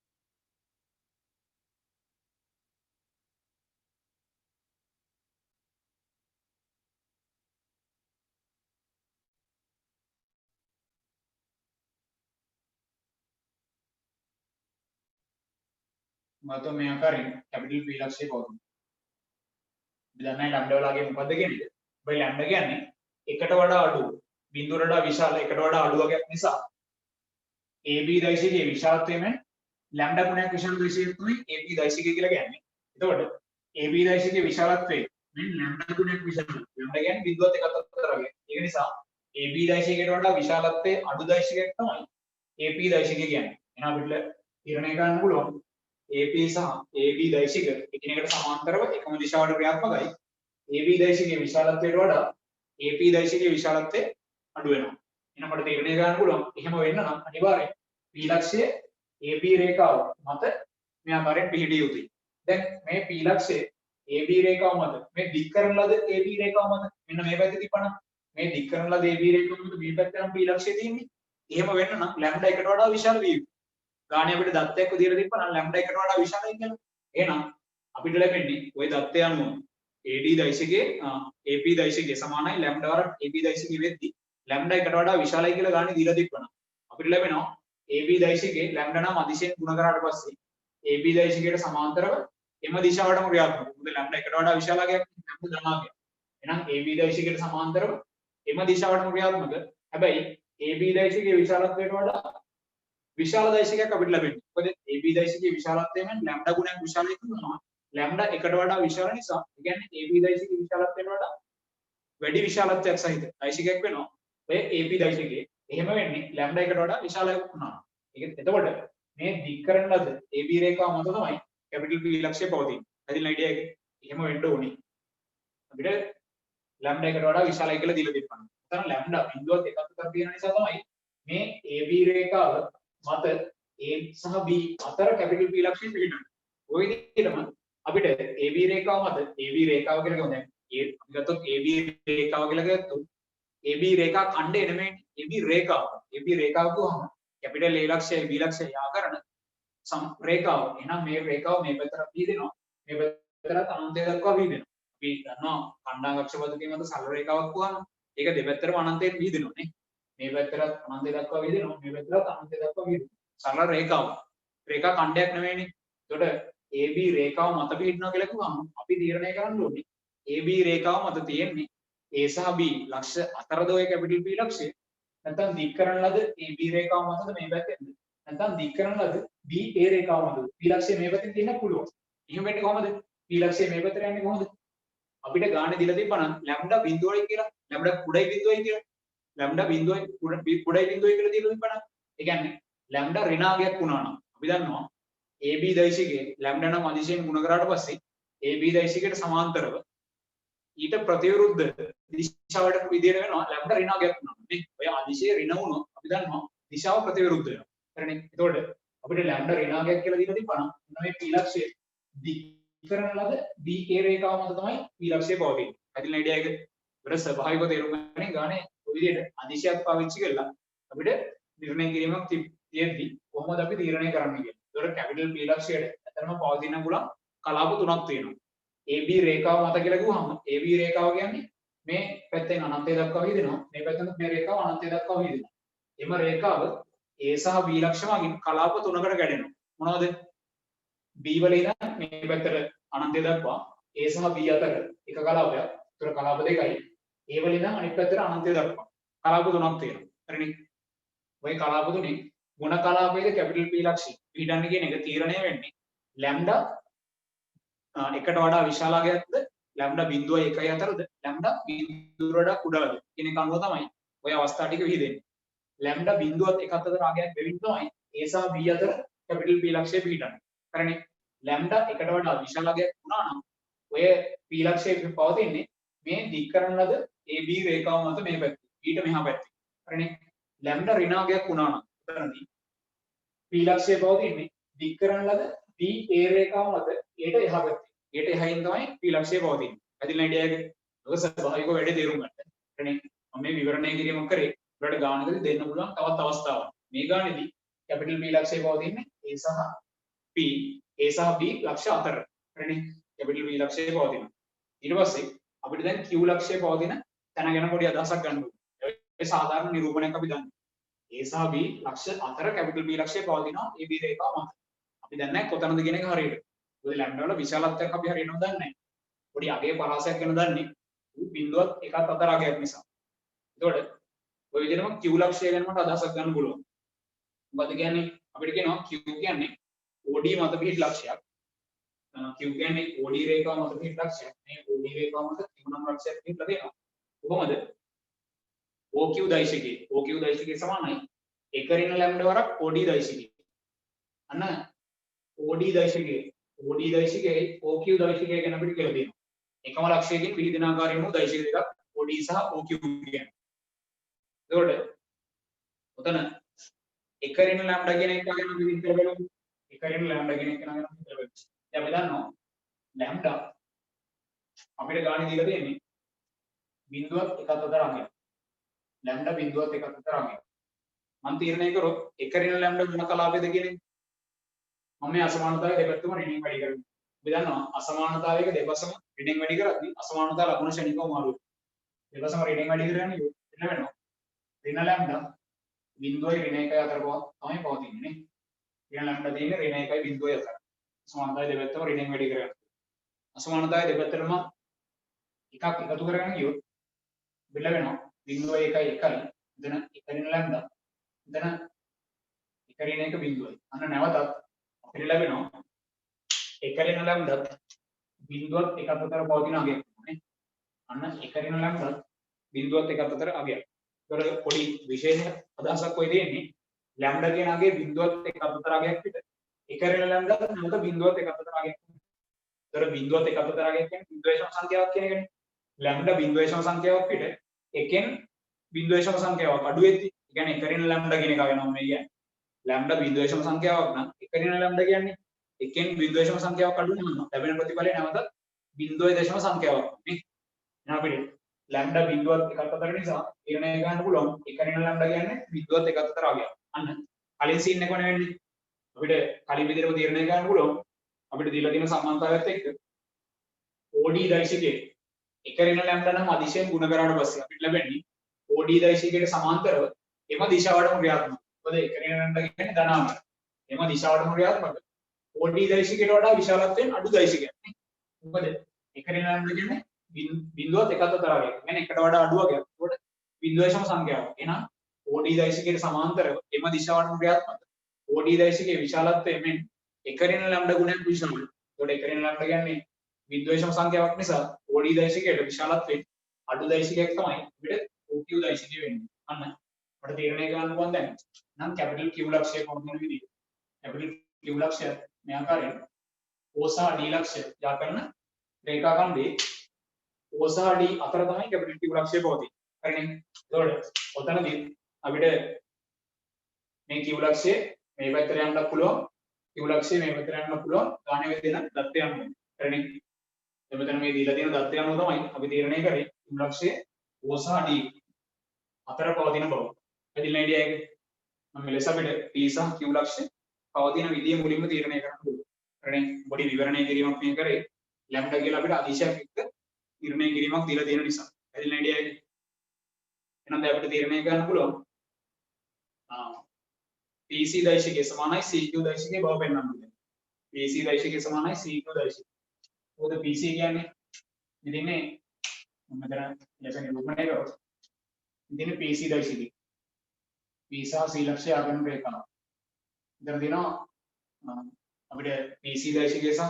මත මේ ආකාරයෙන් කැපිටල් P ලක්ෂය පවතිනවා. දැන් ලැම්ඩා වලගේ මොකද්ද කියන්නේ? ඔය ලැම්ඩා කියන්නේ එකට වඩා අඩු බිඳුවට වඩා විශාල එකට වඩා අඩු වගේක් නිසා AB දෛශිකයේ විශාලත්වයෙන් ලැම්ඩා ගුණයක් විශාල දෛශිකයක් තමයි AB දෛශිකය කියලා කියන්නේ. එතකොට AB දෛශිකයේ විශාලත්වයෙන් මෙන්න ලැම්ඩා ගුණයක් විශාලයි. ලැම්ඩා කියන්නේ බිඳුවත් එකක් අතර වගේ. ඒක නිසා AB දෛශිකයට වඩා විශාලත්වයේ අඩු දෛශිකයක් තමයි AP දෛශිකය කියන්නේ. එහෙනම් අපිට තීරණය ගන්න පුළුවන් AP සහ AB දෛශික එකිනෙකට සමාන්තරව එකම දිශාවට ක්‍රියාත්මකයි. AB දෛශිකයේ විශාලත්වයට වඩා AP දෛශිකයේ විශාලත්වය අඩු වෙනවා. එහෙනම් අපිට තීරණය ගන්න පුළුවන් එහෙම වෙන්න නම් අනිවාර්යෙන් P ලක්ෂය AB රේඛාව මත මේ ආකාරයෙන් පිහිටිය යුතුයි. දැන් මේ P ලක්ෂය AB රේඛාව මත මේ දික් කරන ලද AB රේඛාව මත මෙන්න මේ පැත්තේ තිබ්බනම් මේ දික් කරන ලද AB රේඛාව මත මේ පැත්තේ නම් P ලක්ෂය තියෙන්නේ. එහෙම වෙන්න නම් ලැම්ඩා එකට වඩා විශාල විය යුතුයි. ගානේ අපිට දත්තයක් විදියට තිබ්බනම් ලැම්ඩා එකට වඩා විශාලයි කියලා. එහෙනම් අපිට ලැබෙන්නේ ওই දත්තය අනුව AD දෛශිකයේ AP දෛශිකයේ සමානයි ලැම්ඩා වරක් AB දෛශිකයේ වෙද්දී ලැම්ඩා එකට වඩා විශාලයි කියලා ගානේ දීලා තිබ්බනම් අපිට ලැබෙනවා AB දෛශිකයේ ලැම්ඩා නම් අදිශයෙන් ගුණ කරාට පස්සේ AB දෛශිකයට සමාන්තරව එම දිශාවටම ක්‍රියාත්මක. මොකද ලැම්ඩා එකට වඩා විශාලකයක් ලැම්ඩා ධනාකයක්. එහෙනම් AB දෛශිකයට සමාන්තරව එම දිශාවටම ක්‍රියාත්මක. හැබැයි AB දෛශිකයේ විශාලත්වයට වඩා විශාල දෛශිකයක් අපිට ලැබෙන්නේ. මොකද AB දෛශිකයේ විශාලත්වයෙන් ලැම්ඩා ගුණයක් විශාලයි කියනවා. ලැම්ඩා එකට වඩා විශාල නිසා ඒ කියන්නේ AB දෛශිකයේ විශාලත්වයට වඩා වැඩි විශාලත්වයක් සහිත දෛශිකයක් වෙනවා. ඔය AB දෛශිකයේ එහෙම වෙන්නේ ලැම්ඩා එකට වඩා විශාලයක් වුණා. එතකොට මේ දික් කරන ලද AB රේඛාව මත තමයි කැපිටල් P ලක්ෂය පවතින්නේ. හරිද අයිඩියා එක? එහෙම වෙන්න ඕනේ. අපිට ලැම්ඩා එකට වඩා විශාලයි කියලා දීලා තිබ්බනම්. එතන ලැම්ඩා බිඳුවත් එකක් අතර තියෙන නිසා තමයි මේ AB රේඛාව මත A සහ B අතර කැපිටල් P ලක්ෂය පිළිගන්නේ. ওই විදිහටම අපිට AB රේඛාව මත AB රේඛාව කියලා ගමු. දැන් අපි ගත්තොත් AB රේඛාව කියලා ගත්තොත් AB රේඛා ඛණ්ඩය නෙමෙයි AB රේඛාව. AB රේඛාව කියවම කැපිටල් A ලක්ෂය B ලක්ෂය යාකරන සම රේඛාව. එහෙනම් මේ රේඛාව මේ පැත්තට වීදෙනවා. මේ පැත්තට අනන්තය දක්වා වීදෙනවා. අපි දන්නවා ඛණ්ඩාංගක්ෂ පද්ධතිය මත සරල රේඛාවක් වහම ඒක දෙපැත්තටම අනන්තයෙන් වීදෙනවා නේ. මේ පැත්තට අනන්තය දක්වා වීදෙනවා. මේ පැත්තට අනන්තය දක්වා වීදෙනවා. සරල රේඛාව. රේඛා ඛණ්ඩයක් නෙවෙයිනේ. එතකොට AB රේඛාව මත පිහිටනවා කියලා කිව්වම අපි තීරණය කරන්න ඕනේ AB රේඛාව මත තියෙන්නේ A සහ B ලක්ෂ අතරද ඔය කැපිටල් P ලක්ෂය. නැත්නම් දික් කරන ලද AB රේඛාව මතද මේ පැත්තෙන්ද? නැත්නම් දික් කරන ලද BA රේඛාව මතද P ලක්ෂය මේ පැත්තෙන් තියෙන්න පුළුවන්. එහෙම වෙන්නේ කොහමද? p ලක්ෂය මේ පැත්තට යන්නේ කොහොමද? අපිට ගානේ දීලා තිබ්බනම් ලැම්ඩා බිඳුවයි කියලා, ලැම්ඩා කුඩයි බිඳුවයි කියලා. ලැම්ඩා බිඳුවයි කුඩයි බිඳුවයි කියලා දීලා තිබ්බනම් ඒ කියන්නේ ලැම්ඩා ඍණාංගයක් වුණා නම් අපි දන්නවා AB දෛශිකයේ ලැම්ඩා නම් අදිශයෙන් ගුණ කරාට පස්සේ AB දෛශිකයට සමාන්තරව ඊට ප්‍රතිවිරුද්ධ දිශාවට විදියට වෙනවා ලැම්ඩා ඍණාංගයක් වුණා. මේ ඔය අදිශය ඍණ වුණොත් අපි දන්නවා දිශාව ප්‍රතිවිරුද්ධ වෙනවා. හරිනේ. එතකොට අපිට ලැම්ඩා ඍණාංගයක් කියලා දීලා තිබ්බනම් මේ p ලක්ෂය දික් කරන ලද BA රේඛාව මත තමයි p ලක්ෂය පවතින්නේ. හරිනේ අයිඩියා එක. ඒකට ස්වභාවික තේරුම් ගන්න ගානේ ඔය විදිහට අදිශයක් පාවිච්චි කරලා අපිට නිර්ණය කිරීමක් තියෙද්දි කොහොමද අපි තීරණය කරන්නේ කියලා. ඒතකොට කැපිටල් p ලක්ෂයට ඇත්තටම පවතින පුළුවන් කලාප තුනක් තියෙනවා. AB රේඛාව මත කියලා කිව්වම AB රේඛාව කියන්නේ මේ පැත්තෙන් අනන්තය දක්වා විදිනවා. මේ පැත්තෙන් මේ රේඛාව අනන්තය දක්වා විදිනවා. එම රේඛාව A සහ B ලක්ෂ මගින් කලාප තුනකට කැඩෙනවා. මොනවද? B වල ඉඳන් මේ පැත්තට අනන්තය දක්වා A සහ B අතර එක කලාපයක්. ඒතර කලාප දෙකයි. A වල ඉඳන් අනිත් පැත්තට අනන්තය දක්වා කලාප තුනක් තියෙනවා. හරිනේ. ওই කලාප තුනේ මොන කලාපයේද කැපිටල් P ලක්ෂය පිටන්නේ කියන එක තීරණය වෙන්නේ ලැම්ඩා එකට වඩා විශාලකයක්ද ලැම්ඩා 0.1 අතරද ලැම්ඩා 0 වඩා කුඩාද කියන එක අනුව තමයි ওই අවස්ථා ටික විහිදෙන්නේ. ලැම්ඩා 0.1 අතර රාගයක් වෙමින් තමයි A සහ B අතර කැපිටල් P ලක්ෂය පිහිටන්නේ. හරිනේ. ලැම්ඩා එකට වඩා විශාලකයක් වුණා නම් ඔය P ලක්ෂය පවතින්නේ මේ දික් කරන ලද AB රේඛාව මත මේ පැත්තේ ඊට මෙහා පැත්තේ. හරිනේ. ලැම්ඩා ඍණාංගයක් වුණා නම් උතරදී P ලක්ෂය පවතින්නේ දික් කරන ලද BA රේඛාව මත ඊට එහා පැත්තේ. ඊට එහායින් තමයි P ලක්ෂය පවතින්නේ. ඇතිලා අයිඩියා එක. ඔක ස්වභාවික වැඩේ තේරුම් ගන්න. හරිනේ. මම මේ විවරණය කිරීමක් කරේ ඔයාලට ගානකදී දෙන්න පුළුවන් තවත් අවස්ථාවක්. මේ ගානේදී කැපිටල් P ලක්ෂය පවතින්නේ A සහ P A සහ B ලක්ෂ අතර. හරිනේ. කැපිටල් P ලක්ෂය පවතිනවා. ඊට පස්සේ අපිට දැන් Q ලක්ෂය පවතින තැන ගැන පොඩි අදහසක් ගන්න ඕනේ. ඒ සාධාරණ නිරූපණයක් අපි දන්නවා. A සහ B ලක්ෂ අතර කැපිටල් P ලක්ෂය පවතිනවා AB රේඛාව මත. අපි දන්නේ නැහැ කොතනද කියන එක හරියට. මොකද ලැම්ඩා වල විශාලත්වයක් අපි හරියටම දන්නේ නැහැ. පොඩි අගේ පරාසයක් ගැන දන්නේ බිඳුවත් එකත් අතර අගයක් නිසා. එතකොට ඔය විදිහටම Q ලක්ෂය ගැන මට අදහසක් ගන්න පුළුවන්. මොකද කියන්නේ අපිට කියනවා Q කියන්නේ OD මත පිහිට ලක්ෂයක්. Q කියන්නේ OD රේඛාව මත පිහිට ලක්ෂයක්. මේ OD රේඛාව මත Q නම් ලක්ෂයක් පිහිටලා තියෙනවා. කොහොමද? OQ දෛශිකයේ සමානයි එක ඍණ ලැම්ඩා වරක් OD දෛශිකයේ. අන්න OD දෛශිකයේ OQ දෛශිකය ගැන අපිට කියලා දෙනවා. එකම ලක්ෂයකින් විහිදෙන ආකාරයෙන් වූ දෛශික දෙකක් OD සහ OQ කියන්නේ. එතකොට උතන එක ඍණ ලැම්ඩා කියන එක ගැන අපි විස්තර බලමු. එක ඍණ ලැම්ඩා කියන එක ගැන අපි විස්තර බලමු. දැන් අපි දන්නවා ලැම්ඩා අපිට ගානේ දීලා තියෙන්නේ බිඳුවත් එකත් අතර අගයක්. ලැම්ඩා බිඳුවත් එකත් අතර අගයක්. මම තීරණය කරොත් එක ඍණ ලැම්ඩා මොන කලාපයේද කියන එක මම මේ අසමානතාවය දෙපැත්තම ඍණින් වැඩි කරනවා. අපි දන්නවා අසමානතාවයක දෙපසම ඍණින් වැඩි කරද්දී අසමානතාව ලකුණු ශ්‍රේණිකව මාරු වෙනවා. දෙපසම රිණින් වැඩි කරන්නේ එන්න වෙනවා. ඍණ ලැම්ඩා බිඳුවයි ඍණ 1යි අතර තමයි පවතින්නේ නේ. ඍණ ලැම්ඩා තියෙන්නේ ඍණ 1යි බිඳුවයි අතර. අසමානතාවය දෙපැත්තම ඍණින් වැඩි කරගන්න. අසමානතාවය දෙපැත්තටම එකක් එකතු කරගෙන ගියොත් බිල වෙනවා බිඳුවයි 1යි 1යි. එතන එක ඍණ ලැම්ඩා. එතන එක ඍණ 1 බිඳුවයි. අන්න නැවතත් අපිට ලැබෙනවා එක ඍණ ලැම්ඩා බිඳුවත් එකත් අතර පවතින අගයක් නේ. අන්න එක ඍණ ලැම්ඩා බිඳුවත් එකත් අතර අගයක්. ඒතකොට පොඩි විශේෂ අදහසක් ඔය තියෙන්නේ ලැම්ඩා කියන අගය බිඳුවත් එකත් අතර අගයක් විතර. එක ඍණ ලැම්ඩා නැවත බිඳුවත් එකත් අතර අගයක්. ඒතකොට බිඳුවත් එකත් අතර අගයක් කියන්නේ බිඳුවේශම සංඛ්‍යාවක් කියන එකනේ. ලැම්ඩා බිඳුවේශම සංඛ්‍යාවක් පිට එකෙන් බිඳුවේශම සංඛ්‍යාවක් අඩු වෙද්දි ඒ කියන්නේ එක ඍණ ලැම්ඩා කියන එක වෙනවා මේ කියන්නේ. ලැම්ඩා බිඳුවේශම සංඛ්‍යාවක් නම් එක ඍණ ලැම්ඩා කියන්නේ එකෙන් බිඳුවේශම සංඛ්‍යාවක් අඩු වෙනවා. ලැබෙන ප්‍රතිඵලය නැවත බිඳුවේ දශම සංඛ්‍යාවක් නේ. එහෙනම් අපිට ලැම්ඩා බිඳුවත් එකත් අතර නිසා තීරණය ගන්න පුළුවන් එක ඍණ ලැම්ඩා කියන්නේ බිඳුවත් එකත් අතර ආගයක්. අන්න කලින් සීන් එක වෙන්නේ අපිට කලින් විදිහටම තීරණය ගන්න පුළුවන් අපිට දීලා තියෙන සමානතාවයත් එක්ක OD දෛශිකයේ එක ඍණ ලැම්ඩා නම් අදිශයෙන් ගුණ කරාට පස්සේ අපිට ලැබෙන්නේ OD දෛශිකයට සමාන්තරව එම දිශාවටම ක්‍රියාත්මක. මොකද එක ඍණ ලැම්ඩා කියන්නේ ධනාංගය. එම දිශාවටම ක්‍රියාත්මක. OD දෛශිකයට වඩා විශාලත්වයෙන් අඩු දෛශිකයක් නේ. මොකද එක ඍණ ලැම්ඩා කියන්නේ බිඳුවත් එකත් අතර ආගයක්. يعني එකට වඩා අඩු ආගයක්. ඒකට බිඳුවේශම සංඛ්‍යාවක්. එහෙනම් OD දෛශිකයට සමාන්තරව එම දිශාවටම ක්‍රියාත්මක. OD දෛශිකයේ විශාලත්වය මෙන් එක ඍණ ලැම්ඩා ගුණයක් විශාලයි. ඒකට එක ඍණ ලැම්ඩා කියන්නේ විද්වේෂම සංඛ්‍යාවක් නිසා OD දෛශිකයට විශාලත්වයෙන් අඩු දෛශිකයක් තමයි අපිට OQ දෛශිකය වෙන්නේ. අන්න අපිට තීරණය කරන්න පුළුවන් දැන් නම් කැපිටල් Q ලක්ෂය කොහොමද වෙන විදිහ. කැපිටල් Q ලක්ෂය මේ ආකාරයෙන් O සහ D ලක්ෂය යා කරන රේඛා ඛණ්ඩේ O සහ D අතර තමයි කැපිටල් Q ලක්ෂය පවතින්නේ. හරිනේ. ඒතකොට ඔතනදී අපිට මේ Q ලක්ෂය මේ පැත්තට යන්නත් පුළුවන්. Q ලක්ෂය මේ පැත්තට යන්න පුළුවන්. ගානේ වෙදෙන දත්තය අනුව. හරිනේ. එතන මේ දීලා තියෙන දත්තය අනුව තමයි අපි තීරණය කරේ Q ලක්ෂය O සහ D අතර පවතින බව. පැහැදිලි නේද ඒක? මම මෙලෙස අපිට P සහ Q ලක්ෂය පවතින විදිය මුලින්ම තීරණය කරන්න ඕනේ. හරිනේ. පොඩි විවරණය කිරීමක් මේ කරේ. ලැම්ඩා කියලා අපිට අදිශයක් එක්ක තීරණය කිරීමක් දීලා තියෙන නිසා. පැහැදිලි නේද ඒක? එහෙනම් දැන් අපිට තීරණය කරන්න පුළුවන්. PC දෛශිකය සමානයි CQ දෛශිකය බව පෙන්වන්න ඕනේ. PC දෛශිකය සමානයි CQ දෛශිකය. මොකද PC කියන්නේ ඉතින්නේ මම මෙතන ලෙස නිරූපණය කරොත් ඉතින්නේ PC දෛශිකය. P සහ C ලක්ෂය ආගම රේඛාව. ඉතින් දිනවා අපිට PC දෛශිකය සහ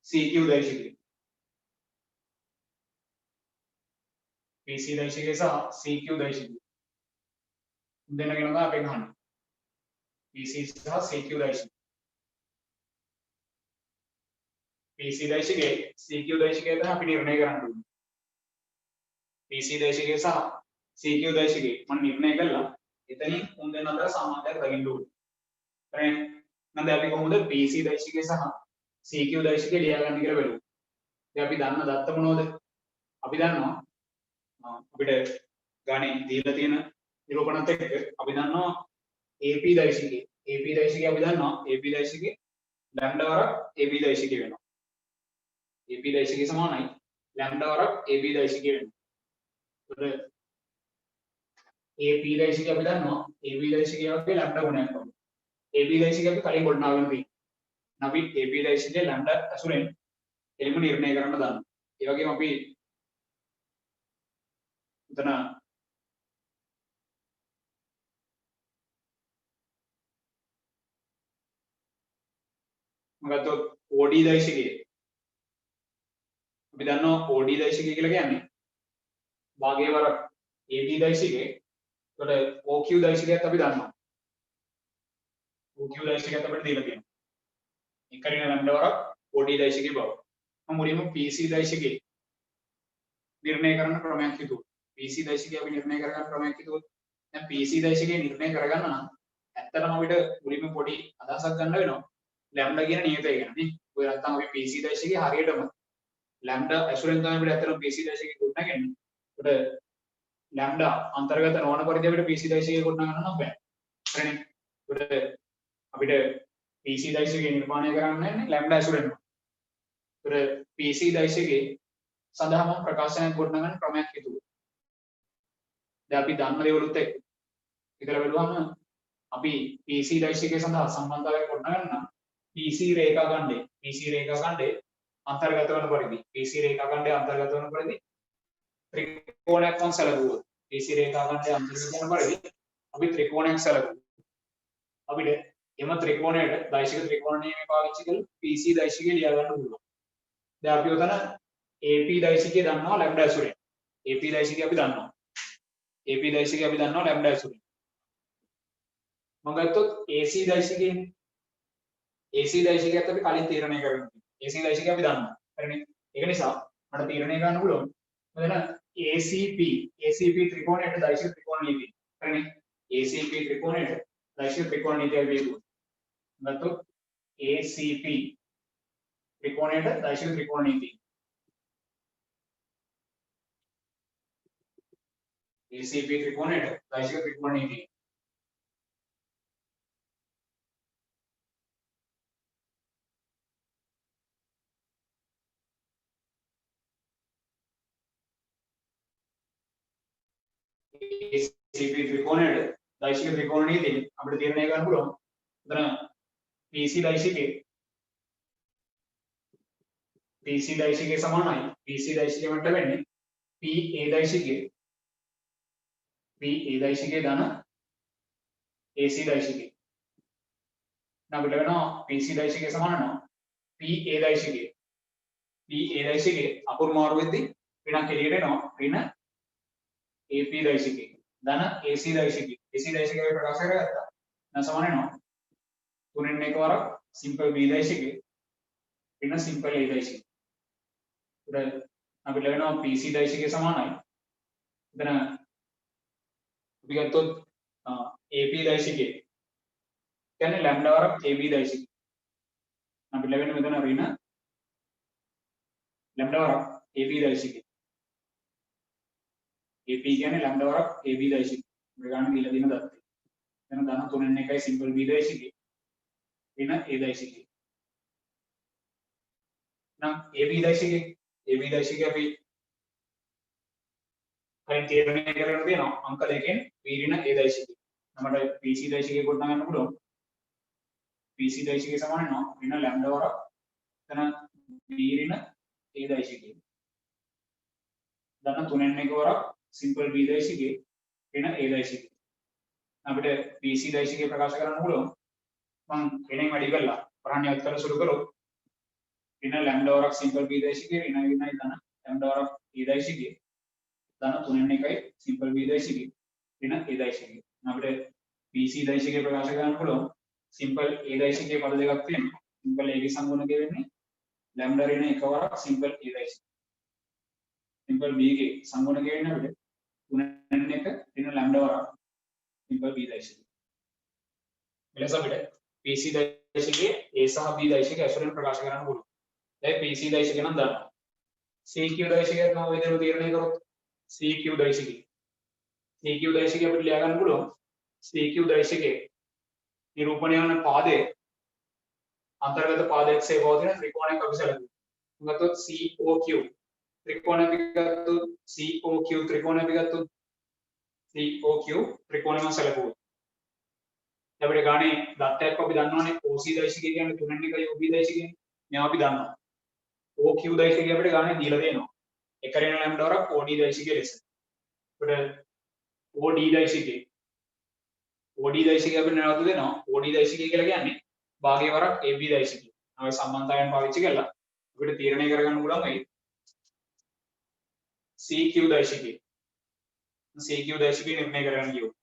CQ දෛශිකය. PC දෛශිකය සහ CQ දෛශිකය. දෙන්න ගැන තමයි අපි අහන්නේ. PC සහ CQ දෛශිකය. PC දෛශිකයේ CQ දෛශිකය තමයි අපි නිර්ණය කරන්න ඕනේ. PC දෛශිකය සහ CQ දෛශිකය මම නිර්ණය කළා. එතනින් උන් දෙන්න අතර සමානතාවයක් දකින්න ඕනේ. හරිද? නම් දැන් අපි කොහොමද PC දෛශිකය සහ CQ දෛශිකය ලියාගන්නේ කියලා බලමු. දැන් අපි දන්න දත්ත මොනවද? අපි දන්නවා අපිට ගානේ දීලා තියෙන නිරූපණත් එක්ක අපි දන්නවා AP දෛශිකය. AP දෛශිකය අපි දන්නවා AP දෛශිකය ලැම්ඩා වරක් AB දෛශිකය වෙනවා. AP දෛශිකය සමානයි ලැම්ඩා වරක් AB දෛශිකය වෙනවා. ඒතකොට AP දෛශිකය අපි දන්නවා AB දෛශිකය වගේ ලැම්ඩා ගුණයක් වගේ. AB දෛශිකය අපි කලින් ගොඩනගාගෙන තියෙනවා. අපි AB දෛශිකය ලැම්ඩා ඇසුරෙන් එළිම නිර්ණය කරන්න දන්නවා. ඒ වගේම අපි එතන ගත්තොත් OD දෛශිකය අපි දන්නවා OD දෛශිකය කියලා කියන්නේ භාගයේ වරක් AB දෛශිකය. ඒකට OQ දෛශිකයත් අපි දන්නවා. OQ දෛශිකයත් අපිට දීලා තියෙනවා. එකරින ලැම්ඩා වරක් OD දෛශිකය බව. මම මුලින්ම PC දෛශිකය නිර්ණය කරන ක්‍රමයක් හිතුවා. PC දෛශිකය අපි නිර්ණය කරගන්න ක්‍රමයක් හිතුවොත් දැන් PC දෛශිකය නිර්ණය කරගන්න නම් ඇත්තටම අපිට මුලින්ම පොඩි අදහසක් ගන්න වෙනවා. ලැම්ඩා කියන නියතය ගැන නේ. ඔය නැත්තම් අපි PC දෛශිකය හරියටම ලැම්ඩා ඇසුරෙන් තමයි අපිට ඇත්තටම PC දෛශිකය ගොඩනගන්නේ. ඒකට ලැම්ඩා අන්තර්ගත නොවන පරිදි අපිට PC දෛශිකය ගොඩනගන්න නම් බෑ. හරිනේ. ඒකට අපිට PC දෛශිකය නිර්මාණය කරන්න වෙන්නේ ලැම්ඩා ඇසුරෙන්. ඒකට PC දෛශිකය සඳහාම ප්‍රකාශනයක් ගොඩනගන්න ක්‍රමයක් හිතුවා. දැන් අපි දන්න දේවලුත් එක්ක ඉතල බලුවම අපි PC දෛශිකය සඳහා සම්බන්ධතාවයක් ගොඩනගන්න නම් PC රේඛා ඛණ්ඩේ අන්තර්ගත වන පරිදි PC රේඛා ඛණ්ඩේ අන්තර්ගත වන පරිදි ත්‍රිකෝණයක් වන් සැලකුවොත් PC රේඛා ඛණ්ඩේ අන්තර්ගත වන පරිදි අපි ත්‍රිකෝණයක් සැලකුවොත් අපිට එම ත්‍රිකෝණයට දෛශික ත්‍රිකෝණ නියමය පාවිච්චි කරලා PC දෛශිකය ලියා ගන්න පුළුවන්. දැන් අපි උතන AP දෛශිකය දන්නවා ලැම්ඩා ඇසුරෙන්. AP දෛශිකය අපි දන්නවා. AP දෛශිකය අපි දන්නවා ලැම්ඩා ඇසුරෙන්. මම ගත්තොත් AC දෛශිකය AC දෛශිකයත් අපි කලින් තීරණය කරගෙන තියෙනවා. AC දෛශිකය අපි දන්නවා. හරිනේ. ඒක නිසා මට තීරණය කරන්න පුළුවන්. මෙතන ACP ත්‍රිකෝණයට දෛශික ත්‍රිකෝණ නීතිය. හරිනේ. ACP ත්‍රිකෝණයට දෛශික ත්‍රිකෝණ නීතිය වේදුවා. ගත්තොත් ACP ත්‍රිකෝණයට දෛශික ත්‍රිකෝණ නීතිය. ACP ත්‍රිකෝණයට දෛශික ත්‍රිකෝණ නීතිය. ACP ත්‍රිකෝණයට දෛශික ත්‍රිකෝණ නීතිය අපිට තීරණය කරන්න පුළුවන්. එතන PC දෛශිකය සමානයි PC දෛශිකය මත වෙන්නේ PA දෛශිකය ධන AC දෛශිකය. නම් අපිට වෙනවා PC දෛශිකය සමාන වෙනවා PA දෛශිකය PA දෛශිකයේ අකුරු මාරු වෙද්දී ඍණක් එළියට එනවා. ඍණ AP දෛශිකයේ ධන AC දෛශිකයේ AC දෛශිකයේ ප්‍රකාශ කරගත්තා. දැන් සමාන වෙනවා 3 එක වරක් සිම්පල් B දෛශිකයේ ඍණ සිම්පල් A දෛශිකයේ. උඩ අපිට ලැබෙනවා PC දෛශිකයේ සමානයි. එතන අපි ගත්තොත් AP දෛශිකයේ කියන්නේ ලැම්ඩා වරක් AB දෛශිකයේ. අපිට ලැබෙන මෙතන ඍණ ලැම්ඩා වරක් AB දෛශිකයේ. AP කියන්නේ ලැම්ඩා වරක් AB දෛශිකයේ. මේ ගන්න දීලා දින දත්තේ. එතන ධන 3 එකයි සිම්පල් B දෛශිකයේ. ඍණ A දෛශිකයේ. නම් AB දෛශිකයේ අපි කලින් තීරණය කරගෙන තියෙනවා අංක දෙකෙන් B ඍණ A දෛශිකයේ. අපිට PC දෛශිකයේ කොට ගන්න පුළුවන්. PC දෛශිකයේ සමාන වෙනවා ඍණ ලැම්ඩා වරක් එතන B ඍණ A දෛශිකයේ. ධන 3 එක වරක් සිම්පල් B දෛශිකයේ ඍණ A දෛශිකයේ. අපිට PC දෛශිකයේ ප්‍රකාශ කරන්න පුළුවන්. මම ඍණෙන් වැඩි කරලා ප්‍රාණ්‍යවත් කරලා සුළු කරොත් ඍණ ලැම්ඩා වරක් සිම්පල් B දෛශිකයේ ඍණ විනයි ධන ලැම්ඩා වරක් A දෛශිකයේ ධන 3 එකයි සිම්පල් B දෛශිකයේ ඍණ A දෛශිකයේ. අපිට PC දෛශිකයේ ප්‍රකාශ කරන්න පුළුවන්. සිම්පල් A දෛශිකයේ පද දෙකක් තියෙනවා. සිම්පල් A ගේ සංගුණකය වෙන්නේ ලැම්ඩා ඍණ එක වරක් සිම්පල් A දෛශිකය. සිම්පල් B ගේ සංගුණකය වෙන්නේ අපිට 3 එක ඍණ ලැම්ඩා වරක් සිම්පල් B දෛශිකය. එලෙස අපිට PC දෛශිකයේ A සහ B දෛශිකය ඇසුරෙන් ප්‍රකාශ කරන්න පුළුවන්. දැන් PC දෛශිකය නම් දන්නවා. CQ දෛශිකය නම් ඔය විදිහට තීරණය කරොත් CQ දෛශිකය. CQ දෛශිකය අපිට ලියා ගන්න පුළුවන්. CQ දෛශිකයේ නිරූපණය වන පාදයේ අන්තර්ගත පාදයක්සේ පවතින ත්‍රිකෝණයක් අපි සැලකුවා. ගත්තොත් COQ ත්‍රිකෝණය අපි ගත්තොත් COQ ත්‍රිකෝණය අපි ගත්තොත් COQ ත්‍රිකෝණයම සැලකුවා. අපිට ගානේ දත්තයක් අපි දන්නවනේ OC දෛශිකය කියන්නේ 3 එකයි OB දෛශිකය. මේවා අපි දන්නවා. OQ දෛශිකය අපිට ගානේ දීලා දෙනවා. එක ඍණ ලැම්ඩා වරක් OD දෛශිකය ලෙස. අපිට OD දෛශිකය අපිට නැවත දෙනවා. OD දෛශිකය කියලා කියන්නේ භාගයේ වරක් AB දෛශිකය. අපි සම්බන්ධතාවයන් පාවිච්චි කරලා අපිට තීරණය කරගන්න පුළුවන් වෙයි. CQ දෛශිකය නිර්ණය කරගන්න කියොත්.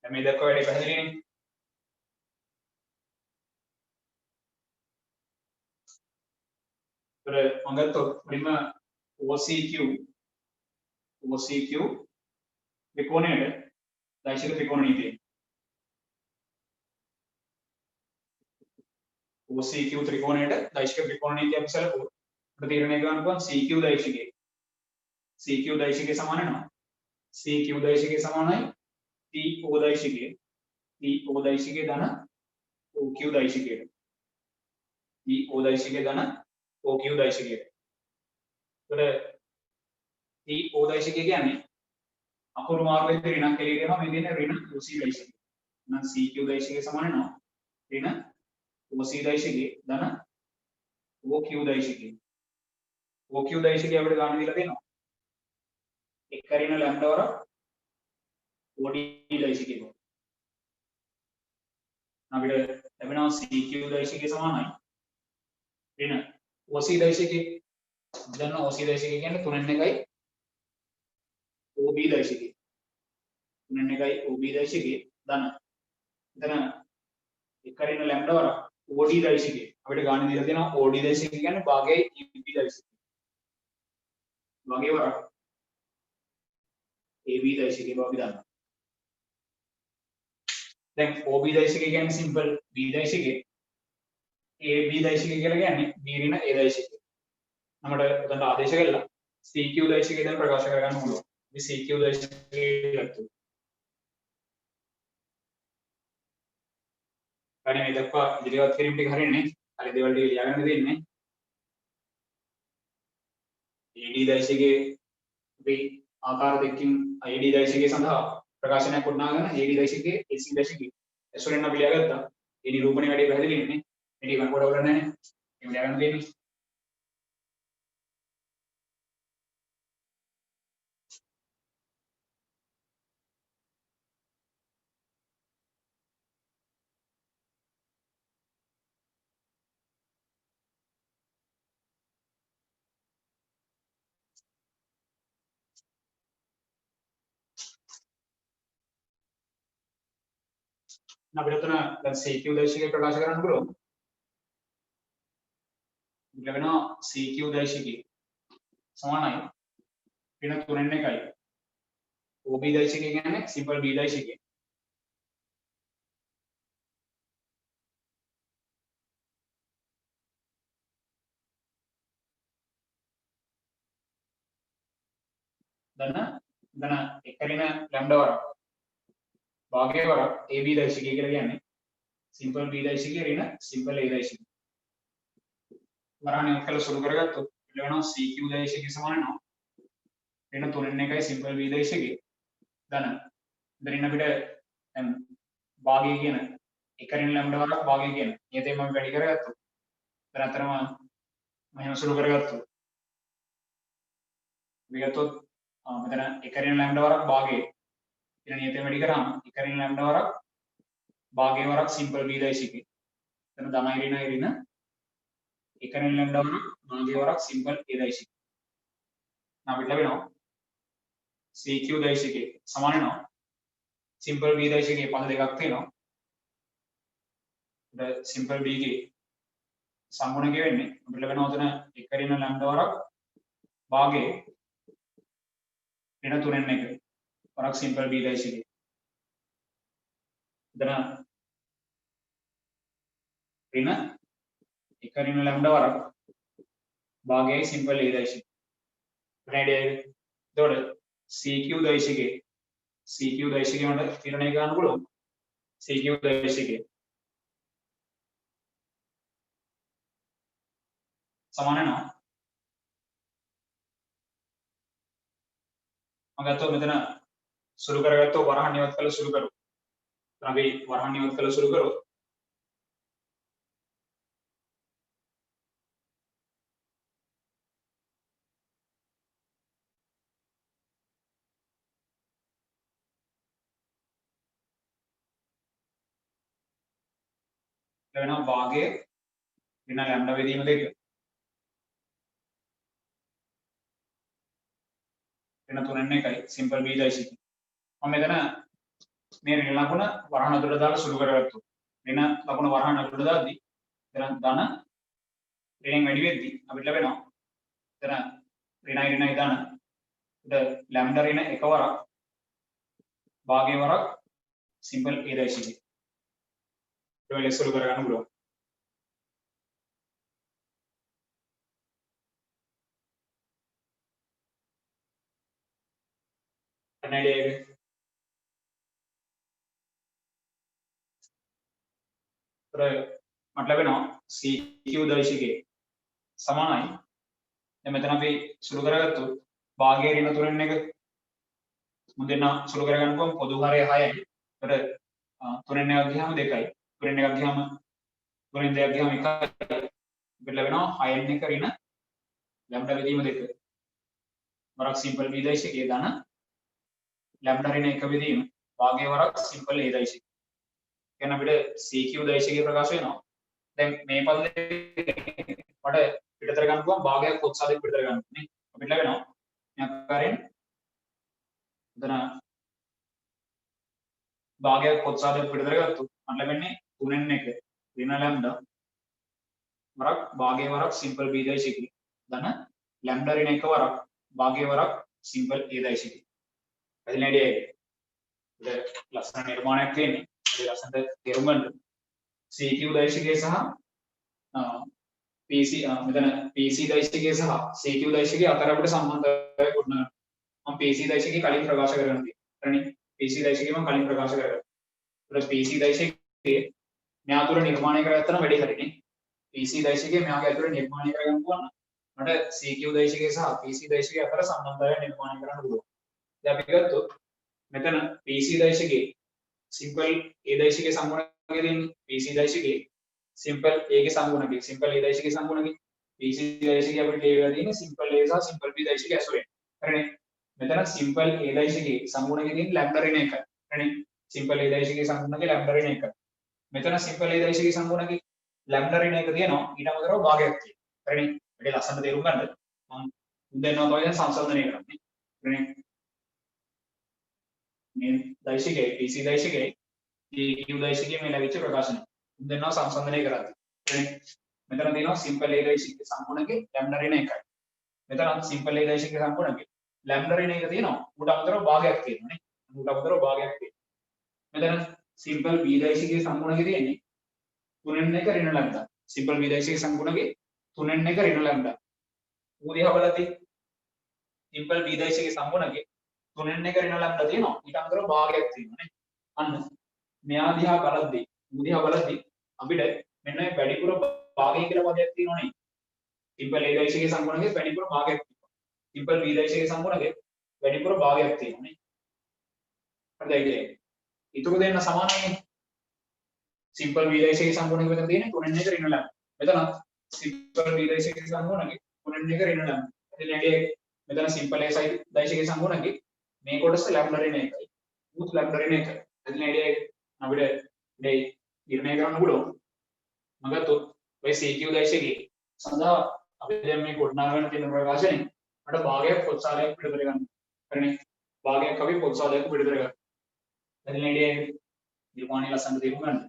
දැන් මේ දක්වා වැඩි පැහැදිලිනේ. මම ගත්තොත් මුලින්ම OCQ ත්‍රිකෝණයේ දෛශික ත්‍රිකෝණ නීතිය. OCQ ත්‍රිකෝණයේ දෛශික ත්‍රිකෝණ නීතිය අපි සැලකුවොත් අපිට තීරණය කරන්න පුළුවන් CQ දෛශිකයේ සමාන වෙනවා. CQ දෛශිකයේ සමානයි PO දෛශිකයේ ධන OQ දෛශිකයේ. PO දෛශිකයේ ධන OQ දෛශිකයේ. ඒතර PO දෛශිකය කියන්නේ අකුරු මාරු වෙද්දී ඍණක් එළියට එනවා. මේ දෙන්නේ ඍණ OC දෛශිකය. එහෙනම් CQ දෛශිකයේ සමාන වෙනවා ඍණ OC දෛශිකයේ ධන OQ දෛශිකයේ. OQ දෛශිකය අපිට ගන්න දීලා දෙනවා. එක ඍණ ලැම්ඩා වරක් OD දෛශිකය. අපිට ලැබෙනවා CQ දෛශිකයේ සමානයි ඍණ OC දෛශිකයේ. දැන් OC දෛශිකය කියන්නේ 3 එකයි OB දෛශිකය. 3 එකයි OB දෛශිකයේ ධන. එතන එක ඍණ ලැම්ඩා වරක් OD දෛශිකය. අපිට ගන්න දීලා තියෙනවා OD දෛශිකය කියන්නේ භාගයයි AB දෛශිකය. භාගයේ වරක් AB දෛශිකය බව අපි දන්නවා. දැන් OB දෛශිකය කියන්නේ සිම්පල් B දෛශිකය. AB දෛශිකය කියලා කියන්නේ B ඍණ A දෛශිකය. අපිට උදන්ට ආදේශ කළා CQ දෛශිකය දැන් ප්‍රකාශ කරගන්න පුළුවන්. මේ CQ දෛශිකය ගත්තොත් ගණන් මේ දක්වා ඉදිරියට කිරීම ටික හරියන්නේ. හරි දේවල් ටික ලියාගන්න දෙන්නේ. AD දෛශිකයේ අපි ආකාර දෙකකින් AD දෛශිකය සඳහා ප්‍රකාශනයක් වුණාගෙන AD දෛශිකයේ AC දෛශිකයේ ඇසුරෙන් අපි ලියාගත්තා. ඒ නිරූපණය වැඩි පැහැදිලි නේ. මේ ටික මම කොට කරන්නේ නැහැ. මේ ලියාගන්න දෙන්නේ. අපිට උතන දැන් CQ දෛශිකය ප්‍රකාශ කරන්න පුළුවන්. ලැබෙනවා CQ දෛශිකය සමානයි ඍණ 3n1යි. OB දෛශිකය කියන්නේ සිම්පල් B දෛශිකය. දැන් එක ඍණ ලැම්ඩා වරක් භාගයේ වරක් AB දෛශිකය කියලා කියන්නේ සිම්පල් B දෛශිකය ඍණ සිම්පල් A දෛශිකය. වරහන් එකල සුළු කරගත්තොත් ලැබෙනවා CQ දෛශිකය සමාන වෙනවා ඍණ 3n1යි සිම්පල් B දෛශිකය. දැන් ඉතින් අපිට දැන් භාගය කියන එක ඍණ ලැම්ඩා වරක් භාගය කියන නියතයෙන් මම වැඩි කරගත්තොත් දැන් අතරම මෙහෙම සුළු කරගත්තොත් විගතොත් මෙතන එක ඍණ ලැම්ඩා වරක් භාගයේ කියන නියතයෙන් වැඩි කරාම එක ඍණ ලැම්ඩා වරක් භාගයේ වරක් සිම්පල් B දෛශිකය. එතන ධනයි ඍණයි ඍණ එක ඍණ ලැම්ඩා වරක් භාගයේ වරක් සිම්පල් A දෛශිකය. අපිට ලැබෙනවා CQ දෛශිකය සමාන වෙනවා සිම්පල් B දෛශිකයේ පද දෙකක් තියෙනවා. සිම්පල් B ගේ සම්ගුණකය වෙන්නේ අපිට ලැබෙනවා උතන එක ඍණ ලැම්ඩා වරක් භාගයේ ඍණ 3n1 වරක් සිම්පල් B දෛශිකය. එතන ඍණ එක ඍණ ලැම්ඩා වරක් භාගයේ සිම්පල් A දෛශිකය. එතකොට CQ දෛශිකය මට තීරණය කරන්න පුළුවන්. CQ දෛශිකය සමාන වෙනවා මම ගත්තොත් මෙතන සුළු කරගත්තොත් වරහන් ඉවත් කළ සුළු කරු. අපි වරහන් ඉවත් කළ සුළු කරොත් ලැබෙනවා භාගයේ ඍණ ලැම්ඩා බෙදීම 2 ඍණ 3n1යි සිම්පල් B දෛශිකය. මම මෙතන මේ ඍණ ලකුණ වරහන් අතුරට දාලා සුළු කරගත්තොත් ඍණ ලකුණ වරහන් අතුරට දාද්දී එතන ධන ඍණෙන් වැඩි වෙද්දී අපිට ලැබෙනවා එතන ඍණයි ඍණයි ධන ලැම්ඩා ඍණ එක වරක් භාගයේ වරක් සිම්පල් A දෛශිකය. ඒක වෙලෙ සුළු කරගන්න පුළුවන්. අනේඩේ මට ලැබෙනවා CQ දෛශිකය සමානයි. දැන් මෙතන අපි සුළු කරගත්තොත් භාගයේ ඍණ 3n1 මුදෙන්න සුළු කරගන්න පුළුවන් පොදු හරය 6යි. ඒතර 3n1 ගියාම 2යි. 3n1 ගියාම 3n2 ගියාම 1යි. අපිට ලැබෙනවා 6n1 ඍණ ලැම්ඩා බෙදීම 2 වරක් සිම්පල් B දෛශිකය ධන ලැම්ඩා ඍණ 1 බෙදීම භාගයේ වරක් සිම්පල් A දෛශිකය. කියන අපිට CQ දෛශිකය ප්‍රකාශ වෙනවා. දැන් මේ පද මට පිටතර ගන්න පුළුවන් භාගයක් කොටසක් පිටතර ගන්න නේ. අපිට ලැබෙනවා මේ ආකාරයෙන් එතන භාගයක් කොටසක් පිටතර ගත්තොත් මට ලැබෙන්නේ 3n1 ඍණ ලැම්ඩා වරක් භාගයේ වරක් සිම්පල් B දෛශිකය. ධන ලැම්ඩා ඍණ 1 වරක් භාගයේ වරක් සිම්පල් A දෛශිකය. එතනදී ලස්සන නිර්මාණයක් තියෙන්නේ. ඒ ලස්සනට තේරුම් ගන්න CQ දෛශිකය සහ PC මෙතන PC දෛශිකය සහ CQ දෛශිකය අතර අපිට සම්බන්ධතාවයක් ගොඩනගන්න. මම PC දෛශිකය කලින් ප්‍රකාශ කරගෙන තියෙනවා. PC දෛශිකය මම කලින් ප්‍රකාශ කරගත්තා. ඊට PC දෛශිකය මෙයා තුර නිර්මාණය කරගත්තා නම් වැඩි හරිනේ. PC දෛශිකය මෙයාගේ ඇතුළේ නිර්මාණය කරගන්න පුළුවන් නම් මට CQ දෛශිකය සහ PC දෛශිකය අතර සම්බන්ධතාවයක් නිර්මාණය කරන්න පුළුවන්. දැන් අපි ගත්තොත් මෙතන PC දෛශිකයේ සිම්පල් A දෛශිකයේ සම්ගුණකය දෙන්නේ PC දෛශිකයේ සිම්පල් A ගේ සම්ගුණකය සිම්පල් A දෛශිකයේ සම්ගුණකය PC දෛශිකය අපිට ලේවලා තියෙන්නේ සිම්පල් A සහ සිම්පල් B දෛශිකය ඇසුරෙන්. හරිනේ. මෙතන සිම්පල් A දෛශිකයේ සම්ගුණකය දෙන්නේ ලැම්ඩා ඍණ 1. හරිනේ. සිම්පල් A දෛශිකයේ සම්ගුණකය ලැම්ඩා ඍණ 1. මෙතන සිම්පල් A දෛශිකයේ සම්ගුණකය ලැම්ඩා ඍණ 1 තියෙනවා ඊට අමතරව භාගයක් තියෙනවා. හරිනේ. මේක ලස්සනට තේරුම් ගන්න. මම දෙන්නවා තමයි සංසන්දනය කරන්නේ. හරිනේ. මේ දෛශිකයේ PC දෛශිකයේ PQ දෛශිකයේ මේ ලැබිච්ච ප්‍රකාශනය. උන් දෙන්නා සංසන්දනය කරද්දී. හරිනේ. මෙතන තියෙනවා සිම්පල් A දෛශිකයේ සම්පූර්ණකේ ලැම්ඩා ඍණ 1යි. මෙතන සිම්පල් A දෛශිකයේ සම්පූර්ණකේ ලැම්ඩා ඍණ 1 තියෙනවා. උඩ අතරව භාගයක් තියෙනවා නේ. උඩ අතරව භාගයක් තියෙනවා. මෙතන සිම්පල් B දෛශිකයේ සම්පූර්ණකේ තියෙන්නේ 3n1 ඍණ ලැම්ඩා. සිම්පල් B දෛශිකයේ සම්පූර්ණකේ 3n1 ඍණ ලැම්ඩා. ඌදියා බලද්දී සිම්පල් B දෛශිකයේ සම්පූර්ණකේ 3n1 ඍණ ලැම්ඩා තියෙනවා. ඊට අතරව භාගයක් තියෙනවා නේ. අන්න මෙයා දිහා බලද්දී ඌදියා බලද්දී අපිට මෙන්න මේ වැඩිපුර භාගය කියලා පදයක් තියෙනවනේ. සිම්පල් A දෛශිකයේ සම්පූර්ණකේ වැඩිපුර භාගයක් තියෙනවා. සිම්පල් B දෛශිකයේ සම්පූර්ණකේ වැඩිපුර භාගයක් තියෙනවා නේ. හරිද? ඊටු දෙන්න සමානයි. සිම්පල් B දෛශිකයේ සම්පූර්ණකේ මෙතන තියෙන්නේ 3n1 ඍණ ලැම්ඩා. මෙතන සිම්පල් B දෛශිකයේ සම්පූර්ණකේ 3n1 ර්ණ ලැම්ඩා. එතන මෙතන සිම්පල් A දෛශිකයේ සම්පූර්ණකේ මේ කොටස ලැම්ඩා ර්ණ 1යි. මුත් ලැම්ඩා ර්ණ 1යි. එතන අපිට මේ නිර්ණය කරන්න පුළුවන්. මගතොත් ඔය CQ දෛශිකයේ සඳහා අපි දැන් මේ ගොඩනගාගෙන තියෙන ප්‍රකාශනේ අර භාගයක් පොත්සාලයක් පිළිතර ගන්න. හරිනේ. භාගයක් අපි පොත්සාලයක් පිළිතර ගන්න. එතන නිර්මාණය ලස්සනට තේරුම් ගන්න.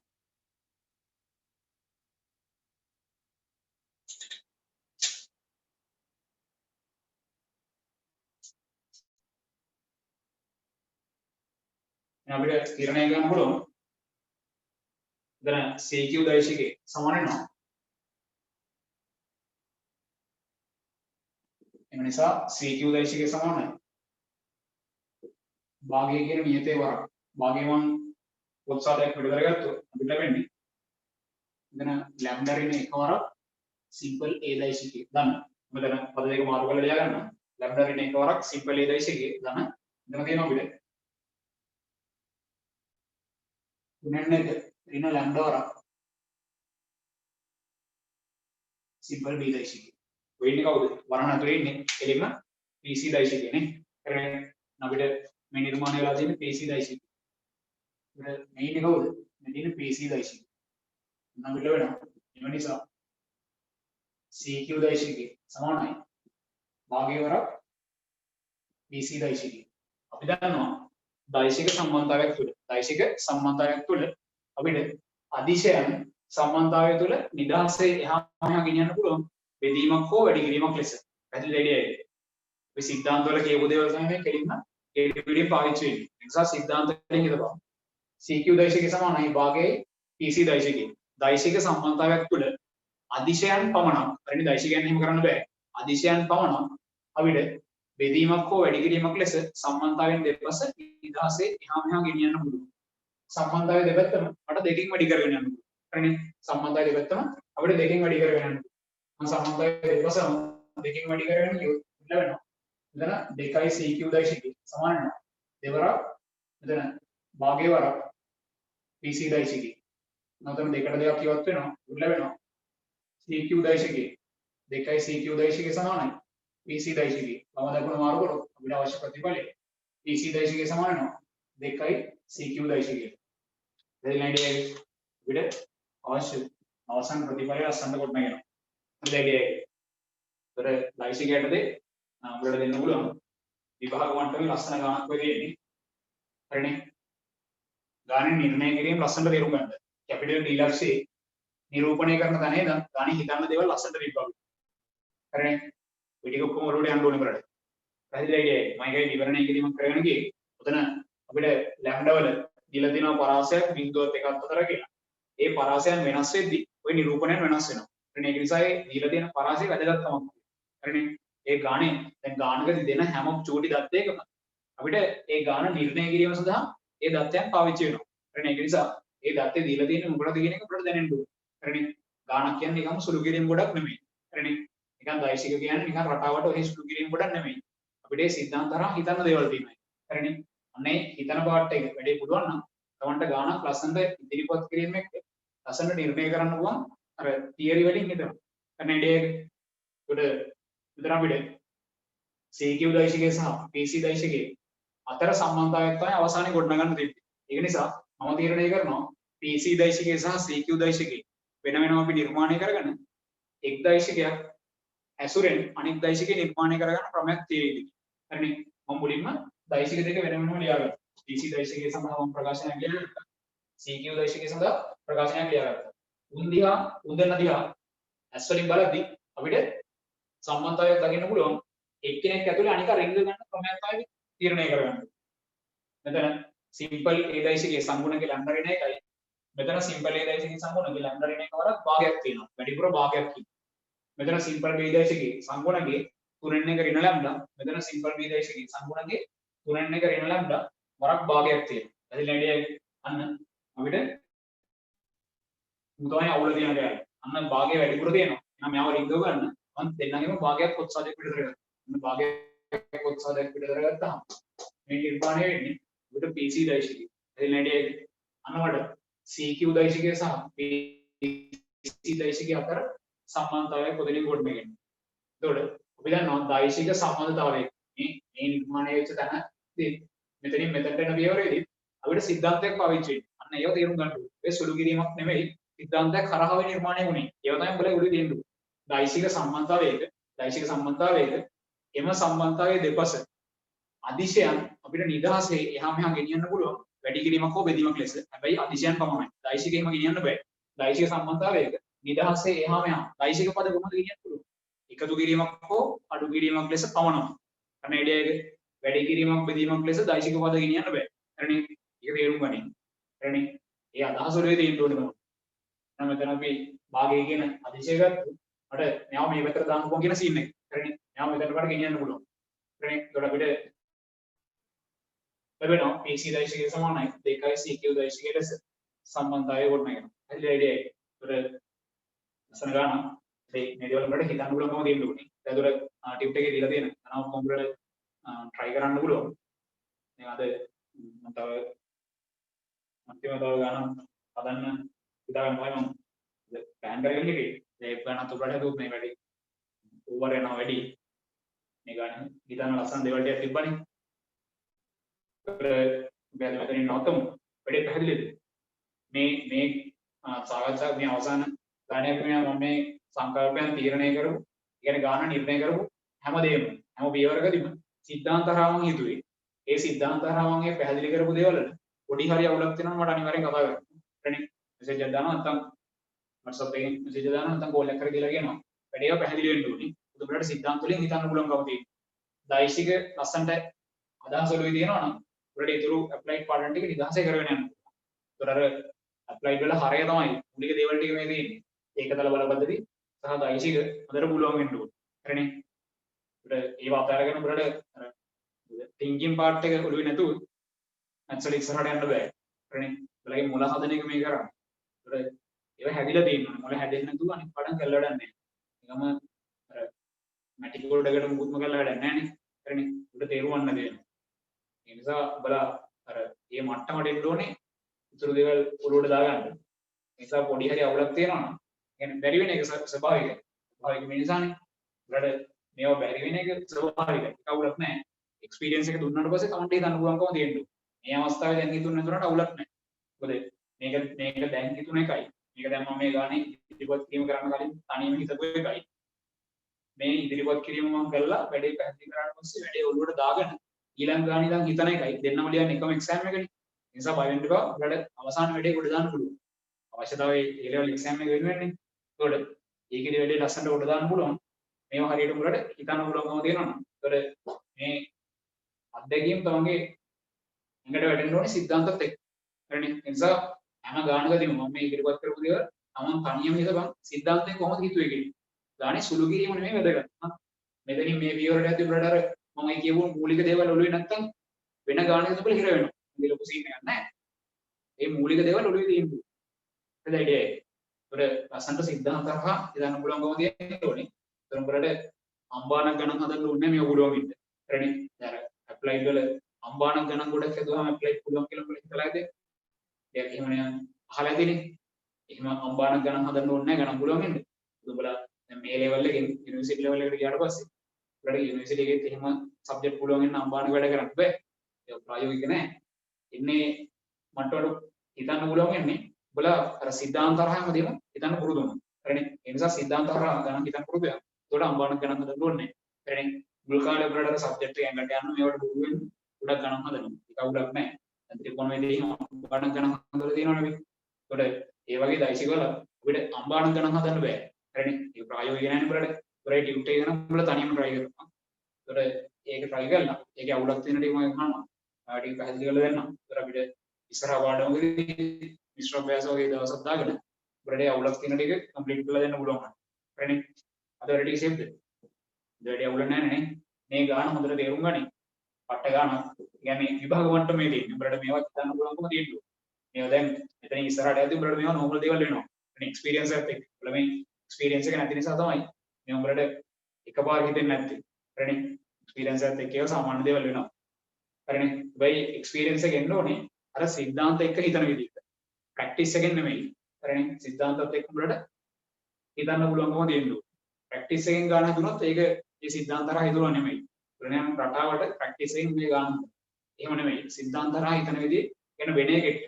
අපිට තීරණය ගන්න පුළුවන්. දැන් CQ දෛශිකයේ සමාන වෙනවා. එම නිසා CQ දෛශිකයේ සමානයි. භාගය කියන නියතේ වරක්. භාගය මම පොත්සාලයක් පිළිතර ගත්තොත් අපිට ලැබෙන්නේ මෙතන ලැම්ඩා ඍණ 1 වරක් සිම්පල් A දෛශිකයේ ධන. මෙතන පද දෙක මාරු කරලා ලියා ගන්න. ලැම්ඩා ඍණ 1 වරක් සිම්පල් A දෛශිකයේ ධන. මෙතන තියෙනවා අපිට 3n1 ඍණ ලැම්ඩා වරක් සිම්පල් B දෛශිකයේ. ඔය ඉන්නේ කවුද? වරණ අතුරේ ඉන්නේ එළිම PC දෛශිකයේ නේ. කරන්නේ අපිට මේ නිර්මාණය වෙලා තියෙන්නේ PC දෛශිකය. අපිට මේ ඉන්නේ කවුද? මේ තියෙන්නේ PC දෛශිකය. අපිට වෙනවා. ඒ නිසා CQ දෛශිකයේ සමානයි භාගයේ වරක් PC දෛශිකය. අපි දන්නවා දෛශික සම්බන්ධතාවයක් තුළ අපිට අදිශයන් සම්බන්ධතාවය තුළ නිදහසේ එහා මෙහා ගෙනියන්න පුළුවන් බෙදීමක් හෝ වැඩි කිරීමක් ලෙස. පැහැදිලිද? අපි සිද්ධාන්තවල කියපු දේවල් තමයි මේ කෙලින්ම ADPD පාවිච්චි වෙන්නේ. ඒ නිසා සිද්ධාන්ත වලින් හිතපන්. CQ දෛශිකයේ සමානයි භාගයේ PC දෛශිකයේ. දෛශික සම්බන්ධතාවයක් තුළ අදිශයන් පමණක් හරිනේ දෛශිකයන් එහෙම කරන්න බෑ. අදිශයන් පමණක් අපිට බෙදීමක් හෝ වැඩි කිරීමක් ලෙස සම්බන්ධතාවයෙන් දෙපස නිදහසේ එහා මෙහා ගෙනියන්න පුළුවන්. සම්බන්ධතාවය දෙපැත්තම අපිට දෙකකින් වැඩි කරගෙන යන්න පුළුවන්. හරිනේ සම්බන්ධතාවය දෙපැත්තම අපිට දෙකකින් වැඩි කරගෙන යන්න පුළුවන්. මම සම්බන්ධතාවය දෙපසම දෙකකින් වැඩි කරගෙන වෙනවා. මෙතන 2යි CQ දෛශිකය සමාන වෙනවා. දෙවරක් මෙතන භාගයේ වරක් PC දෛශිකය. නැත්නම් දෙකට දෙකක් කියවත් වෙනවා. උඩ ලැබෙනවා. CQ දෛශිකය 2යි CQ දෛශිකය සමානයි PC දෛශිකය. වම දකුණ මාරු කරොත් අපිට අවශ්‍ය ප්‍රතිඵලය PC දෛශිකය සමාන වෙනවා 2යි CQ දෛශිකය. දෙලෙන්ඩේ අපිට අවශ්‍ය අවසන් ප්‍රතිඵලය අසන්න කොට නැගෙනවා. දෙලෙන්ඩේ ඒතර දෛශිකයටදී අපිට දෙන්න පුළුවන් විභාග මට්ටමේ ලස්සන ගානක් වෙ දෙන්නේ. හරිනේ. ගානේ නිර්ණය කිරීම ලස්සනට තේරුම් ගන්න. කැපිටල් D ලක්ෂයේ නිරූපණය කරන තැනේ ගානේ හිතන්න දේවල් ලස්සනට විභාග. හරිනේ. ඔය ටික ඔක්කොම ඔලුවට යන්න ඕනේ කරලා. පැහැදිලිද? මම ඒකයි විවරණය කිරීමක් කරගෙන ගියේ. උතන අපිට ලැම්ඩා වල දීලා තියෙනවා පරාසයක් 0.1 අතර කියලා. ඒ පරාසයන් වෙනස් වෙද්දී ওই නිරූපණයන් වෙනස් වෙනවා. හරිනේ. ඒක නිසා ඒ දීලා තියෙන පරාසයේ වැදගත්කමක්. හරිනේ. ඒ ගානේ දැන් ගානකදී දෙන හැම චූටි දත්තයකම අපිට ඒ ගාන නිර්ණය කිරීම සඳහා ඒ දත්තයන් පාවිච්චි වෙනවා. හරිනේ. ඒක නිසා ඒ දත්තේ දීලා තියෙන්නේ මොකටද කියන එක අපිට දැනෙන්න ඕනේ. හරිනේ. ගානක් කියන්නේ නිකම්ම සුළු කිරීම ගොඩක් නෙමෙයි. හරිනේ. නිකන් දෛශික කියන්නේ නිකන් රටාවට ඔහේ සුළු කිරීම ගොඩක් නෙමෙයි. අපිට ඒ සිද්ධාන්ත තරම් හිතන්න දේවල් තියෙනවා. හරිනේ. අනේ හිතන පාර්ට් එක වැඩි පුළුවන් නම් තමන්ට ගානක් ලස්සනට ඉදිරිපත් කිරීම එක්ක ලස්සනට නිර්ණය කරන්න පුළුවන් අර තියරි වලින් හිතනවා. හරිනේ. ඒකට විතර අපිට CQ දෛශිකයේ සහ PC දෛශිකයේ අතර සම්බන්ධතාවයක් තමයි අවසානයේ ගොඩනගන්න දෙන්නේ. ඒක නිසා මම තීරණය කරනවා PC දෛශිකයේ සහ CQ දෛශිකයේ වෙන වෙනම අපි නිර්මාණය කරගෙන එක් දෛශිකයක් ඇසුරෙන් අනෙක් දෛශිකය නිර්මාණය කරගන්න ක්‍රමයක් තියෙයි. හරිනේ. මම මුලින්ම දෛශික දෙක වෙන වෙනම ලියාගත්තා. PC දෛශිකයේ සඳහා මම ප්‍රකාශනයක් ලියලා CQ දෛශිකයේ සඳහා ප්‍රකාශනයක් ලියාගත්තා. උන්දන දිහා ඇස් වලින් බලද්දී අපිට සම්බන්ධතාවයක් දකින්න පුළුවන්. එක්කෙනෙක් ඇතුලේ අනික රිංග ගන්න ක්‍රමයක් තමයි තීරණය කරගන්න. මෙතන සිම්පල් A දෛශිකයේ සංගුණකේ ලැම්ඩා රින එකයි. මෙතන සිම්පල් A දෛශිකයේ සංගුණකේ ලැම්ඩා රින එක වරක් භාගයක් තියෙනවා. වැඩිපුර භාගයක් තියෙනවා. මෙතන සිම්පල් B දෛශිකයේ සංගුණකේ 3n එක ඍණ ලැම්ඩා. මෙතන සිම්පල් B දෛශිකයේ සංගුණකේ 3n එක ඍණ ලැම්ඩා වරක් භාගයක් තියෙනවා. ඇතිලැඩිය අන්න අපිට මුතවයි අවුල තියෙන දෙයක්. අන්න භාගය වැඩිපුර තියෙනවා. එහෙනම් මෙයාව රිංගව ගන්න මම දෙන්නගෙම භාගයක් කොටසක් පිටතර කරගන්න. අන්න භාගයක් කොටසක් පිටතර කරගත්තාම මේ නිර්මාණය වෙන්නේ අපිට PC දෛශිකය. ඇතිලැඩිය අන්න වල CQ දෛශිකය සහ PC දෛශිකය අතර සම්බන්ධතාවයක් පොදෙනින් කොට මේකෙන්. එතකොට අපි දන්නවා දෛශික සම්බන්ධතාවය මේ නිර්මාණය වෙච්ච තැන මෙතනින් මෙතනට යන පියවරේදී අපිට සිද්ධාන්තයක් පාවිච්චි වෙනවා. අන්න ඒක තේරුම් ගන්න ඕනේ. ඒ සුළු කිරීමක් නෙමෙයි සිද්ධාන්තයක් කරහව නිර්මාණය වුණේ. ඒක තමයි උඹලා උඩ තියෙන්නේ. දෛශික සම්බන්ධතාවයක එම සම්බන්ධතාවයේ දෙපස අදිශයන් අපිට නිදහසේ එහා මෙහා ගෙනියන්න පුළුවන්. වැඩි කිරීමක් හෝ බෙදීමක් ලෙස. හැබැයි අදිශයන් පමණයි. දෛශිකෙම ගෙනියන්න බෑ. දෛශික සම්බන්ධතාවයක නිදහසේ එහා මෙහා දෛශික පද කොහොමද ගෙනියන්න පුළුවන්? එකතු කිරීමක් හෝ අඩු කිරීමක් ලෙස පමණයි. අන්න එඩියක වැඩි කිරීමක් බෙදීමක් ලෙස දෛශික පද ගෙනියන්න බෑ. හරිනේ? ඒක තේරුම් ගනින්. හරිනේ? ඒ අදහස ඔළුවේ තියෙන්න ඕනේ තමයි. නම් මෙතන අපි භාගය කියන අදිශය ගත්තොත් මට මෙයාව මේ පැත්තට දාන්න පුළුවන් කියන සීන් එක. හරිනේ? මෙයාව මෙතනට වඩ ගෙනියන්න පුළුවන්. හරිනේ? ඒකට අපිට ලැබෙනවා PC දෛශිකය සමානයි 2යි CQ දෛශිකය ලෙස සම්බන්ධතාවය ගොඩනගෙනවා. හරිද? ඒකට ලස්සන ගන්න මේ දේවල් වලට හිතන්න පුළුවන්කම දෙන්න ඕනේ. ඒතකොට ටිප් එකේ දීලා තියෙන අනාව කම්පියුටර් try කරන්න පුළුවන්. මේ අද මම තව අන්තිම තව ගන්න හදන්න හිතා ගන්නවා මම. ප්ලෑන් කරගෙන ඉන්නේ. ඒ ගන්න උඩට හදුවොත් මේ වැඩි ඕවර් යනවා වැඩි. මේ ගන්න හිතන්න ලස්සන දේවල් ටිකක් තිබ්බනේ. ඒකට මෙතනින් නවත්තමු. වැඩි පැහැදිලිද? මේ සාකච්ඡා මේ අවසාන ගානයක් මම මේ සංකල්පයන් තීරණය කරමු. කියන්නේ ගාන නිර්ණය කරමු හැමදේම හැම පියවරකදීම සිද්ධාන්ත හරහාම හිතුවේ. ඒ සිද්ධාන්ත හරහාම මේ පැහැදිලි කරපු දේවල් වල පොඩි හරි අවුලක් තියෙනවා මට අනිවාර්යෙන් කතා කරන්න. හරිනේ? මෙසේජ් එකක් දානවා නැත්නම් WhatsApp එකෙන් මෙසේජ් එකක් දානවා නැත්නම් කෝල් එකක් කරලා කියලා කියනවා. වැඩේ පැහැදිලි වෙන්න ඕනේ. උඹලට සිද්ධාන්ත වලින් හිතන්න පුළුවන්කම තියෙනවා. දෛශික ලස්සන්ට අදහස් වලුයි තියෙනවා නම් උඹලට ඊතුරු ඇප්ලයිඩ් පාඩම් ටික නිදහසේ කරගෙන යන්න. ඒතර අර ඇප්ලයිඩ් වල හරය තමයි මූලික දේවල් ටික මේ තියෙන්නේ. ඒකතල බල පද්ධති සහ දෛශික හොඳට පුළුවන් වෙන්න ඕනේ. හරිනේ? ඒකට ඒව අතහැරගෙන උඹලට අර thinking part එක ඔළුවේ නැතුව ඇක්චුලි ඉස්සරහට යන්න බෑ. හරිනේ? උඹලගේ මුල හදන එක මේ කරන්නේ. ඒකට ඒව හැදිලා තියෙනවා. මුල හැදෙන්නේ නැතුව අනිත් පාඩම් කරලා වැඩක් නැහැ. නිකම්ම අර මැටික් වලට මුකුත්ම කරලා වැඩක් නැහැ නේ. හරිනේ? උඹට තේරුම් ගන්න දෙනවා. ඒ නිසා උඹලා අර මේ මට්ටමට එන්න ඕනේ. ඉතුරු දේවල් ඔළුවට දාගන්න. ඒ නිසා පොඩි හරි අවුලක් තියෙනවා නම් කියන්නේ බැරි වෙන එක ස්වභාවිකයි. ස්වභාවික මිනිසානේ. උඹලට මේවා බැරි වෙන එක ස්වභාවිකයි. අවුලක් නැහැ. එක්ස්පීරියන්ස් එක දුන්නාට පස්සේ තමන්ට හිතන්න පුළුවන්කම තියෙනවා. මේ අවස්ථාවේ දැන් හිතුනේ නැතුනට අවුලක් නැහැ. මොකද මේක දැන් හිතුන එකයි. මේක දැන් මම මේ ගානේ ඉදිරිපත් කිරීම කරන්න කලින් තනියම හිතපු එකයි. මේ ඉදිරිපත් කිරීම මම කළා වැඩේ පැහැදිලි කරාට පස්සේ වැඩේ ඔළුවට දාගෙන ඊළඟ ගානේ ඉඳන් හිතන එකයි. දෙන්නම ලියන්නේ එකම එක්සෑම් එකනේ. ඒ නිසා බය වෙන්න එපා. ඔයාලට අවසාන වැඩේ කොට දාන්න පුළුවන්. අවශ්‍යතාවයේ ඒ ලෙවල් එක්සෑම් එක වෙනුවෙන්නේ. ඒකට ඒකේ වැඩේ ලස්සනට කොට දාන්න පුළුවන්. මේවා හරියට මුලට හිතන්න පුළුවන්කම තියෙනවා නම්. ඒකට මේ අත්දැකීම් තමන්ගේ එකට වැටෙන්න ඕනේ සිද්ධාන්තත් එක්ක. හරිනේ? ඒ නිසා හැම ගානකදීම මම මේ ඉදිරිපත් කරපු දේවල් තමන් තනියම හිතපන් සිද්ධාන්තයෙන් කොහොමද හිතුවේ කියන්නේ. ගානේ සුළු කිරීම නෙමෙයි වැදගත්. මෙතනින් මේ පියවරට ඇද්දි උඩට අර මම ඒ කියපු මූලික දේවල් ඔළුවේ නැත්තම් වෙන ගානක තුල හිර වෙනවා. මේ ලොකු සීන් එකක් නැහැ. මේ මූලික දේවල් ඔළුවේ තියෙන්න. හරිද අයිඩියා එක. ඒකට ලස්සනට සිද්ධාන්ත හරහා ඉදන්න පුළුවන්කම තියෙන්න ඕනේ. ඒතර උඹලට අම්බානක් ගණන් හදන්න ඕනේ මේ ඔගොල්ලෝ වින්ද. හරිනේ? දැන් ඇප්ලයිඩ් වල අම්බානක් ගණන් ගොඩක් හදුවාම ඇප්ලයිඩ් පුළුවන් කියලා උඹලා හිතලා ඇද්ද? ඒක එහෙම නෑ අහලා ඇතිනේ. එහෙම අම්බානක් ගණන් හදන්න ඕනේ නැහැ ගණන් පුළුවන් වෙන්නේ. උඹලා දැන් මේ ලෙවල් එකෙන් යුනිවර්සිටි ලෙවල් එකට ගියාට පස්සේ උඹලට යුනිවර්සිටි එකෙත් එහෙම සබ්ජෙක්ට් පුළුවන් වෙන අම්බානක වැඩ කරන්න බෑ. ඒක ප්‍රායෝගික නෑ. ඉන්නේ මට්ටමට හිතන්න පුළුවන් වෙන්නේ උඹලා අර සිද්ධාන්ත හරහාම දෙමු හිතන්න පුරුදු වුණා. හරිනේ? ඒ නිසා සිද්ධාන්ත හරහා ගණන් හිතන්න පුරුදු වෙනවා. ඒකට අම්බානක් ගණන් හදන්න ඕනේ නැහැ. හරිනේ? මුල් කාලේ උඹලට සබ්ජෙක්ට් එක ඇඟට යන්න මේවට දුරු වෙන්න ගොඩක් ගණන් හදනවා. ඒක අවුලක් නැහැ. දැන් ත්‍රිකෝණමේදී අම්බාන ගණන් හදලා තියෙනවනේ අපි. ඒකට ඒ වගේ දෛසික වල අපිට අම්බාන ගණන් හදන්න බෑ. හරිනේ. ඒක ප්‍රායෝගික නෑනේ බලන්න. ඒකට ටියුට් එක නම් බලලා තනියම try කරනවා. ඒකට ඒක try කරලා ඒකේ අවුලක් තියෙන ටික මම අහනවා. ටික පැහැදිලි කරලා දෙන්නම්. ඒකට අපිට ඉස්සරහා පාඩමකදී මිශ්‍ර අභ්‍යාස වගේ දවසක් දාගෙන අපිට අවුලක් තියෙන ටික කම්ප්ලීට් කරලා දෙන්න පුළුවන්. හරිනේ. අද වැඩි සේෆ්ද? වැඩි අවුල නැහැ නේ. මේ ගාන හොඳට තේරුම් ගනින්. පට්ට ගානක්. කියන්නේ විභාග මට්ටමේ තියෙන. උඹලට මේවා හිතන්න පුළුවන්කම තියෙනවා. මේවා දැන් මෙතන ඉස්සරහට යද්දි උඹලට මේවා normal දේවල් වෙනවා. يعني experience එකත් එක්ක. උඹලා මේ experience එක නැති නිසා තමයි මේ උඹලට එකපාර හිතෙන්නේ නැත්තේ. හරිනේ. experience එකත් එක්ක ඒවා සාමාන්‍ය දේවල් වෙනවා. හරිනේ. වෙයි experience එක එන්න ඕනේ අර සිද්ධාන්ත එක්ක හිතන විදිහට. practice එකෙන් නෙමෙයි. හරිනේ. සිද්ධාන්තත් එක්ක උඹලට හිතන්න පුළුවන්කම තියෙනවා. practice එකෙන් ගාන හදුනොත් ඒක ඒ සිද්ධාන්ත හරහා හිතුවා නෙමෙයි. ප්‍රණයම් රටාවට practice එකෙන් මේ ගාන. එහෙම නෙමෙයි. සිද්ධාන්ත හරහා හිතන විදිහ කියන වෙන එකෙත්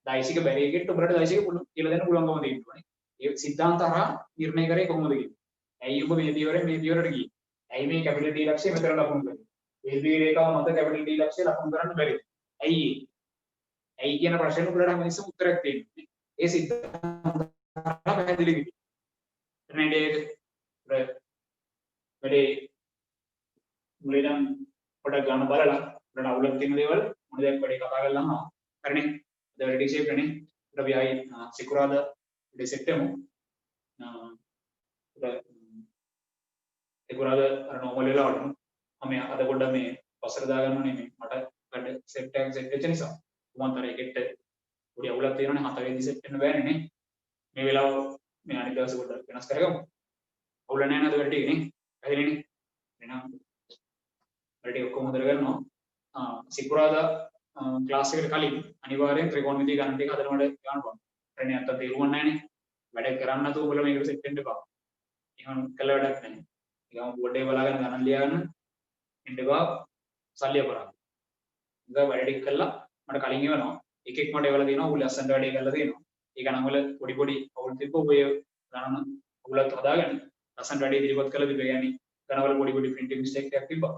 දෛසික බැරි එකෙත් උඹලට දෛසික කියලා දෙන්න පුළුවන්කම තියෙනවා. ඒ සිද්ධාන්ත හරහා නිර්ණය කරේ කොහොමද කියන්නේ? ඇයි ඔබ මේ පියවරෙන් මේ පියවරට ගියේ? ඇයි මේ කැපිටල් D ලක්ෂය මෙතන ලකුණු කරන්නේ? AB රේඛාව මත කැපිටල් D ලක්ෂය ලකුණු කරන්න බැරිද? ඇයි ඒ? ඇයි කියන ප්‍රශ්නෙට උඹලට හැමතිස්සෙම උත්තරයක් තියෙනවා. ඒ සිද්ධාන්ත හරහා පැහැදිලි වෙන්නේ. වැඩේ මුලින්ම පොඩක් ගන්න බලලා උඩට අවුලක් තියෙන දේවල් මොන දෙයක් වැඩි කතා කරලා අහනවා. හරිනේ. අද වැඩි ෂේප් නේ. ඊට අපි ආයි සිකුරාදා වැඩි සෙට් වෙමු. සිකුරාදා අර normal වෙලාවට මම අද පොඩ්ඩක් මේ පස්සට දාගන්න ඕනේ මේ මට වැඩ සෙට් එකක් සෙට් වෙච්ච නිසා. උමන්තර එකෙත් පොඩි අවුලක් තියෙනවනේ 7 වෙනි සෙට් වෙන්න බෑනේ නේ. මේ වෙලාව මේ අනිත් දවසේ පොඩ්ඩක් වෙනස් කරගමු. අවුල නැහැ නේද වැඩි ටික නේ. පැහැදිලිනේ. එහෙනම් වැඩි ඔක්කොම හොදට කරනවා. සිකුරාදා ක්ලාස් එකට කලින් අනිවාර්යෙන් ත්‍රිකෝණමිතිය ගණන් ටික හදන්න මට ගන්න පුළුවන්. හරිනේ නැත්තම් තේරුම් නැහැනේ. වැඩ කරන්න නැතුව ඔයගොල්ලෝ මේකට සෙට් වෙන්න එපා. එහෙම කළා වැඩක් නැහැ. ඊගම බෝඩ් එක බලාගෙන ගණන් ලියාගන්න ඉන්න එපා. සල්ලි අපරාධ. ඉතින් වැඩ ටික කළා මට කලින් එවනවා. එකෙක් මට එවලා දෙනවා. ඌ ලස්සනට වැඩේ කරලා දෙනවා. ඒ ගණන් වල පොඩි පොඩි අවුල් තිබ්බ ඔය ගණන් අවුලත් හදාගන්න ලස්සනට වැඩේ ඉදිරිපත් කළා තිබ්බ. يعني ගණන් වල පොඩි පොඩි printing mistake එකක් තිබ්බා.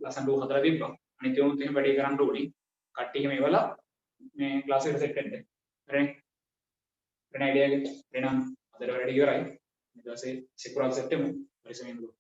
ලස්සනට ඌ හදලා තිබ්බා. අනිත් ඒවාත් එහෙම වැඩේ කරන්න ඕනේ. කට්ටිය එහෙම එවලා මේ ක්ලාස් එකට සෙට් වෙන්න. හරිනේ. වෙන අයිඩියා එකක් එහෙනම් අදට වැඩ ඉවරයි. ඊට පස්සේ සිකුරාදා සෙට් වෙමු. පරිස්සමෙන් ඉන්න.